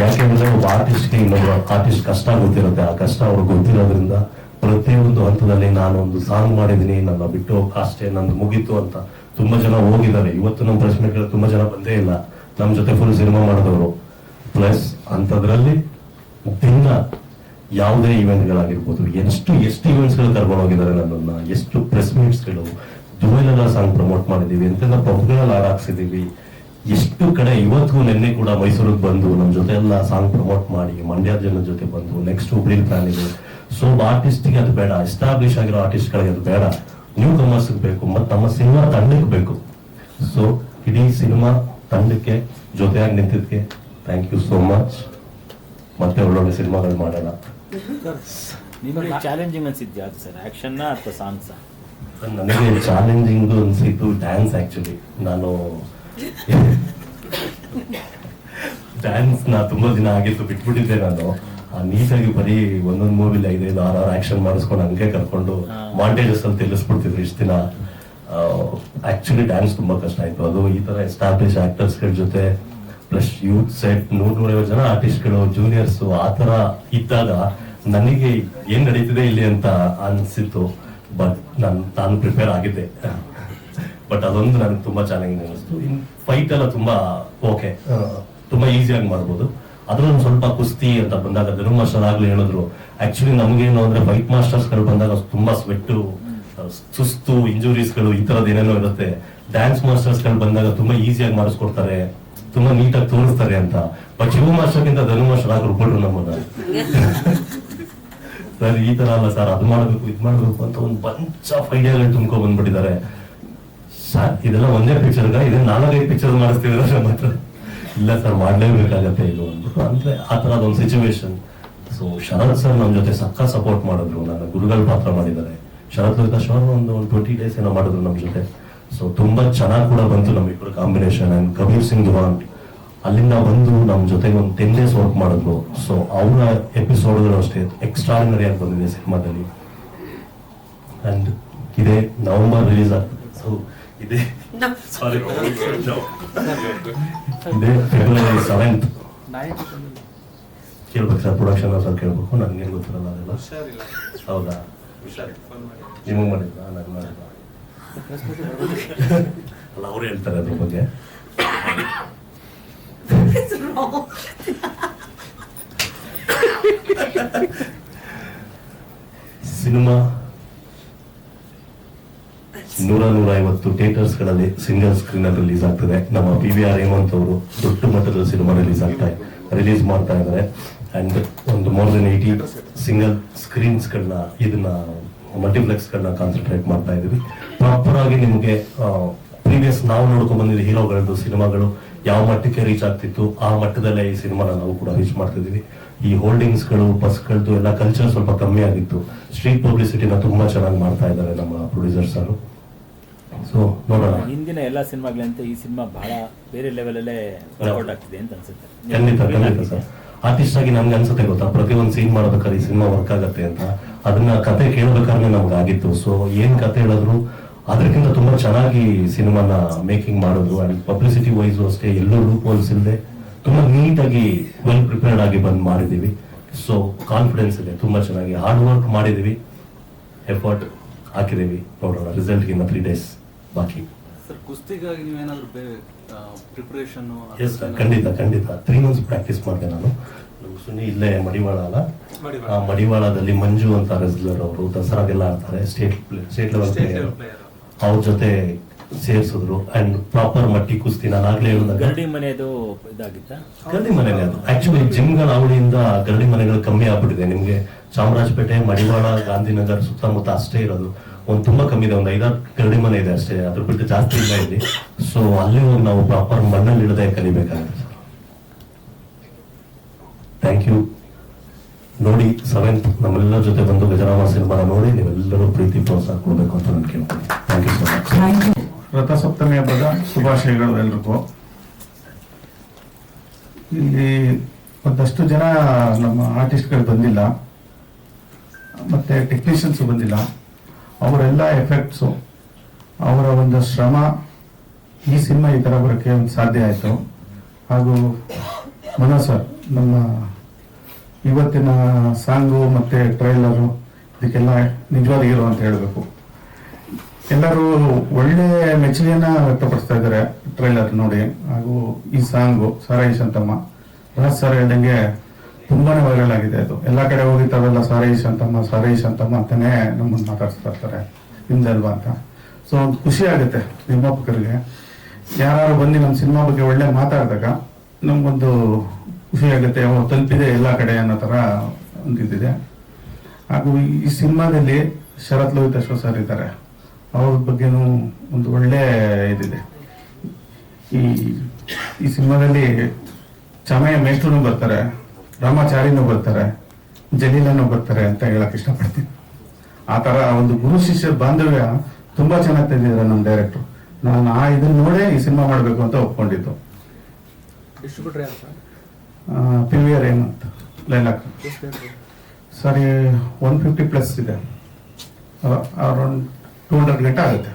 ಯಾಕೆಂದ್ರೆ ಒಬ್ಬ ಆರ್ಟಿಸ್ಟ್ಗೆ ಇನ್ನೊಬ್ಬ ಆರ್ಟಿಸ್ಟ್ ಕಷ್ಟ ಗೊತ್ತಿರುತ್ತೆ. ಆ ಕಷ್ಟ ಅವ್ರಿಗೆ ಗೊತ್ತಿರೋದ್ರಿಂದ ಪ್ರತಿಯೊಂದು ಹಂತದಲ್ಲಿ ನಾನು ಒಂದು ಸಾಂಗ್ ಮಾಡಿದೀನಿ, ನನ್ನ ಬಿಟ್ಟು ಅಷ್ಟೇ, ನಂದು ಮುಗೀತು ಅಂತ ತುಂಬಾ ಜನ ಹೋಗಿದ್ದಾರೆ. ಇವತ್ತು ನಮ್ಮ ಪ್ರಶ್ನೆಗಳು ತುಂಬಾ ಜನ ಬಂದೇ ಇಲ್ಲ ನಮ್ಮ ಜೊತೆ ಫುಲ್ ಸಿನಿಮಾ ಮಾಡಿದವರು. ಪ್ಲಸ್ ಅಂಥದ್ರಲ್ಲಿ ದಿನ ಯಾವುದೇ ಇವೆಂಟ್ಗಳಾಗಿರ್ಬೋದು, ಎಷ್ಟು ಇವೆಂಟ್ಸ್ಗಳು ಕರ್ಕೊಂಡು ಹೋಗಿದ್ದಾರೆ ನನ್ನನ್ನ, ಎಷ್ಟು ಪ್ರೆಸ್ ಮೀಟ್ಸ್ಗಳು, ದುಬೈಲೆಲ್ಲ ಸಾಂಗ್ ಪ್ರಮೋಟ್ ಮಾಡಿದೀವಿ, ಎಂತೆಲ್ಲ ಪಬ್ಗಳಲ್ಲಿ ಹಾಕ್ಸಿದೀವಿ, ಎಷ್ಟು ಕಡೆ. ಇವತ್ತಿಗೂ ನಿನ್ನೆ ಕೂಡ ಮೈಸೂರಿಗೆ ಬಂದು ನಮ್ಮ ಜೊತೆ ಎಲ್ಲ ಸಾಂಗ್ ಪ್ರಮೋಟ್ ಮಾಡಿ, ಮಂಡ್ಯ ಜನದ ಜೊತೆ ಬಂದು, ನೆಕ್ಸ್ಟ್ ಹುಬ್ಳಿ ಪ್ಲಾನ್ ಇದೆ. ಸೊ ಆರ್ಟಿಸ್ಟ್ಗೆ ಅದು ಬೇಡ, ಎಸ್ಟಾಬ್ಲಿಷ್ ಆಗಿರೋ ಆರ್ಟಿಸ್ಟ್ಗಳಿಗೆ ಅದು ಬೇಡ, ನ್ಯೂ ಕಮರ್ಸ್ ಬೇಕು, ಮತ್ತು ನಮ್ಮ ಸಿನಿಮಾ ತಂಡಕ್ಕೆ ಬೇಕು. ಸೊ ಇಡೀ ಸಿನಿಮಾ ತಂಡಕ್ಕೆ ಜೊತೆಯಾಗಿ ನಿಂತಿದ್ದಕ್ಕೆ ಥ್ಯಾಂಕ್ ಯು ಸೋ ಮಚ್. ಮತ್ತೆ ಒಳ್ಳೊಳ್ಳೆ ಸಿನಿಮಾಗಳು ಮಾಡೋಣ. ನಿಮಗೆ ಚಾಲೆಂಜಿಂಗ್ ಅನ್ಸಿದ್ಯಾ ಅದು ಸರ್, ಆಕ್ಷನ್ನ ಅಥವಾ ಸಾಂಗ್ಸ? ನನಗೆ ಚಾಲೆಂಜಿಂಗ್ ಅನ್ಸಿದ್ದು ಡ್ಯಾನ್ಸ್. ಆಕ್ಚುಲಿ ನಾನು ಡ್ಯಾನ್ಸ್ ತುಂಬಾ ದಿನ ಆಗಿತ್ತು, ಬಿಟ್ಬಿಟ್ಟಿದ್ದೆ ನಾನು. ನೀಟಾಗಿ ಬರೀ ಒಂದೊಂದು ಮೂವಿಲಿ 5-6 ಆಕ್ಷನ್ ಮಾಡಿಸ್ಕೊಂಡು ಹಂಗೆ ಕರ್ಕೊಂಡು ಮಾಂಟೇಜಸ್ ಅಂತ ತಿಳಿಸ್ಬಿಡ್ತಿದ್ರು ಇಷ್ಟು ದಿನ. ಆಕ್ಚುಲಿ ಡ್ಯಾನ್ಸ್ ತುಂಬಾ ಕಷ್ಟ ಆಯ್ತು. ಅದು ಈ ತರ ಎಸ್ಟಾಬ್ಲಿಷ್ ಆಕ್ಟರ್ಸ್ ಗಳ ಜೊತೆ ಪ್ಲಸ್ ಯೂತ್ ಸೆಟ್ 100-150 ಜನ ಆರ್ಟಿಸ್ಟ್ಗಳು, ಜೂನಿಯರ್ಸ್ ಆ ತರ ಇದ್ದಾಗ ನನಗೆ ಏನ್ ನಡೀತಿದೆ ಇಲ್ಲಿ ಅಂತ ಅನ್ಸಿತ್ತು. ಬಟ್ ನಾನು ಪ್ರಿಪೇರ್ ಆಗಿದ್ದೆ. ಬಟ್ ಅದೊಂದು ನನಗೆ ತುಂಬಾ ಚೆನ್ನಾಗಿ ಅನಿಸ್ತು. ಇನ್ ಫೈಟ್ ಎಲ್ಲ ತುಂಬಾ ಓಕೆ, ತುಂಬಾ ಈಸಿಯಾಗಿ ಮಾಡ್ಬೋದು. ಅದ್ರೊಂದು ಸ್ವಲ್ಪ ಕುಸ್ತಿ ಅಂತ ಬಂದಾಗ ಧನು ಮಾಸ್ಟರ್ ಆಗ್ಲೂ ಹೇಳಿದ್ರು, ಆಕ್ಚುಲಿ ನಮ್ಗೇನು ಅಂದ್ರೆ ಫೈಟ್ ಮಾಸ್ಟರ್ಸ್ ಗಳು ಬಂದಾಗ ತುಂಬಾ ಸ್ವೆಟ್ಟು, ಸುಸ್ತು, ಇಂಜುರೀಸ್ಗಳು ಈ ತರದ್ ಏನೇನೋ ಇರುತ್ತೆ. ಡ್ಯಾನ್ಸ್ ಮಾಸ್ಟರ್ಸ್ ಗಳು ಬಂದಾಗ ತುಂಬಾ ಈಸಿಯಾಗಿ ಮಾಡಿಸ್ಕೊಡ್ತಾರೆ, ತುಂಬಾ ನೀಟಾಗಿ ತೋರಿಸ್ತಾರೆ ಅಂತ. ಬಟ್ ಶಿವ ಮಾಸ್ಟರ್ಗಿಂತ ಧನು ಮಾಸ್ಟರ್ ಆಗಿ ರುಬ್ಬಿಟ್ರು ನಮ್ಮನ್ನ. ಸರ್ ಈ ತರ ಅಲ್ಲ ಸರ್, ಅದು ಮಾಡ್ಬೇಕು ಇದು ಮಾಡ್ಬೇಕು ಅಂತ ಒಂದು ಬಂಚ್ ಆಫ್ ಐಡಿಯಾಗಳು ತುಂಬ್ಕೊ ಬಂದ್ಬಿಟ್ಟಿದ್ದಾರೆ. ಸರ್ ಇದೆಲ್ಲ ಒಂದೇ ಪಿಕ್ಚರ್ಗ, ಇದೇ 4-5 ಪಿಕ್ಚರ್ ಮಾಡಿಸ್ತಿದ್ರೆ ನಮ್ಮ ಹತ್ರ. ಇಲ್ಲ ಸರ್ ಮಾಡ್ಲೇಬೇಕಾಗತ್ತೆ ಇದು ಅಂದ್ಬಿಟ್ಟು, ಅಂದ್ರೆ ಆ ತರದೊಂದು ಸಿಚುವೇಶನ್. ಸೊ ಶರತ್ ಸರ್ ನಮ್ಮ ಜೊತೆ ಸಕ್ಕ ಸಪೋರ್ಟ್ ಮಾಡಿದ್ರು, ನನ್ನ ಗುರುಗಳ ಪಾತ್ರ ಮಾಡಿದ್ದಾರೆ. ಶರತ್ ಲೋಹಿತಾಶ್ ಅವರು ಒಂದು 20 days ಏನೋ ಮಾಡಿದ್ರು ನಮ್ಮ ಜೊತೆ. ಸೊ ತುಂಬಾ ಚೆನ್ನಾಗಿ ಕೂಡ ಬಂತು ನಮ್ಮಿಬ್ಬರು ಕಾಂಬಿನೇಷನ್. ಅಂಡ್ ಕಬೀರ್ ಸಿಂಗ್ ದುರಾನ್ ಅಲ್ಲಿಂದ ಬಂದು ನಮ್ಮ ಜೊತೆಗೆ ಒಂದು 10 days ವರ್ಕ್ ಮಾಡಿದ್ರು. ಸೊ ಅವರ ಎಪಿಸೋಡ್ಗಳು ಅಷ್ಟೇ ಎಕ್ಸ್ಟ್ರಾರ್ಡಿನರಿ ಆಗಿ ಬಂದಿದೆ ಸಿನಿಮಾದಲ್ಲಿ. ಅಂಡ್ ಇದೇ ನವೆಂಬರ್ ರಿಲೀಸ್ ಆಗ್ತದೆ. ಸೊ ಇದೇ ಸಾರಿ ಇದೇ February 7th ಕೇಳ್ಬೇಕು ಸರ್, ಪ್ರೊಡಕ್ಷನ್ ಸರ್ ಕೇಳ್ಬೇಕು, ನನ್ಗೇನು ಗೊತ್ತಿರಲ್ಲ ಅದೆಲ್ಲ. ಹೌದಾ, ನಿಮಗೆ ಮಾಡಿದ್ದ ನಾನು ಮಾಡಿದ್ದ ಅಲ್ಲ, ಅವ್ರು ಹೇಳ್ತಾರೆ ಅದ್ರ ಬಗ್ಗೆ. ಸಿನಿಮಾ 100-150 ಥಿಯೇಟರ್ಸ್ ಗಳಲ್ಲಿ ಸಿಂಗಲ್ ಸ್ಕ್ರೀನ್ ಅಲ್ಲಿ ರಿಲೀಸ್ ಆಗ್ತದೆ. ನಮ್ಮ PVR ಹೇಮಂತ್ ಅವರು ದೊಡ್ಡ ಮಟ್ಟದ ಸಿನಿಮಾ ರಿಲೀಸ್ ಮಾಡ್ತಾ ಇದ್ದಾರೆ. ಅಂಡ್ ಒಂದು ಮೋರ್ ದೆನ್ 80 ಸಿಂಗಲ್ ಸ್ಕ್ರೀನ್ಸ್ ಗಳನ್ನ, ಇದನ್ನ ಮಲ್ಟಿಪ್ಲೆಕ್ಸ್ ಗಳನ್ನ ಕಾನ್ಸಂಟ್ರೇಟ್ ಮಾಡ್ತಾ ಇದೀವಿ. ಪ್ರಾಪರ್ ಆಗಿ ನಿಮ್ಗೆ ಪ್ರೀವಿಯಸ್ ನಾವು ನೋಡ್ಕೊಂಡ್ ಬಂದಿದ್ದ ಹೀರೋಗಳದ್ದು ಸಿನಿಮಾಗಳು ಯಾವ ಮಟ್ಟಕ್ಕೆ ರೀಚ್ ಆಗ್ತಿತ್ತು, ಆ ಮಟ್ಟದಲ್ಲೇ ಈ ಸಿನಿಮಾನ ನಾವು ಕೂಡ ರೀಚ್ ಮಾಡ್ತಿದೀವಿ. ಈ ಹೋಲ್ಡಿಂಗ್ಸ್ ಗಳು, ಬಸ್ಗಳದ್ದು ಎಲ್ಲ ಕಲ್ಚರ್ ಸ್ವಲ್ಪ ಕಮ್ಮಿ ಆಗಿತ್ತು. ಸ್ಟ್ರೀಟ್ ಪಬ್ಲಿಸಿಟಿನ ತುಂಬಾ ಚೆನ್ನಾಗಿ ಮಾಡ್ತಾ ಇದ್ದಾರೆ ನಮ್ಮ ಪ್ರೊಡ್ಯೂಸರ್ಸ್ ಅವರು. ಸೊ ನೋಡೋಣ. ಹಿಂದಿನ ಎಲ್ಲ ಸಿನಿಮಾಗಳಂತೆ ಈ ಸಿನಿಮಾ ಬಹಳ ಬೇರೆ ಲೆವೆಲ್ ಅಲ್ಲೇ ವರ್ಕೌಟ್ ಆಗ್ತಿದೆ ಅಂತ ಅನ್ಸುತ್ತೆ. ಖಂಡಿತ ಸರ್. ಆರ್ಟಿಸ್ಟ್ ಆಗಿ ನಮ್ಗೆ ಅನ್ಸುತ್ತೆ ಗೊತ್ತಾ, ಪ್ರತಿಯೊಂದು ಸೀನ್ ಮಾಡ್ಬೇಕಾದ್ರೆ ಈ ಸಿನಿಮಾ ವರ್ಕ್ ಆಗತ್ತೆ ಅಂತ. ಅದನ್ನ ಕತೆ ಕೇಳಬೇಕಾದ್ರೆ ನಮ್ಗೆ ಆಗಿತ್ತು. ಸೊ ಏನ್ ಕತೆ ಹೇಳಿದ್ರು ಅದಕ್ಕಿಂತ ತುಂಬಾ ಚೆನ್ನಾಗಿ ಸಿನಿಮಾನ ಮೇಕಿಂಗ್ ಮಾಡೋದು. ಅಂಡ್ ಪಬ್ಲಿಸಿಟಿ ವೈಸ್ ಅಷ್ಟೇ ಎಲ್ಲೂ ಲೂಪ್ ಹೋಲ್ಸ್ ಇಲ್ಲದೆ ತುಂಬಾ ನೀಟಾಗಿ ವೆಲ್ ಪ್ರಿಪೇರ್ಡ್ ಆಗಿ ಬಂದ್ ಮಾಡಿದೀವಿ. ಸೊ ಕಾನ್ಫಿಡೆನ್ಸ್ ಇದೆ, ತುಂಬಾ ಚೆನ್ನಾಗಿ ಹಾರ್ಡ್ ವರ್ಕ್ ಮಾಡಿದೀವಿ, ಎಫರ್ಟ್ ಹಾಕಿದೀವಿ. ನೋಡೋಣ, ರಿಸಲ್ಟ್ ಇನ್ನ 3 days ಬಾಕಿ. ಸರ್, ಕುಸ್ತಿಗಾಗಿ ನೀವೇನಾದ್ರೂ ಪ್ರಿಪರೇಷನ್? ಎಸ್ ಸರ್, ಖಂಡಿತ 3 months ಪ್ರಾಕ್ಟೀಸ್ ಮಾಡಿದೆ ನಾನು. ಸುನಿ ಇಲ್ಲೇ ಮಡಿವಾಳ ಅಲ್ಲ, ಮಡಿವಾಳದಲ್ಲಿ ಮಂಜು ಅಂತ ರೆಸ್ಲರ್ ಅವರು ದಸರಾಗೆಲ್ಲ ಆಡ್ತಾರೆ, ಸ್ಟೇಟ್ ಲೆವೆಲ್ ಪ್ಲೇಯರ್. ಅವ್ರ ಜೊತೆ ಸೇರಿಸಿದ್ರು. ಅಂಡ್ ಪ್ರಾಪರ್ ಮಟ್ಟಿ ಕುಸ್ತಿ ನಾನು ಆಗ್ಲೇ ಹೇಳಿದಾಗ ಗರಡಿ ಮನೆದು ಇದಾಗಿತ್ತ? ಗರಡಿ ಮನೆನೇ ಅದು. ಆಕ್ಚುಲಿ ಜಿಮ್ಗಳ ಅವಳಿಯಿಂದ ಗರಡಿ ಮನೆಗಳು ಕಮ್ಮಿ ಆಗ್ಬಿಟ್ಟಿದೆ. ನಿಮ್ಗೆ ಚಾಮರಾಜಪೇಟೆ, ಮಡಿವಾಳ, ಗಾಂಧಿನಗರ್ ಸುತ್ತಮುತ್ತ ಅಷ್ಟೇ ಇರೋದು. ಒಂದು ತುಂಬಾ ಕಮ್ಮಿ ಇದೆ, ಒಂದು 5-6 ಗರಡಿ ಮನೆ ಇದೆ ಅಷ್ಟೇ, ಅದ್ರ ಬಿಟ್ಟು ಜಾಸ್ತಿ ಇಲ್ಲ ಇಲ್ಲಿ. ಸೊ ಅಲ್ಲಿ ಹೋಗಿ ನಾವು ಪ್ರಾಪರ್ ಮಣ್ಣಲ್ಲಿ ಇಡದೆ ಕಲಿಬೇಕಾಗುತ್ತೆ ಸರ್. Thank you. ನೋಡಿ 7th ನಮ್ಮೆಲ್ಲರ ಜೊತೆ ಬಂದು ಗಜರಾಮ ಸಿನಿಮಾ ನೋಡಿ ನೀವೆಲ್ಲರೂ ಪ್ರೀತಿ ಪ್ರೋತ್ಸಾಹ ಕೊಡಬೇಕು ಅಂತ ನಾನು ಕೇಳ್ತೀನಿ. Thank you so much. Rathasaptami ಹಬ್ಬದ ಶುಭಾಶಯಗಳು ಎಲ್ರಿಗೂ. ಇಲ್ಲಿ ಒಂದಷ್ಟು ಜನ ನಮ್ಮ ಆರ್ಟಿಸ್ಟ್ಗಳು ಬಂದಿಲ್ಲ, ಮತ್ತೆ ಟೆಕ್ನಿಷಿಯನ್ಸ್ ಬಂದಿಲ್ಲ. ಅವರೆಲ್ಲ ಎಫೆಕ್ಟ್ಸು, ಅವರ ಒಂದು ಶ್ರಮ ಈ ಸಿನಿಮಾ ಈ ಥರ ಬರೋಕ್ಕೆ ಒಂದು ಸಾಧ್ಯ ಆಯಿತು. ಹಾಗೂ ಮನೋಜ್ ಸರ್, ನಮ್ಮ ಇವತ್ತಿನ ಸಾಂಗು ಮತ್ತು ಟ್ರೈಲರು ಇದಕ್ಕೆಲ್ಲ ನಿಜವಾದ ಹೀರೋ ಅಂತ ಹೇಳಬೇಕು. ಎಲ್ಲರೂ ಒಳ್ಳೆ ಮೆಚ್ಚುಗೆಯನ್ನ ವ್ಯಕ್ತಪಡಿಸ್ತಾ ಇದ್ದಾರೆ ಟ್ರೈಲರ್ ನೋಡಿ. ಹಾಗೂ ಈ ಸಾಂಗು ಸಾರಾಯಿ ಶಾಂತಮ್ಮ, ರಾಜ್ ಸರ್ ಹೇಳ್ದಂಗೆ ತುಂಬಾನೇ ವೈರಲ್ ಆಗಿದೆ. ಅದು ಎಲ್ಲಾ ಕಡೆ ಹೋಗಿದ್ದಾವೆಲ್ಲ ಸಾರಾಯಿ ಶಾಂತಮ್ಮ ಅಂತಾನೆ ನಮ್ಮನ್ನು ಮಾತಾಡ್ಸ್ತಾ ಇರ್ತಾರೆ ಹಿಂದಲ್ವಾ ಅಂತ. ಸೊ ಒಂದು ಖುಷಿ ಆಗುತ್ತೆ ನಿರ್ಮಾಪಕರಿಗೆ, ಯಾರು ಬಂದು ನಮ್ಮ ಸಿನಿಮಾ ಬಗ್ಗೆ ಒಳ್ಳೆ ಮಾತಾಡಿದಾಗ ನಮ್ಗೊಂದು ಖುಷಿ ಆಗುತ್ತೆ, ತಲುಪಿದೆ ಎಲ್ಲ ಕಡೆ ಅನ್ನೋ ತರ ಒಂದು ಇದಿದೆ. ಹಾಗೂ ಈ ಸಿನಿಮಾದಲ್ಲಿ ಶರತ್ ಲೋಹಿತ್ ಅಶ್ವ ಸರ್ ಇದ್ದಾರೆ, ಅವ್ರ ಬಗ್ಗೆನೂ ಒಂದು ಒಳ್ಳೆ ಇದಿದೆ. ಈ ಸಿನಿಮಾದಲ್ಲಿ ಚಮಯ ಮೇಷ್ಟ್ರೂ ಬರ್ತಾರೆ, ರಾಮಾಚಾರಿನೂ ಬರ್ತಾರೆ, ಜಲೀಲನೂ ಬರ್ತಾರೆ ಅಂತ ಹೇಳಕ್ ಇಷ್ಟಪಡ್ತೀನಿ. ಆ ತರ ಒಂದು ಗುರು ಶಿಷ್ಯ ಬಾಂಧವ್ಯ ತುಂಬಾ ಚೆನ್ನಾಗಿ ತೆಗೆದಿದ್ದಾರೆ ನಮ್ಮ ಡೈರೆಕ್ಟರ್. ನಾನು ಇದನ್ನ ನೋಡೇ ಈ ಸಿನಿಮಾ ಮಾಡಬೇಕು ಅಂತ ಒಪ್ಕೊಂಡಿದ್ದು. PVR ಹೇಮಂತ್ ಲೈಲಾಕ್ ಸರಿ 150+ ಇದೆ, ಅರೌಂಡ್ 200 ಗಂಟೆ ಆಗುತ್ತೆ.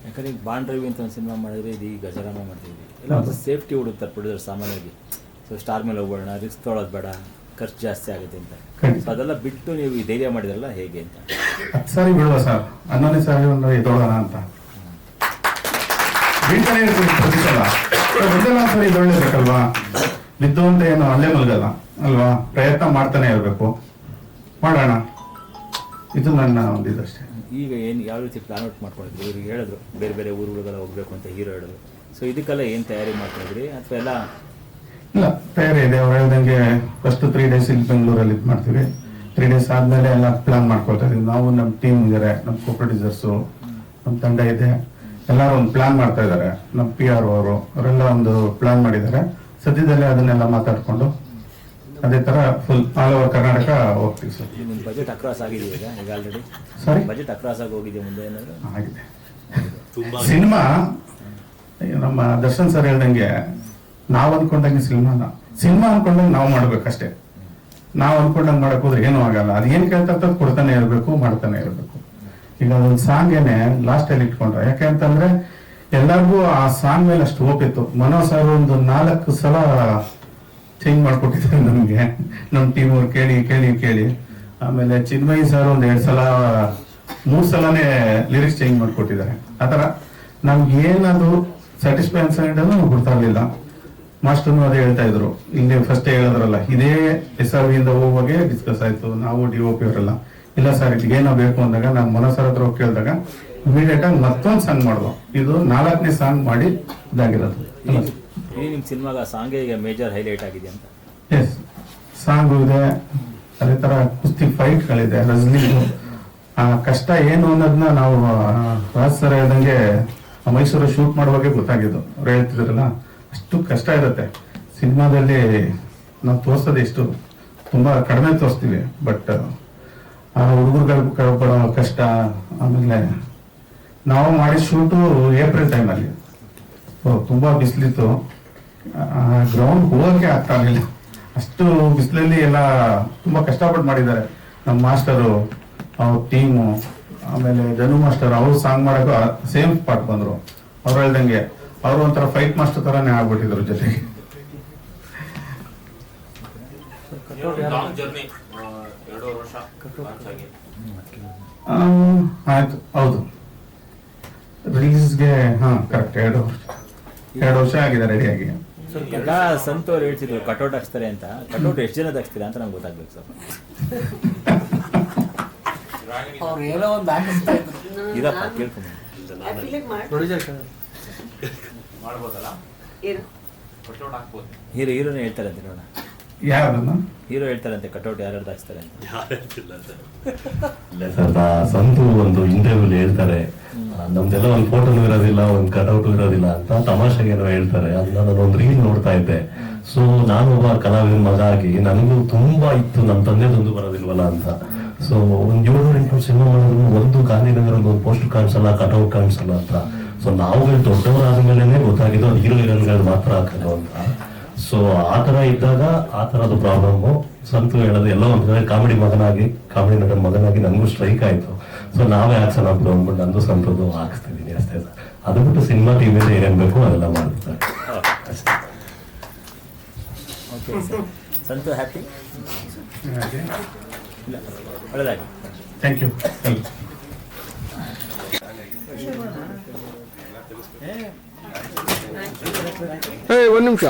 ಯಾಕಂದ್ರೆ ಈಗ ಬಾಂಡ್ ರವಿ ಅಂತ ಒಂದು ಸಿನಿಮಾ ಮಾಡಿದ್ರೆ ಇದು ಈಗ ಗಜರಾಮ ಮಾಡ್ತಿದ್ವಿ ಎಲ್ಲ ಒಂದು ಸೇಫ್ಟಿ ಹುಡುಕ್ತಾರೆ ಪ್ರೊಡ್ಯೂಸರ್ ಸಾಮಾನ್ಯವಾಗಿ. ಸೊ ಸ್ಟಾರ್ ಮೇಲೆ ಹೋಗೋಣ, ರಿಸ್ಕ್ ತೊಗೊಳೋದು ಬೇಡ, ಖರ್ಚು ಜಾಸ್ತಿ ಆಗುತ್ತೆ ಅಂತ. ಸೊ ಅದೆಲ್ಲ ಬಿಟ್ಟು ನೀವು ಈ ಧೈರ್ಯ ಮಾಡಿದ್ರಲ್ಲ ಹೇಗೆ ಅಂತ. 10 ಸಾರಿ ಬಿಡುವ ಸರ್, 11ನೇ ಸಾರಿ ಎದೋಳೋಣ ಅಂತ ಬೀಳ್ತಾನೆ ಇರ್ತೀವಿ ಪ್ರತಿ ಸಲ. ಮೊದಲ ಸರಿ ಇದೊಳ್ಳೇಬೇಕಲ್ವಾ, ಬಿದ್ದು ಅಂತ ಏನು ಅಲ್ಲೇ ಮಲಗಲ್ಲ ಅಲ್ವಾ, ಪ್ರಯತ್ನ ಮಾಡ್ತಾನೆ ಇರಬೇಕು, ಮಾಡೋಣ. ಇದು ನನ್ನ ಒಂದು ಇದಷ್ಟೇ. ಈಗ ಏನು ಯಾವ ರೀತಿ ಪ್ಲಾನ್ ಔಟ್ ಮಾಡ್ಕೊಂಡಿದ್ರಿ? ಇವ್ರಿಗೆ ಹೇಳಿದ್ರು ಬೇರೆ ಬೇರೆ ಊರುಗಳಿಗೆಲ್ಲ ಹೋಗ್ಬೇಕು ಅಂತ ಹೀರೋ ಹೇಳಿದ್ರು. ಸೊ ಇದಕ್ಕೆಲ್ಲ ಏನು ತಯಾರಿ ಮಾಡ್ಕೊಂಡಿದ್ರಿ ಅಥವಾ ಎಲ್ಲ? ಇಲ್ಲ, ತಯಾರಿ ಇದೆ. ಅವ್ರು ಹೇಳ್ದಂಗೆ ಫಸ್ಟ್ 3 days ಇಲ್ಲಿ ಬೆಂಗಳೂರಲ್ಲಿ ಇದು ಮಾಡ್ತೀವಿ. 3 days ಆದ್ಮೇಲೆ ಎಲ್ಲ ಪ್ಲಾನ್ ಮಾಡ್ಕೊಳ್ತಾ ಇದೀವಿ. ನಾವು ನಮ್ಮ ಟೀಮ್ ಇದ್ದಾರೆ, ನಮ್ಮ ಕೋ-ಪ್ರೊಡ್ಯೂಸರ್ಸು, ನಮ್ಮ ತಂಡ ಇದೆ, ಎಲ್ಲರೂ ಒಂದು ಪ್ಲಾನ್ ಮಾಡ್ತಾ ಇದ್ದಾರೆ. ನಮ್ಮ PR ಅವರೆಲ್ಲ ಒಂದು ಪ್ಲಾನ್ ಮಾಡಿದ್ದಾರೆ. ಸದ್ಯದಲ್ಲೇ ಅದನ್ನೆಲ್ಲ ಮಾತಾಡ್ಕೊಂಡು ಅದೇ ತರ ಫುಲ್ ಆಲ್ ಓವರ್ ಕರ್ನಾಟಕ ಹೋಗ್ತೀವಿ ಸರ್. ನಿಮ್ಮ ಬಜೆಟ್ ಅಕ್ರಾಸ್ ಆಗಿದೆಯಾ ಈಗ ಆಲ್ರೆಡಿ? ಸಾರಿ, ಬಜೆಟ್ ಅಕ್ರಾಸ್ ಆಗಿ ಹೋಗಿದೆ ಮುಂದೆ ಏನಾದ್ರು ಆಗಿದೆ. ಸಿನಿಮಾ ನಮ್ಮ ದರ್ಶನ್ ಸರ್ ಹೇಳ್ದಂಗೆ ನಾವು ಅನ್ಕೊಂಡಂಗೆ ಸಿನಿಮಾ ಅನ್ಕೊಂಡಂಗೆ ನಾವು ಮಾಡ್ಬೇಕಷ್ಟೇ. ನಾವು ಅನ್ಕೊಂಡಂಗೆ ಮಾಡಕ್ ಹೋದ್ರೆ ಏನೂ ಆಗಲ್ಲ. ಅದು ಏನ್ ಕೇಳ್ತಾ ಕೊಡ್ತಾನೆ ಇರ್ಬೇಕು, ಮಾಡ್ತಾನೆ ಇರ್ಬೇಕು. ಈಗ ಅದೊಂದು ಸಾಂಗ್ ಏನೇ ಲಾಸ್ಟ್ ಅಲ್ಲಿ ಇಟ್ಕೊಂಡ್ರೆ, ಯಾಕೆ ಅಂತಂದ್ರೆ ಎಲ್ಲರಿಗೂ ಆ ಸಾಂಗ್ ಮೇಲೆ ಅಷ್ಟು ಹೋಪ್ ಇತ್ತು. ಮನೋಜ್ ಸರ್ ಒಂದು 4 ಸಲ ಚೇಂಜ್ ಮಾಡ್ಕೊಟ್ಟಿದ್ದಾರೆ ನಮ್ಗೆ, ನಮ್ ಟೀಮ್ ಅವ್ರು ಕೇಳಿ. ಆಮೇಲೆ ಚಿನ್ಮಯಿ ಸರ್ ಒಂದ್ 2 ಸಲ 3 ಸಲನೇ ಲಿರಿಕ್ಸ್ ಚೇಂಜ್ ಮಾಡ್ಕೊಟ್ಟಿದ್ದಾರೆ. ಆತರ ನಮ್ಗೆ ಏನದು ಸ್ಯಾಟಿಸ್ಫೈ ಅನ್ಸಂಡು ಗೊತ್ತಾ ಇರ್ಲಿಲ್ಲ. ಮಾಸ್ಟರ್ನು ಅದೇ ಹೇಳ್ತಾ ಇದ್ರು, ಇಲ್ಲಿ ಫಸ್ಟ್ ಹೇಳಿದ್ರಲ್ಲ, ಇದೇ SRV ಇಂದ ಹೋಗುವಾಗೆ ಡಿಸ್ಕಸ್ ಆಯ್ತು. ನಾವು DOP ಅವರೆಲ್ಲ ಇಲ್ಲ ಸರ್ ಇದಕ್ಕೆ ಏನೋ ಬೇಕು ಅಂದಾಗ ನಾನು ಮನೋಜ್ ಸರ್ ಹತ್ರ ಕೇಳಿದಾಗ ಇಮಿಡಿಯೇಟ್ ಆಗಿ ಮತ್ತೊಂದು ಸಾಂಗ್ ಮಾಡುವ. ಇದು 4ನೇ ಸಾಂಗ್ ಮಾಡಿ ಇದಾಗಿರೋದು. ನಿಮ್ ಸಿನಿಮಾಗ ಸಾಂಗ್ ಈಗ ಮೇಜರ್ ಹೈಲೈಟ್ ಆಗಿದೆ ಅಂತ. ಎಸ್, ಸಾಂಗ್ ಇದೆ, ಅದೇ ತರ ಕುಸ್ತಿ ಫೈಟ್ಗಳಿದೆ, ರಜನಿ ಆ ಕಷ್ಟ ಏನು ಅನ್ನೋದನ್ನ ನಾವು ರಾಜ್ ಸರ್ ಹೇಳ್ದಂಗೆ ಮೈಸೂರು ಶೂಟ್ ಮಾಡುವಾಗೆ ಗೊತ್ತಾಗಿದ್ದು. ಅವ್ರು ಹೇಳ್ತಿದ್ರಲ್ಲ, ಅಷ್ಟು ಕಷ್ಟ ಇರುತ್ತೆ ಸಿನಿಮಾದಲ್ಲಿ. ನಾವು ತೋರ್ಸೋದು ಎಷ್ಟು ತುಂಬಾ ಕಡಿಮೆ ತೋರಿಸ್ತೀವಿ, ಬಟ್ ಆ ಹುಡುಗರುಗಳು ಪಡೋ ಕಷ್ಟ. ಆಮೇಲೆ ನಾವು ಮಾಡಿದ ಶೂಟು ಏಪ್ರಿಲ್ ಟೈಮಲ್ಲಿ, ತುಂಬಾ ಬಿಸಿಲಿತ್ತು, ಗ್ರೌಂಡ್ ಹೋಗಕ್ಕೆ ಆಗ್ತಾ ಇರಲಿಲ್ಲ. ಅಷ್ಟು ಬಿಸಿಲಲ್ಲಿ ಎಲ್ಲ ತುಂಬಾ ಕಷ್ಟಪಟ್ಟು ಮಾಡಿದ್ದಾರೆ ನಮ್ಮ ಮಾಸ್ಟರು, ಅವ್ರ ಟೀಮು. ಆಮೇಲೆ ಧನು ಮಾಸ್ಟರ್ ಅವರು ಸಾಂಗ್ ಮಾಡಕ್ಕೆ ಸೇಮ್ ಸ್ಪಾಟ್ ಬಂದ್ರು. ಅವ್ರು ಹೇಳ್ದಂಗೆ ಅವರು ಒಂಥರ ಫೈಟ್ ಮಾಸ್ಟರ್ ತರಾನೇ ಆಗ್ಬಿಟ್ಟಿದ್ರು ಜೊತೆಗೆ. ಆಯ್ತು, ಹೌದು, ರಿಲೀಸ್ಗೆ ಕರೆಕ್ಟ್ 2 ವರ್ಷ ಆಗಿದೆ ರೆಡಿಯಾಗಿ. ಸಂತು ಅವ್ರು ಹೇಳ್ತಿದ್ರು ಕಟೌಟ್ ಹಾಕ್ಸ್ತಾರೆ ಅಂತ. ಕಟೌಟ್ ಎಷ್ಟು ಜನದ ಹಾಕ್ಸ್ತೀರಾ ಅಂತ ನಮ್ಗೆ ಗೊತ್ತಾಗ್ಬೇಕು ಸರ್. ಇದಪ್ಪ ಕೇಳ್ಕೊಂಡು ಹೀರೋನೇ ಹೇಳ್ತಾರಂತೆ ನೋಡ. ಯಾರನ್ನ ಹೀರೋ ಹೇಳ್ತಾರಂತೆ ಕಟೌಟ್ ಯಾರು ಹಾಕ್ಸ್ತಾರೆ ಅಂತ. ಇಲ್ಲ ಸರ್, ಸಂತು ಒಂದು ಇಂಟರ್ವ್ಯೂ ಹೇಳ್ತಾರೆ, ನಮ್ದೆಲ್ಲ ಒಂದು ಫೋಟೋನು ಇರೋದಿಲ್ಲ, ಒಂದು ಕಟೌಟ್ ಇರೋದಿಲ್ಲ ಅಂತ ತಮಾಷೆಗೇನೋ ಹೇಳ್ತಾರೆ. ಅದೊಂದು ರೀಲ್ ನೋಡ್ತಾ ಇದ್ದೆ. ಸೊ ನಾನು ಒಬ್ಬ ಕಲಾವಿದನ ಮಗ ಆಗಿ ನನಗೂ ತುಂಬಾ ಇತ್ತು, ನಮ್ಮ ತಂದೆದೊಂದು ಬರೋದಿಲ್ವಲ್ಲ ಅಂತ. ಸೊ ಒಂದ್ 7-8 ಸಿನಿಮಾ ಮಾಡಿದ್ರು ಒಂದು ಗಾಂಧಿನಗರದ ಒಂದು ಪೋಸ್ಟ್ ಕಾಣಿಸಲ್ಲ, ಕಟೌಟ್ ಕಾಣಿಸಲ್ಲ ಅಂತ. ಸೊ ನಾವುಗಳು ದೊಡ್ಡವರಾದ್ಮೇಲೆ ಗೊತ್ತಾಗಿದ್ದು ಅದು ಹೀರೋ ಹೀರೋಯಿನ್ಗಳು ಮಾತ್ರ ಹಾಕೋದು ಅಂತ. ಸೊ ಆತರ ಇದ್ದಾಗ ಆ ತರದ ಪ್ರಾಬ್ಲಮ್ ಸಂತು ಹೇಳೋದು ಎಲ್ಲ ಒಂದ್ ಕಡೆ ಕಾಮಿಡಿ ನಟನ ಮಗನಾಗಿ ನನಗೂ ಸ್ಟ್ರೈಕ್ ಆಯ್ತು. ಸೊ ನಾವೇ ಹಾಕ್ಸೋಣ ಅಂದ್ಬಿಟ್ಟು ನಂದು ಸಂತದ್ದು ಹಾಕ್ಸ್ತಿದ್ದೀನಿ ಅಷ್ಟೇ. ಅದು ಬಿಟ್ಟು ಸಿನಿಮಾ ಟೀಮಿಂದ ಏನೇನ್ ಬೇಕು ಅದೆಲ್ಲ ಮಾಡ್ತಾರೆ. ಸಂತು ಹ್ಯಾಪಿ? ಒಳ್ಳೆದಾಗಿ, ಥ್ಯಾಂಕ್ ಯು. ಒಂದು ನಿಮಿಷ